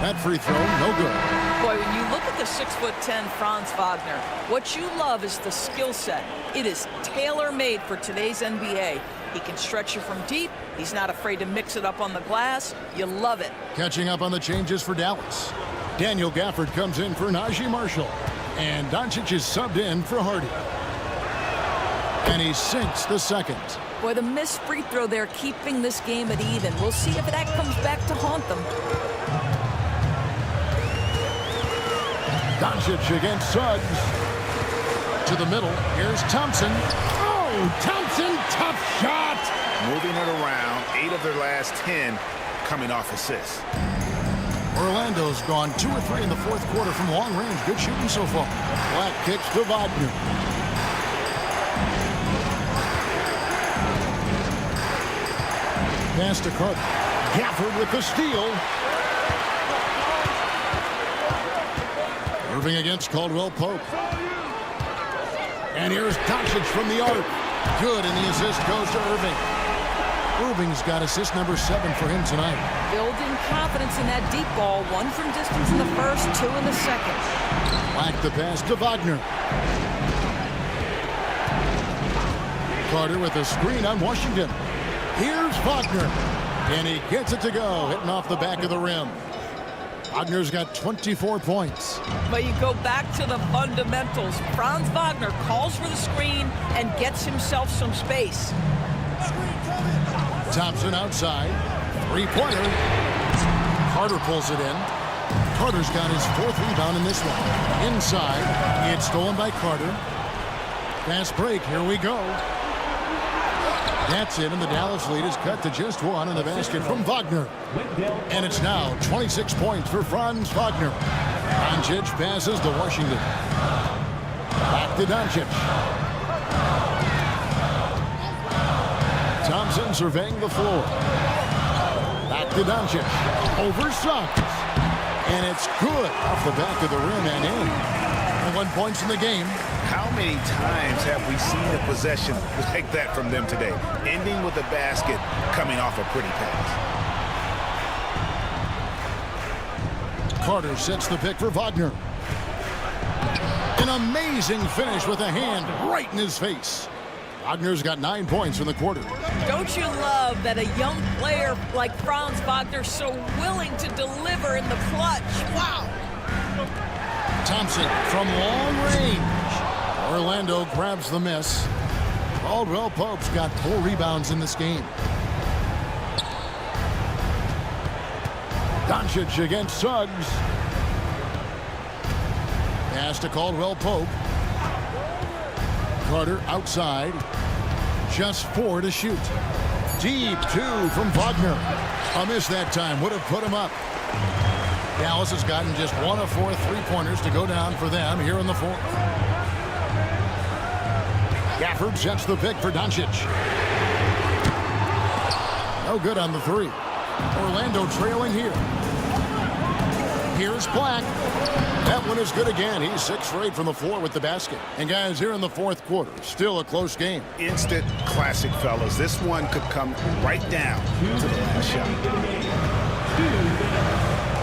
That free throw, no good. Boy, when you look at the 6'10" Franz Wagner, what you love is the skill set. It is tailor-made for today's NBA. He can stretch you from deep. He's not afraid to mix it up on the glass. You love it. Catching up on the changes for Dallas. Daniel Gafford comes in for Najee Marshall. And Doncic is subbed in for Hardy. And he sinks the second. Boy, the missed free throw there keeping this game at even. We'll see if that comes back to haunt them. Doncic against Suggs. To the middle. Here's Thompson. Oh, Thompson, tough shot. Moving it around, 8 of their last 10 coming off assists. Orlando's gone 2 or 3 in the fourth quarter from long range. Good shooting so far. Black kicks to Wagner. Pass to Carter. Gafford with the steal. Irving against Caldwell Pope. And here's Doncic from the arc. Good, and the assist goes to Irving. Irving's got assist number 7 for him tonight. Building confidence in that deep ball. 1 from distance in the first, 2 in the second. Black the pass to Wagner. Carter with a screen on Washington. Here's Wagner. And he gets it to go, hitting off the back of the rim. Wagner's got 24 points. But you go back to the fundamentals. Franz Wagner calls for the screen and gets himself some space. Thompson outside. 3-pointer. Carter pulls it in. Carter's got his 4th rebound in this one. Inside. It's stolen by Carter. Fast break. Here we go. That's it, and the Dallas lead is cut to just 1 in the basket from Wagner. And it's now 26 points for Franz Wagner. Doncic passes to Washington. Back to Doncic. Thompson surveying the floor. Back to Doncic. Over Suggs. And it's good off the back of the rim and in. 1 point in the game. How many times have we seen a possession like that from them today? Ending with a basket, coming off a pretty pass. Carter sets the pick for Wagner. An amazing finish with a hand right in his face. Wagner's got 9 points in the quarter. Don't you love that a young player like Franz Wagner so willing to deliver in the clutch? Wow. Thompson from long range. Orlando grabs the miss. Caldwell Pope's got 4 rebounds in this game. Doncic against Suggs. Pass to Caldwell Pope. Carter outside. Just 4 to shoot. Deep 2 from Wagner. A miss that time would have put him up. Dallas has gotten just 1 of 4 3-pointers to go down for them here in the 4th. Gafford sets the pick for Doncic. No good on the 3. Orlando trailing here. Here's Black. That one is good again. He's 6 for 8 from the floor with the basket. And guys, here in the 4th quarter, still a close game. Instant classic, fellas. This one could come right down to the last shot.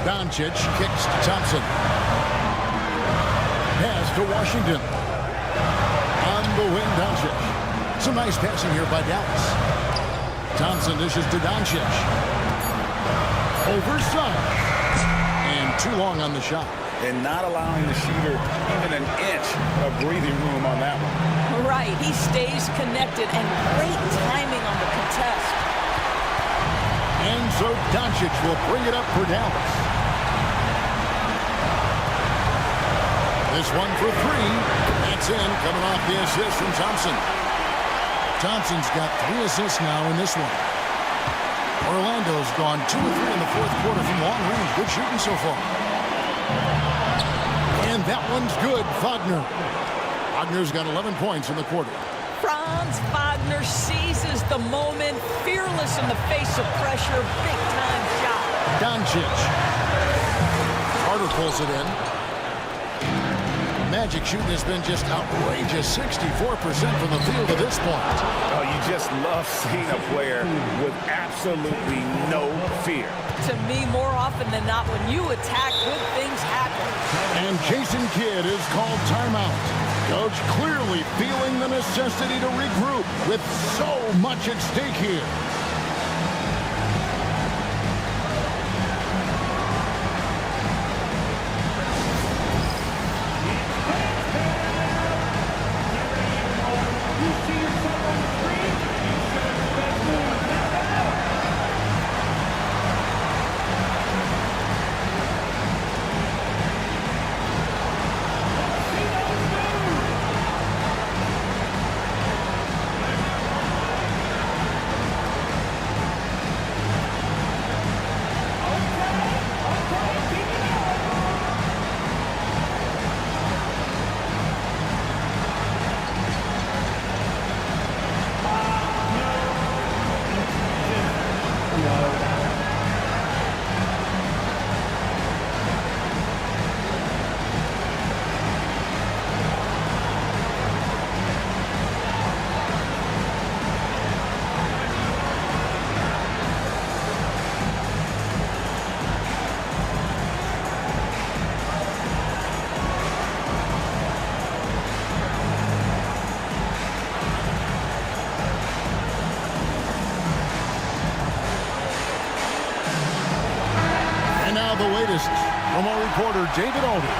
Doncic kicks to Thompson. Pass to Washington. On the wing, Doncic. Some nice passing here by Dallas. Thompson dishes to Doncic. Over Suggs. And too long on the shot. and not allowing the shooter even an inch of breathing room on that one. Right, he stays connected, and great timing on the contest. And so Doncic will bring it up for Dallas. This one for three. That's in, coming off the assist from Thompson. Thompson's got 3 assists now in this one. Orlando's gone 2 of 3 in the fourth quarter from long range. Good shooting so far. And that one's good. Wagner's got 11 points in the quarter. Franz Wagner seizes the moment, fearless in the face of pressure, big-time shot. Doncic. Carter pulls it in. Magic shooting has been just outrageous, 64% from the field to this point. Oh, you just love seeing a player with absolutely no fear. To me, more often than not, when you attack, good things happen. And Jason Kidd is called timeout. Coach clearly feeling the necessity to regroup with so much at stake here. From our reporter, David Alden.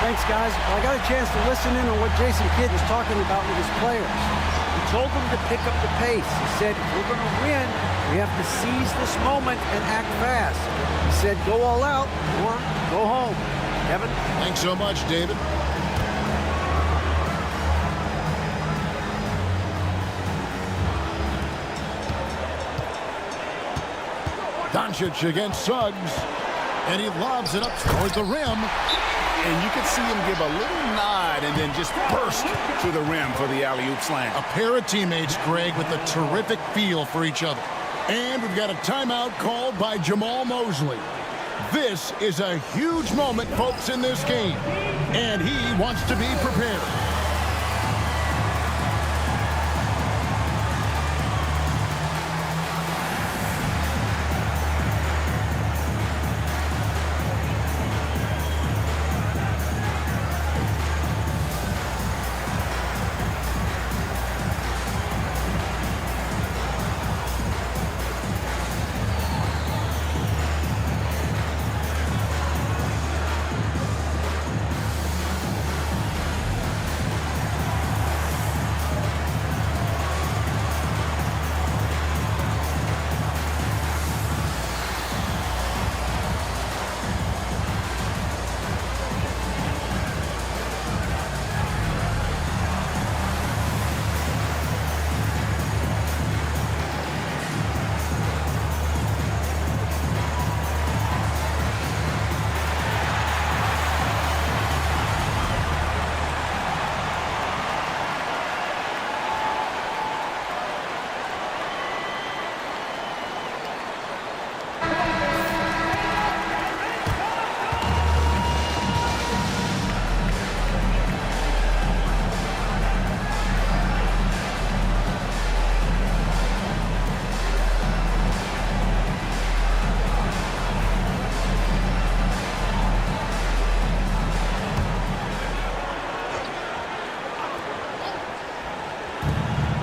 Thanks, guys. Well, I got a chance to listen in on what Jason Kidd was talking about with his players. He told them to pick up the pace. He said, if we're going to win, we have to seize this moment and act fast. He said, go all out or go home. Kevin? Thanks so much, David. Doncic against Suggs. And he lobs it up toward the rim. And you can see him give a little nod and then just burst to the rim for the alley-oop slam. A pair of teammates, Greg, with a terrific feel for each other. And we've got a timeout called by Jamal Mosley. This is a huge moment, folks, in this game. And he wants to be prepared.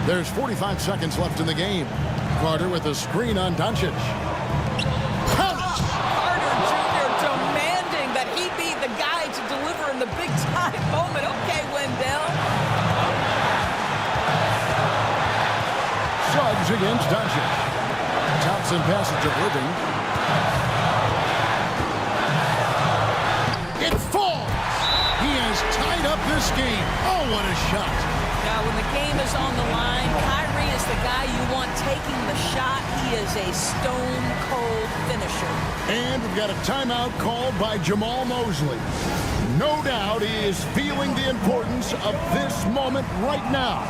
There's 45 seconds left in the game. Carter with a screen on Doncic. Carter Jr. demanding that he be the guy to deliver in the big-time moment. Okay, Wendell. Suggs against Doncic. Thompson passes to Irving. It falls. He has tied up this game. Oh, what a shot. Now, when the game is on the line, Kyrie is the guy you want taking the shot. He is a stone-cold finisher. And we've got a timeout called by Jamal Mosley. No doubt he is feeling the importance of this moment right now.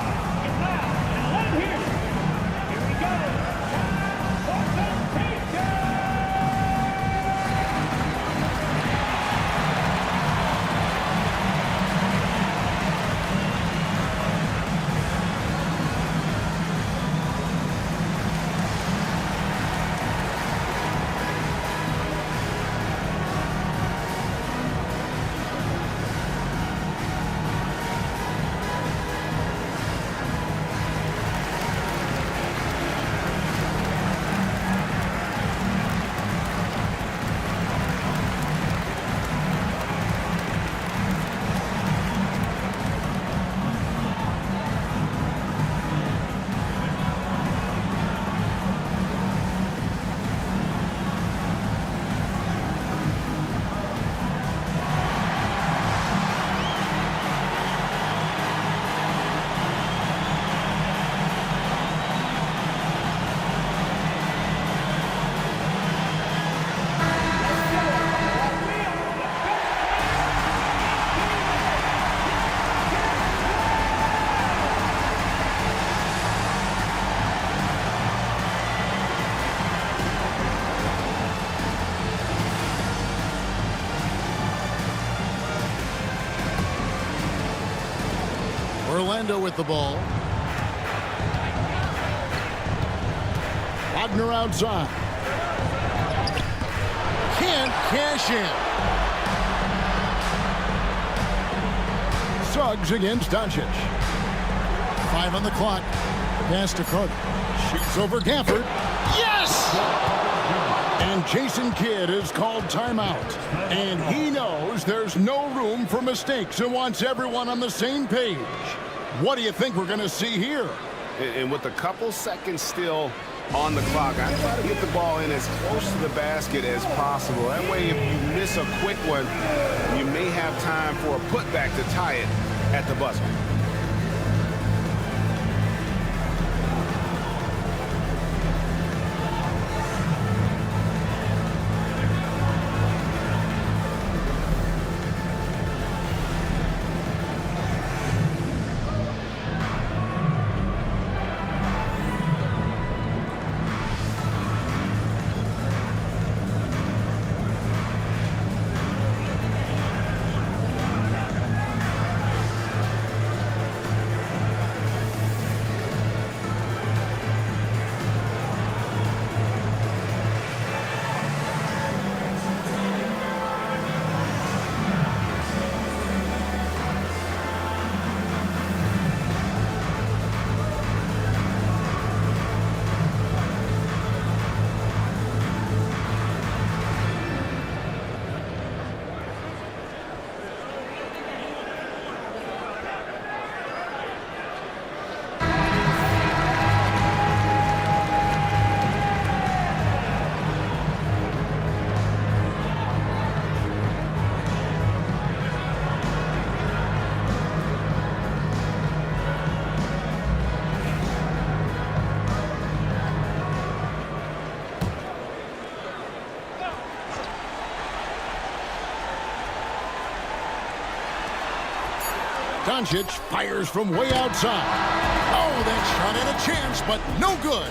Orlando with the ball. Wagner outside. Can't cash in. Suggs against Doncic. 5 on the clock. Pass to Carter. Shoots over Gafford. Yes! And Jason Kidd is called timeout. And he knows there's no room for mistakes and wants everyone on the same page. What do you think we're going to see here? And with a couple seconds still on the clock, I try to get the ball in as close to the basket as possible. That way, if you miss a quick one, you may have time for a putback to tie it at the buzzer. Doncic fires from way outside. Oh, that shot had a chance, but no good.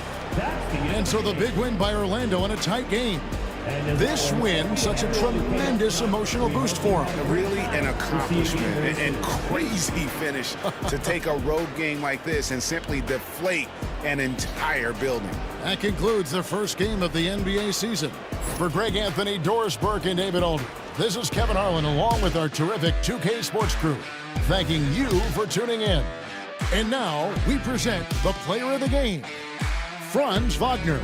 And so the big win by Orlando in a tight game. This win, such a tremendous emotional boost for him. Really an accomplishment and crazy finish to take a road game like this and simply deflate an entire building. That concludes the first game of the NBA season. For Greg Anthony, Doris Burke, and David Alden, this is Kevin Harlan along with our terrific 2K Sports crew, thanking you for tuning in. And now we present the player of the game, Franz Wagner.